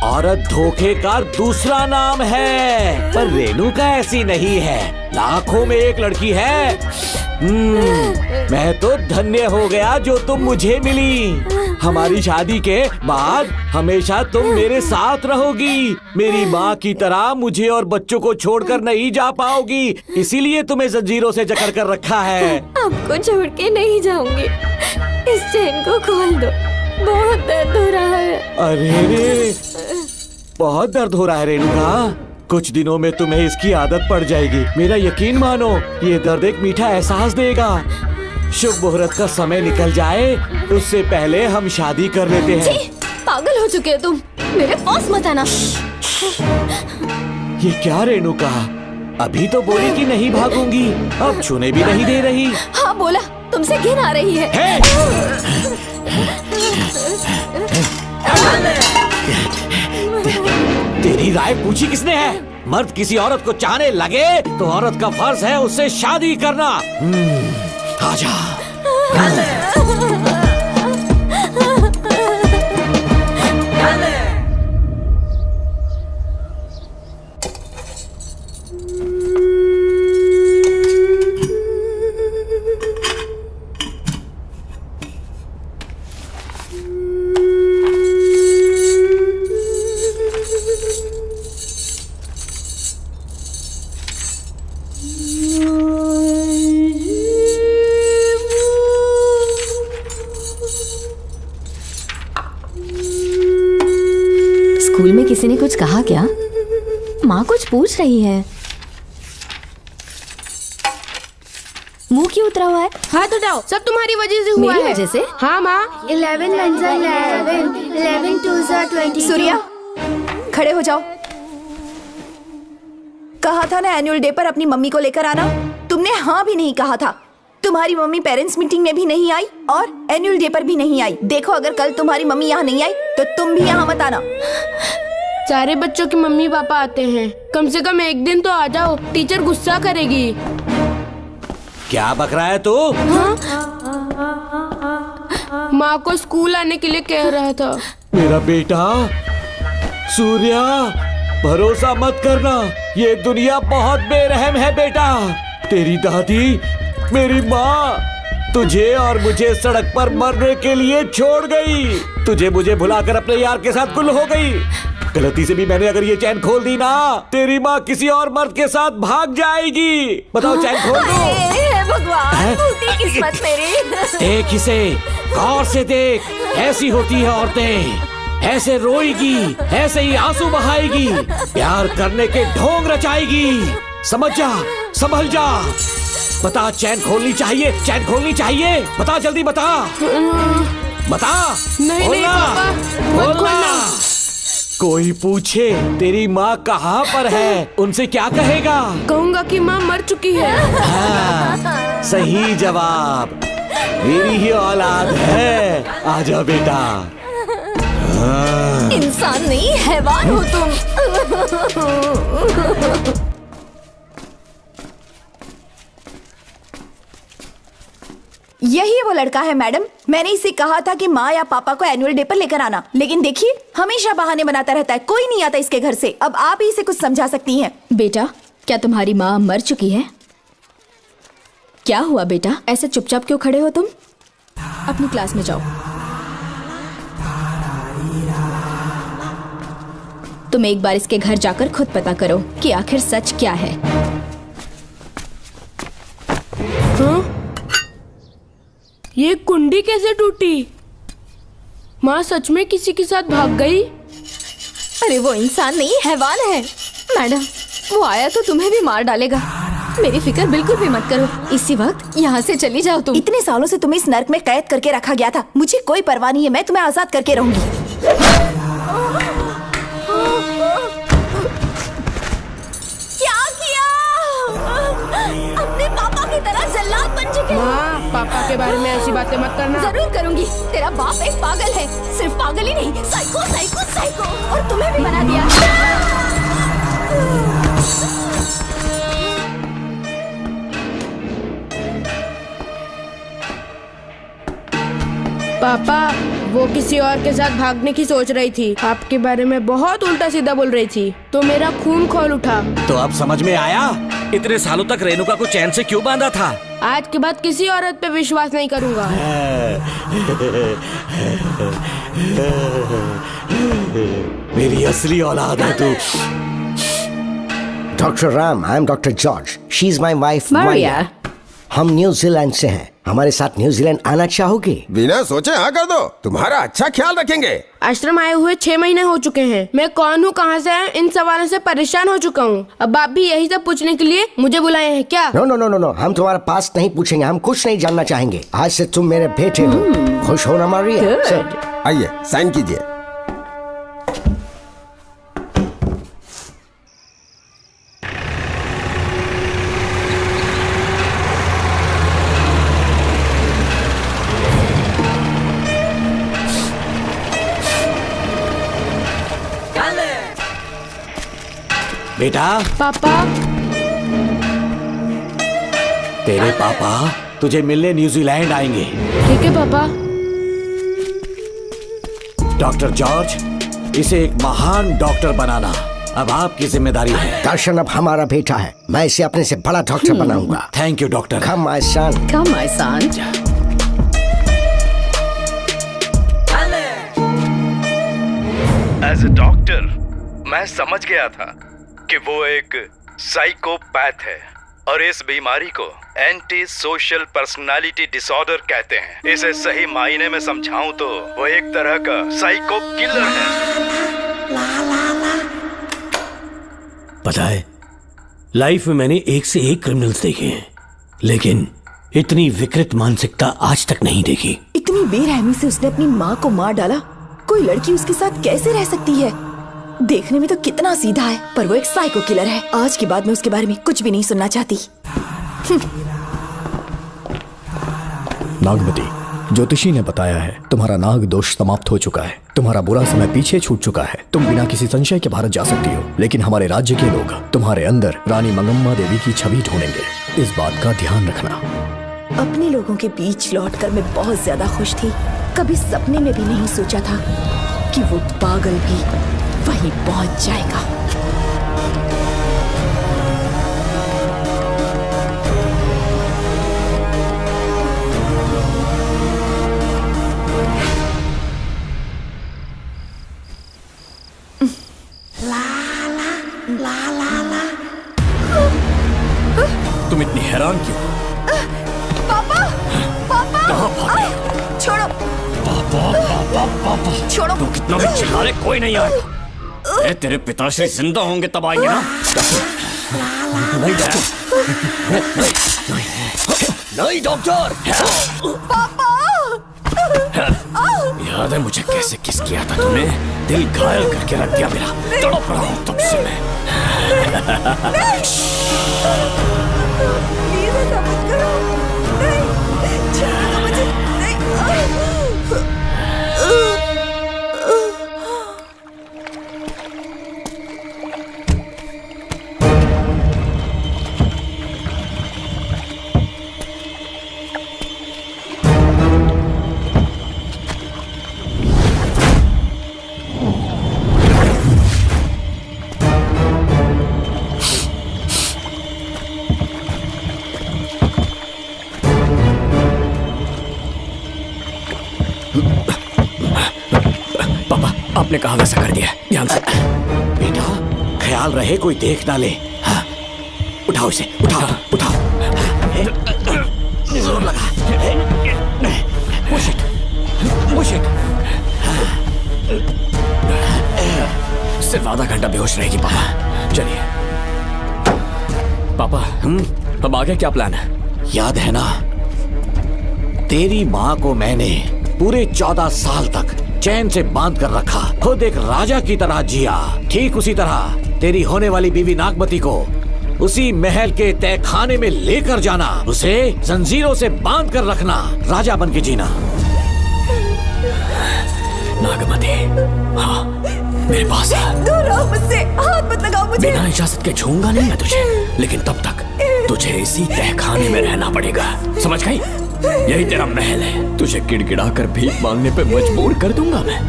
Speaker 11: औरत धोखे का दूसरा नाम है, पर रेणुका ऐसी नहीं है, लाखों में एक लड़की है। मैं तो धन्य हो गया जो तुम मुझे मिली। हमारी शादी के बाद हमेशा तुम मेरे साथ रहोगी। मेरी माँ की तरह मुझे और बच्चों को छोड़कर नहीं जा पाओगी, इसीलिए तुम्हें जंजीरों से जकड़ कर रखा है।
Speaker 7: आपको छोड़ के नहीं जाऊंगी। इस चेन को खोल दो, बहुत दर्द हो रहा है।
Speaker 11: अरे रे, बहुत दर्द हो रहा है रेणुका। कुछ दिनों में तुम्हें इसकी आदत पड़ जाएगी। मेरा यकीन मानो, ये दर्द एक मीठा एहसास देगा। शुभ मुहूर्त का समय निकल जाए उससे पहले हम शादी कर लेते हैं।
Speaker 7: पागल हो चुके हो तुम, मेरे पास मत आना।
Speaker 11: ये क्या रेणुका, अभी तो बोली कि नहीं भागूंगी, अब छूने भी नहीं दे रही।
Speaker 7: हाँ बोला, तुमसे घिन आ रही है।
Speaker 11: तेरी राय पूछी किसने है? मर्द किसी औरत को चाहने लगे तो औरत का फर्ज है उससे शादी करना। आजा।
Speaker 7: स्कूल में किसी ने कुछ कहा क्या? माँ कुछ पूछ रही है। मुंह क्यों उतरा हुआ है?
Speaker 19: हाथ उठाओ, सब तुम्हारी वजह से हुआ है।
Speaker 7: मेरी वजह से?
Speaker 19: हाँ माँ।
Speaker 14: 11 1 11 11 2 22। सूर्या, खड़े हो जाओ। कहा था ना एनुअल डे पर अपनी मम्मी को लेकर आना, तुमने हाँ भी नहीं कहा था। तुम्हारी मम्मी पेरेंट्स मीटिंग में भी नहीं आई और एनुअल डे पर भी नहीं आई। देखो, अगर कल तुम्हारी मम्मी यहाँ नहीं आई तो तुम भी यहाँ मत आना।
Speaker 19: सारे बच्चों के मम्मी पापा आते हैं, कम से कम एक दिन तो आ जाओ, टीचर गुस्सा करेगी।
Speaker 11: क्या बक रहा है तू?
Speaker 19: माँ को स्कूल आने के लिए कह रहा था।
Speaker 11: मेरा बेटा सूर्या, भरोसा मत करना, ये दुनिया बहुत बेरहम है बेटा। तेरी दादी, मेरी माँ तुझे और मुझे सड़क पर मरने के लिए छोड़ गई। तुझे मुझे भुलाकर अपने यार के साथ गुल हो गई। गलती से भी मैंने अगर ये चैन खोल दी ना, तेरी माँ किसी और मर्द के साथ भाग जाएगी। बताओ, चैन खोल दो।
Speaker 14: भगवान, टूटी किस्मत मेरी।
Speaker 11: देख इसे, गौर से देख, ऐसी होती है औरतें, ऐसे रोएगी, ऐसे ही आंसू बहाएगी, प्यार करने के ढोंग रचाएगी। समझ जा, संभल जा। बता, चैन खोलनी चाहिए, चैन खोलनी चाहिए। बता, जल्दी बता, बता।
Speaker 19: नहीं नहीं पापा, मत खोलना।
Speaker 11: कोई पूछे तेरी माँ कहाँ पर है, उनसे क्या कहेगा?
Speaker 19: कहूँगा कि माँ मर चुकी है।
Speaker 11: हाँ, सही जवाब। मेरी ही औलाद है। आजा बेटा। हाँ।
Speaker 14: इंसान नहीं, हैवान हो तुम। यही वो लड़का है मैडम। मैंने इसे कहा था कि माँ या पापा को एनुअल डे पर लेकर आना, लेकिन देखिए हमेशा बहाने बनाता रहता है, कोई नहीं आता इसके घर से। अब आप ही इसे कुछ समझा सकती हैं।
Speaker 7: बेटा, क्या तुम्हारी माँ मर चुकी है? क्या हुआ बेटा, ऐसे चुपचाप क्यों खड़े हो तुम? अपनी क्लास में जाओ। तुम एक बार इसके घर जाकर खुद पता करो कि आखिर सच क्या है।
Speaker 19: हाँ? ये कुंडी कैसे टूटी? माँ सच में किसी के साथ भाग गई?
Speaker 7: अरे वो इंसान नहीं, हैवान है। मैडम, वो आया तो तुम्हें भी मार डालेगा। मेरी फिक्र बिल्कुल भी मत करो, इसी वक्त यहाँ से चली जाओ तुम।
Speaker 14: इतने सालों से तुम्हें इस नर्क में कैद करके रखा गया था, मुझे कोई परवाह नहीं है, मैं तुम्हें आजाद करके रहूंगी। क्या किया? अपने पापा की तरह जल्लाद बन चुके हो।
Speaker 19: माँ, पापा के बारे में ऐसी बातें मत करना।
Speaker 14: जरूर करूंगी। तेरा बाप एक पागल है, सिर्फ पागल ही नहीं, साइको साइको साइको, और तुम्हें भी बना दिया।
Speaker 19: पापा, वो किसी और के साथ भागने की सोच रही थी, आपके बारे में बहुत उल्टा सीधा बोल रही थी, तो मेरा खून खौल उठा।
Speaker 11: तो अब समझ में आया इतने सालों तक रेणुका को चैन से क्यों बांधा था।
Speaker 19: आज के बाद किसी औरत पे विश्वास नहीं करूंगा।
Speaker 11: मेरी असली औलाद है तू।
Speaker 3: Doctor Ram, I am doctor George, she is my wife
Speaker 7: Maria.
Speaker 3: हम न्यूजीलैंड से हैं। हमारे साथ न्यूजीलैंड आना चाहोगे?
Speaker 20: बिना सोचे हाँ कर दो, तुम्हारा अच्छा ख्याल रखेंगे।
Speaker 19: आश्रम आए हुए 6 महीने हो चुके हैं। मैं कौन हूँ, कहाँ से आया, इन सवालों से परेशान हो चुका हूँ। अब आप भी यही सब पूछने के लिए मुझे बुलाए हैं क्या?
Speaker 3: No no no no no, हम तुम्हारा पास्ट नहीं पूछेंगे, हम कुछ नहीं जानना चाहेंगे। आज से तुम मेरे बेटे हो। खुश हो ना मारिया?
Speaker 20: आइए साइन कीजिए।
Speaker 11: बेटा।
Speaker 19: पापा।
Speaker 11: तेरे पापा तुझे मिलने न्यूजीलैंड आएंगे।
Speaker 19: ठीक है पापा।
Speaker 11: डॉक्टर जॉर्ज, इसे एक महान डॉक्टर बनाना अब आपकी जिम्मेदारी है।
Speaker 3: दर्शन अब हमारा बेटा है, मैं इसे अपने से बड़ा डॉक्टर बनाऊंगा।
Speaker 11: Thank you doctor.
Speaker 3: Come my son.
Speaker 10: Come my son.
Speaker 18: As a doctor मैं समझ गया था कि वो एक साइकोपैथ है और इस बीमारी को एंटी सोशल पर्सनालिटी डिसऑर्डर कहते हैं। इसे सही मायने में समझाऊं तो वो एक तरह का साइको किलर है।
Speaker 6: पता है, लाइफ में मैंने एक से एक क्रिमिनल्स देखे हैं, लेकिन इतनी विकृत मानसिकता आज तक नहीं देखी।
Speaker 14: इतनी बेरहमी से उसने अपनी माँ को मार डाला। कोई लड़की उसके साथ कैसे रह सकती है? देखने में तो कितना सीधा है, पर वो एक साइको किलर है। आज के बाद मैं उसके बारे में कुछ भी नहीं सुनना चाहती।
Speaker 9: नागमती, ज्योतिषी ने बताया है तुम्हारा नाग दोष समाप्त हो चुका है। तुम्हारा बुरा समय पीछे छूट चुका है। तुम बिना किसी संशय के भारत जा सकती हो, लेकिन हमारे राज्य के लोग तुम्हारे अंदर रानी मंगम्मा देवी की छवि ढूंढेंगे। इस बात का ध्यान रखना।
Speaker 14: अपने लोगों के बीच लौटकर मैं बहुत ज्यादा खुश थी। कभी सपने में भी नहीं सोचा था कि वो पागल भी वहीं पहुंच जाएगा।
Speaker 5: तुम इतनी हैरान क्यों?
Speaker 14: पापा, पापा, छोड़ो,
Speaker 5: पापा
Speaker 14: छोड़ो।
Speaker 5: तू कितना भी चिल्ला ले, कोई नहीं आएगा। तेरे पिताश्री जिंदा होंगे तब आएंगे ना। नहीं नहीं डॉक्टर।
Speaker 14: पापा,
Speaker 5: याद है मुझे कैसे किस किया था तूने? दिल घायल करके रख दिया मेरा। तड़प रहा हूं तब से मैं।
Speaker 14: प्लीज ऐसा मत करो। नहीं, छोड़ो मुझे। नहीं।
Speaker 5: आपने कहा वैसा कर दिया, ध्यान से।
Speaker 11: बेटा ख्याल रहे कोई देख ना ले। हाँ। उठाओ इसे, उठाओ उठाओ। जोर लगा। Push it, push it।
Speaker 5: सिर्फ आधा घंटा बेहोश रहेगी पापा। चलिए पापा, अब आगे क्या प्लान है?
Speaker 11: याद है ना, तेरी माँ को मैंने पूरे 14 साल तक चैन से बांध कर रखा। खुद एक राजा की तरह जिया। ठीक उसी तरह तेरी होने वाली बीवी नागमती को उसी महल के तहखाने में लेकर जाना, उसे जंजीरों से बांध कर रखना, राजा बन के जीना।
Speaker 5: नागमती, हाँ मेरे पास है।
Speaker 14: दूर रहो मुझसे, हाथ मत लगाओ मुझे।
Speaker 5: बिना इजाजत के छूंगा नहीं मैं तुझे, लेकिन तब तक तुझे इसी तहखाने में रहना पड़ेगा, समझ गई? यही तेरा महल है। तुझे गिड़गिड़ा कर भीख मांगने पे मजबूर कर दूंगा मैं।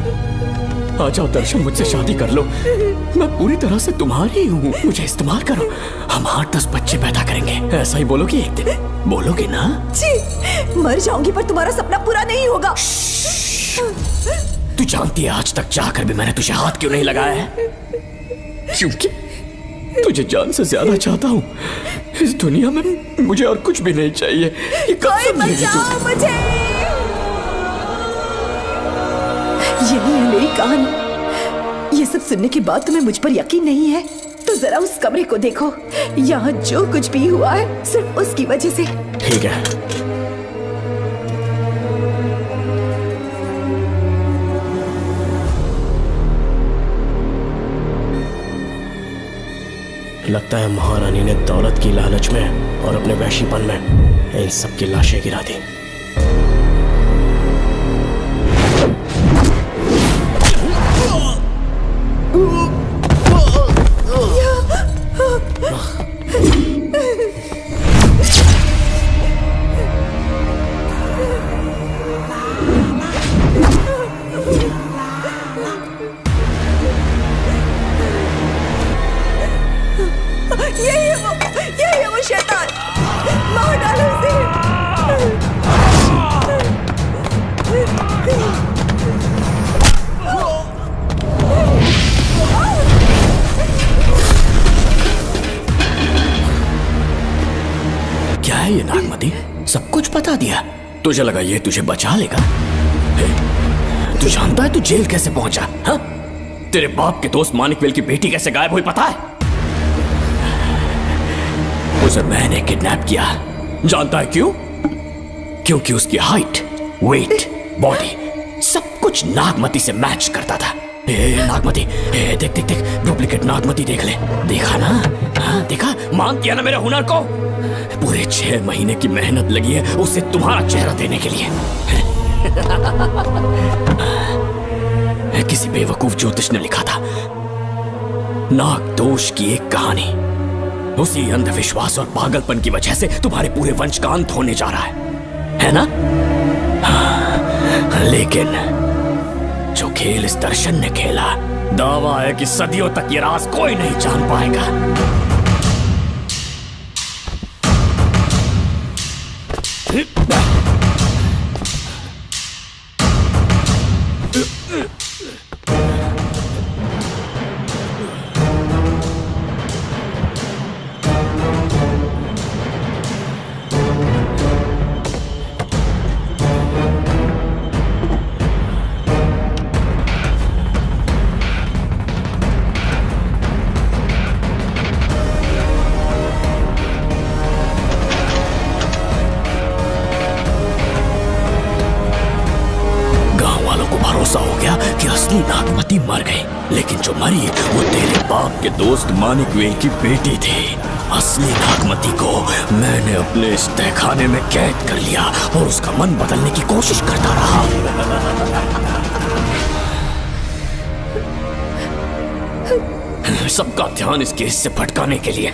Speaker 5: आ जाओ दर्शन, मुझसे शादी कर लो। मैं पूरी तरह से तुम्हारी हूँ, मुझे इस्तेमाल करो। हम 8-10 बच्चे पैदा करेंगे। ऐसा ही बोलोगी एक दिन? बोलोगी ना?
Speaker 14: जी, मर जाऊंगी पर तुम्हारा सपना पूरा नहीं होगा।
Speaker 5: तू जानती है आज तक चाहकर भी मैंने तुझे हाथ क्यों नहीं लगाया है? क्योंकि तुझे जान से ज्यादा चाहता हूँ। इस दुनिया में मुझे और कुछ भी नहीं चाहिए। ये कब समझेगी तू?
Speaker 14: मुझे यही है मेरी कहानी। ये सब सुनने के बाद तुम्हें मुझ पर यकीन नहीं है तो जरा उस कमरे को देखो। यहाँ जो कुछ भी हुआ है सिर्फ उसकी वजह से।
Speaker 5: ठीक है, लगता है महारानी ने दौलत की लालच में और अपने वैशीपन में इन सब की लाशें गिरा दी।
Speaker 14: यही है वो शैतान। मार डालो उसे।
Speaker 5: क्या है ये नागमती? सब कुछ बता दिया। तुझे लगा ये तुझे बचा लेगा? तू जानता है तू जेल कैसे पहुंचा? हाँ? तेरे बाप के दोस्त मानिकवेल की बेटी कैसे गायब हुई पता है? उसे मैंने किडनैप किया। जानता है क्यों? क्योंकि उसकी हाइट, वेट, बॉडी सब कुछ नागमती से मैच करता था। नागमती, देख देख देख, डुप्लीकेट नागमती देख ले। देखा ना? हाँ, देखा? मान दिया ना मेरे हुनर को? पूरे 6 महीने की मेहनत लगी है उसे तुम्हारा चेहरा देने के लिए। किसी बेवकूफ ज्योतिष ने लिखा था नाग दोष की एक कहानी। उसी अंधविश्वास और पागलपन की वजह से तुम्हारे पूरे वंश का अंत होने जा रहा है ना? हाँ, लेकिन जो खेल इस दर्शन ने खेला, दावा है कि सदियों तक ये राज कोई नहीं जान पाएगा। नागमती मर गई, लेकिन जो मरी वो तेरे बाप के दोस्त मानिकवेल की बेटी थी। असली नागमती को मैंने अपने इस तहखाने में कैद कर लिया और उसका मन बदलने की कोशिश करता रहा। सबका ध्यान इस केस से भटकाने के लिए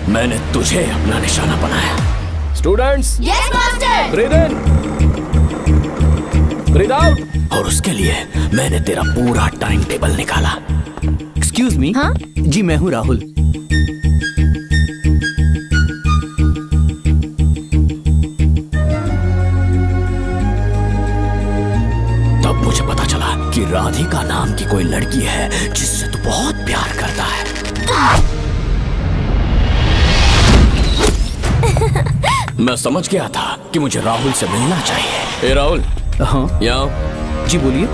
Speaker 5: मैंने तुझे अपना निशाना बनाया।
Speaker 16: Students,
Speaker 14: yes master.
Speaker 16: ब्रीथ इन, ब्रीथ आउट।
Speaker 5: और उसके लिए मैंने तेरा पूरा टाइम टेबल निकाला।
Speaker 9: Excuse me. हाँ? जी मैं हूँ राहुल।
Speaker 5: तब मुझे पता चला कि राधिका नाम की कोई लड़की है जिससे तू बहुत प्यार करता है। मैं समझ गया था कि मुझे राहुल से मिलना चाहिए।
Speaker 16: राहुल।
Speaker 9: हाँ
Speaker 16: यहाँ।
Speaker 9: जी बोलिए।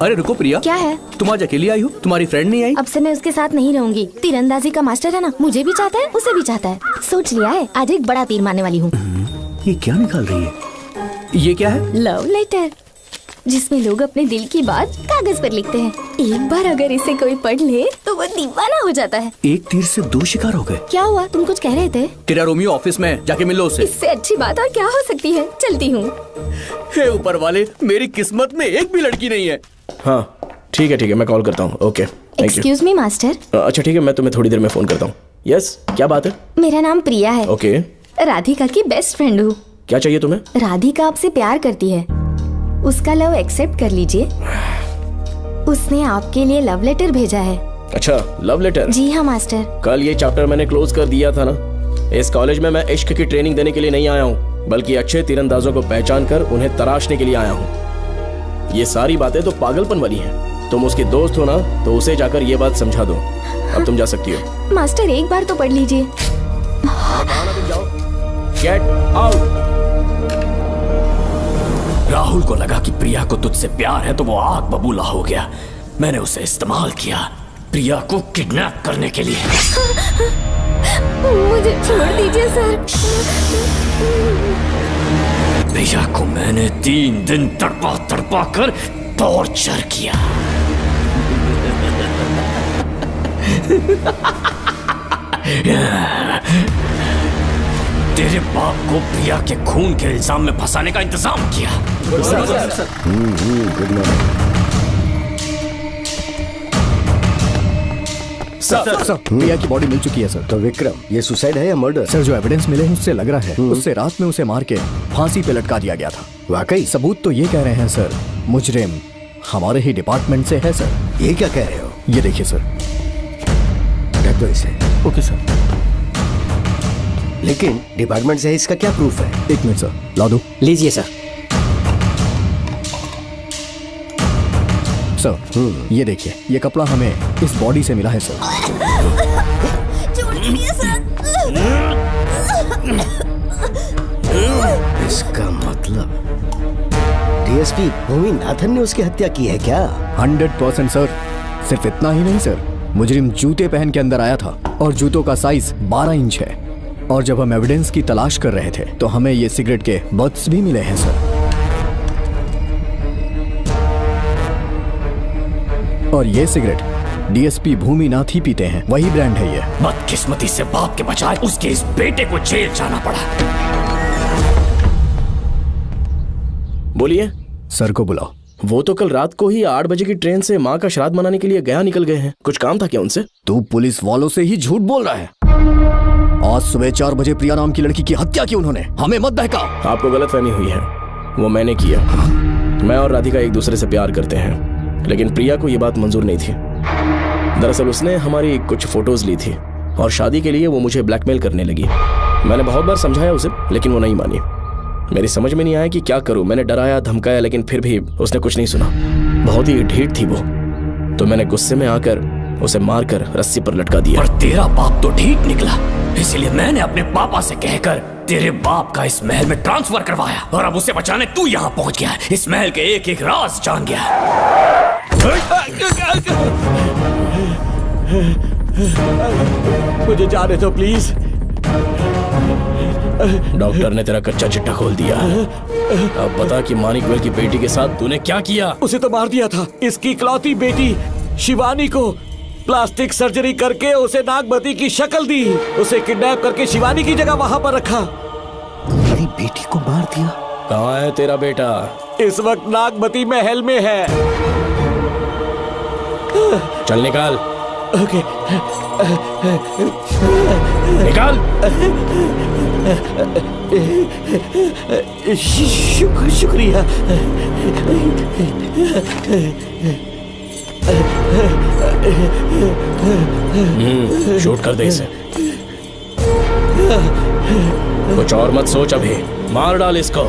Speaker 9: अरे रुको प्रिया,
Speaker 7: क्या है?
Speaker 9: तुम आज अकेली आई हो? तुम्हारी फ्रेंड नहीं आई?
Speaker 7: अब से मैं उसके साथ नहीं रहूंगी। तीरंदाजी का मास्टर है ना, मुझे भी चाहता है, उसे भी चाहता है। सोच लिया है, आज एक बड़ा तीर मारने वाली हूँ।
Speaker 9: ये क्या निकाल रही है? ये क्या है?
Speaker 7: लव लेटर, जिसमें लोग अपने दिल की बात कागज पर लिखते हैं। एक बार अगर इसे कोई पढ़ ले तो वो दीवाना हो जाता है।
Speaker 9: एक तीर से 2 शिकार हो गए।
Speaker 7: क्या हुआ? तुम कुछ कह रहे थे?
Speaker 9: तेरा रोमियो ऑफिस में, जाके मिलो उससे।
Speaker 7: इससे अच्छी बात और क्या हो सकती है? चलती हूँ।
Speaker 9: हे ऊपर वाले, मेरी किस्मत में एक भी लड़की नहीं है।
Speaker 16: हाँ ठीक है, मैं कॉल करता हूँ। Okay, thank you.
Speaker 7: Excuse me master.
Speaker 16: अच्छा ठीक है, मैं तुम्हें थोड़ी देर में फोन करता हूँ। यस, क्या बात है?
Speaker 7: मेरा नाम प्रिया है।
Speaker 16: ओके।
Speaker 7: राधिका की बेस्ट फ्रेंड हूँ।
Speaker 16: क्या चाहिए तुम्हें?
Speaker 7: राधिका आपसे प्यार करती है, उसका लव एक्सेप्ट कर लीजिए। उसने आपके लिए लव लेटर भेजा है।
Speaker 16: अच्छा, लव लेटर?
Speaker 7: जी हाँ मास्टर।
Speaker 16: कल ये चैप्टर मैंने क्लोज कर दिया था ना। इस कॉलेज में मैं इश्क की ट्रेनिंग देने के लिए नहीं आया हूँ, बल्कि अच्छे तीरंदाजों को पहचान कर उन्हें तराशने के लिए आया हूँ। ये सारी बातें तो पागलपन वाली हैं।
Speaker 5: तुम उसकी दोस्त हो ना, तो उसे जाकर ये बात समझा दो। अब तुम जा सकती हो।
Speaker 7: मास्टर एक बार तो पढ़ लीजिए।
Speaker 5: Get out.
Speaker 6: राहुल को लगा कि प्रिया को तुझसे प्यार है तो वो आग बबूला हो गया। मैंने उसे इस्तेमाल किया प्रिया को किडनैप करने के लिए।
Speaker 7: मुझे छोड़ दीजिए सर।
Speaker 6: प्रिया को मैंने 3 दिन तड़पा तड़पा कर टॉर्चर किया। तेरे बाप को प्रिया के खून के इल्जाम में फंसाने का इंतजाम किया।
Speaker 12: सर, प्रिया की बॉडी मिल चुकी है सर।
Speaker 3: तो विक्रम, ये सुसाइड है या मर्डर?
Speaker 12: सर, जो एविडेंस मिले हैं उससे लग रहा है उससे रात में उसे मार के फांसी पे लटका दिया गया था।
Speaker 3: वाकई?
Speaker 12: सबूत तो ये कह रहे हैं सर, मुजरिम हमारे ही डिपार्टमेंट से है सर।
Speaker 3: ये क्या कह रहे हो?
Speaker 12: ये देखिए सर।
Speaker 3: ढक दो इसे।
Speaker 12: Okay sir.
Speaker 3: लेकिन डिपार्टमेंट से है, इसका क्या प्रूफ है?
Speaker 12: 1 मिनट सर, ला दो।
Speaker 3: लीजिए सर।
Speaker 12: सर, ये देखिए, ये कपड़ा हमें इस बॉडी से मिला है सर।
Speaker 14: छोड़ दीजिए सर।
Speaker 3: इसका मतलब डीएसपी भूमि नाथन ने उसकी हत्या की है क्या?
Speaker 12: 100% सर। सिर्फ इतना ही नहीं सर, मुजरिम जूते पहन के अंदर आया था और जूतों का साइज 12 इंच है। और जब हम एविडेंस की तलाश कर रहे थे तो हमें ये सिगरेट के बट्स भी मिले हैं सर। और ये सिगरेट डीएसपी भूमि नाथ ही पीते हैं, वही ब्रांड है ये।
Speaker 6: बदकिस्मती से बाप के बजाय उसके इस बेटे को जेल जाना पड़ा।
Speaker 5: बोलिए।
Speaker 12: सर को बुलाओ।
Speaker 5: वो तो कल रात को ही 8 बजे की ट्रेन से माँ का श्राद्ध मनाने के लिए गया निकल गए हैं। कुछ काम था क्या उनसे?
Speaker 12: तू पुलिस वालों से ही झूठ बोल रहा है। आज सुबह 4 बजे प्रिया नाम की लड़की की हत्या की उन्होंने। हमें मत बहका।
Speaker 5: आपको गलतफहमी हुई है, वो मैंने किया। मैं और राधिका एक दूसरे से प्यार करते हैं, लेकिन प्रिया को ये बात मंजूर नहीं थी। दरअसल उसने हमारी कुछ फोटोज ली थी और शादी के लिए वो मुझे ब्लैकमेल करने लगी। मैंने बहुत बार समझाया उसे, लेकिन वो नहीं मानी। मेरी समझ में नहीं आया कि क्या करूं। मैंने डराया धमकाया, लेकिन फिर भी उसने कुछ नहीं सुना। बहुत ही ढीठ थी वो, तो मैंने गुस्से में आकर उसे मारकर रस्सी पर लटका दिया।
Speaker 6: पर तेरा बाप तो ढीठ निकला, इसलिए मैंने अपने पापा से कहकर तेरे बाप का इस महल में ट्रांसफर करवाया और अब उसे बचाने तू यहाँ पहुंच गया है। इस महल के एक एक राज जान गया है।
Speaker 5: मुझे जाने दो प्लीज। डॉक्टर ने तेरा कच्चा चिट्ठा खोल दिया। अब बता कि मानिकवेल की बेटी के साथ तूने क्या किया?
Speaker 11: उसे तो मार दिया था। इसकी इकलौती बेटी शिवानी को प्लास्टिक सर्जरी करके उसे नागमती की शक्ल दी। उसे किडनैप करके शिवानी की जगह वहां पर रखा।
Speaker 3: मेरी बेटी को मार दिया?
Speaker 5: कहाँ है तेरा बेटा?
Speaker 11: इस वक्त नागमती महल में है।
Speaker 5: चल निकाल।
Speaker 11: ओके।
Speaker 5: निकाल।
Speaker 11: शुक्रिया।
Speaker 5: शूट कर दे इसे। कुछ और मत सोच, अभी मार डाल इसको।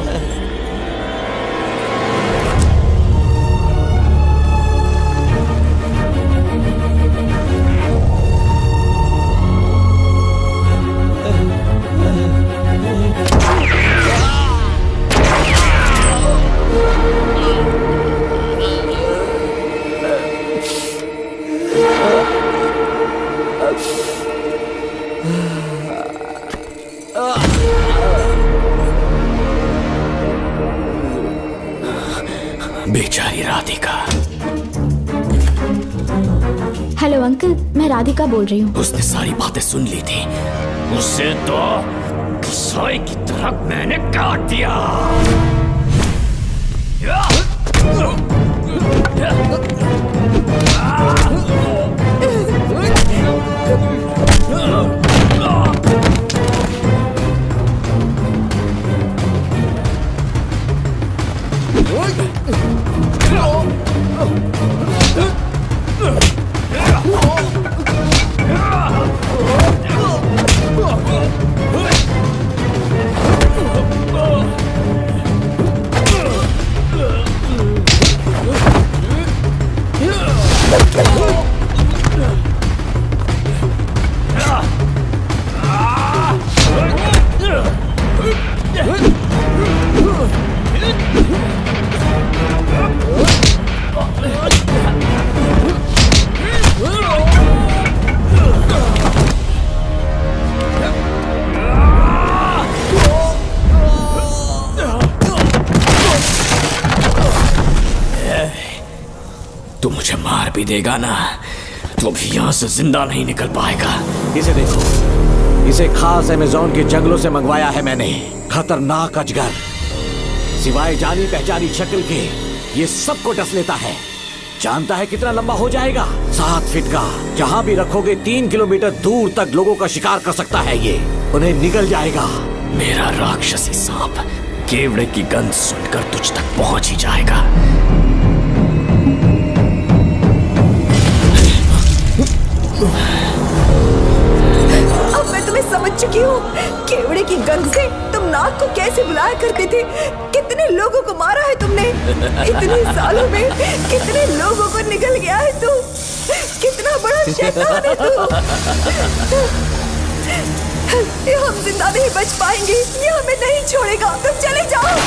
Speaker 6: बेचारी राधिका।
Speaker 7: हेलो अंकल, मैं राधिका बोल रही हूँ।
Speaker 6: उसने सारी बातें सुन ली थी। उसे तो कसाई की तरह मैंने काट दिया।
Speaker 5: तू मुझे मार भी देगा ना तो भी यहाँ से जिंदा नहीं निकल पाएगा।
Speaker 11: इसे देखो, इसे खास अमेज़न के जंगलों से मंगवाया है मैंने। खतरनाक अजगर, सिवाय जानी पहचानी शक्ल के ये सबको डस लेता है। जानता है कितना लंबा हो जाएगा? 7 फीट का। जहाँ भी रखोगे 3 किलोमीटर दूर तक लोगों का शिकार कर सकता है ये। उन्हें निगल जाएगा।
Speaker 5: मेरा राक्षसी सांप केवड़े की गंध सुनकर तुझ तक पहुंच ही जाएगा।
Speaker 14: अब मैं तुम्हें समझ चुकी हूँ। केवड़े की गंध से तुम नाग को कैसे बुलाया करते थे। कितने लोगों को मारा है तुमने। इतने सालों में कितने लोगों को निगल गया है तू। कितना बड़ा शैतान है तू। ये हम जिंदा नहीं बच पाएंगे। ये हमें नहीं छोड़ेगा। तुम चले जाओ,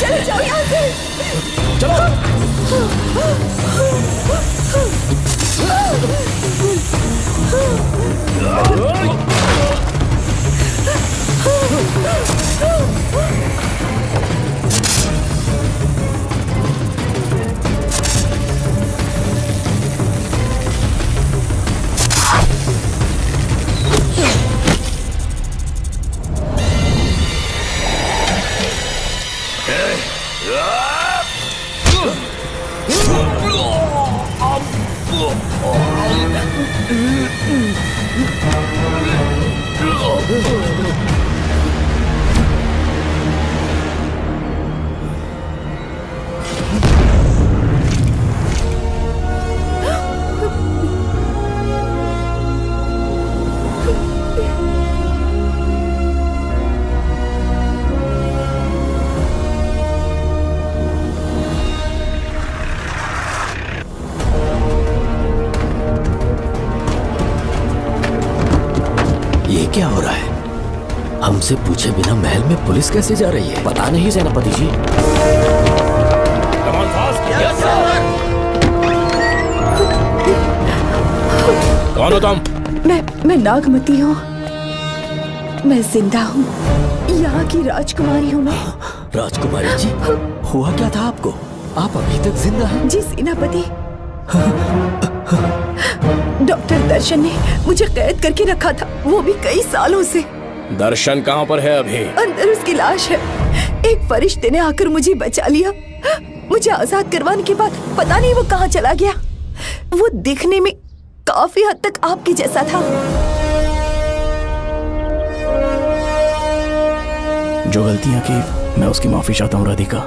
Speaker 14: चले जाओ यहाँ से।
Speaker 8: क्या हो रहा है? हमसे पूछे बिना महल में पुलिस कैसे जा रही है?
Speaker 5: पता नहीं सेनापति जी।
Speaker 16: कौन हो तुम?
Speaker 14: मैं नागमती हूँ। मैं जिंदा हूँ। यहाँ की राजकुमारी हूँ मैं।
Speaker 8: राजकुमारी जी, हुआ क्या था आपको? आप अभी तक जिंदा हैं?
Speaker 14: जी सेनापति। डॉक्टर दर्शन ने मुझे कैद करके रखा था, वो भी कई सालों से।
Speaker 16: दर्शन कहाँ पर है अभी?
Speaker 14: अंदर उसकी लाश है। एक फरिश्ते ने आकर मुझे बचा लिया। मुझे आजाद करवाने के बाद पता नहीं वो कहाँ चला गया। वो दिखने में काफी हद तक आपके जैसा था।
Speaker 5: जो गलतियां की मैं उसकी माफी चाहता हूँ राधिका।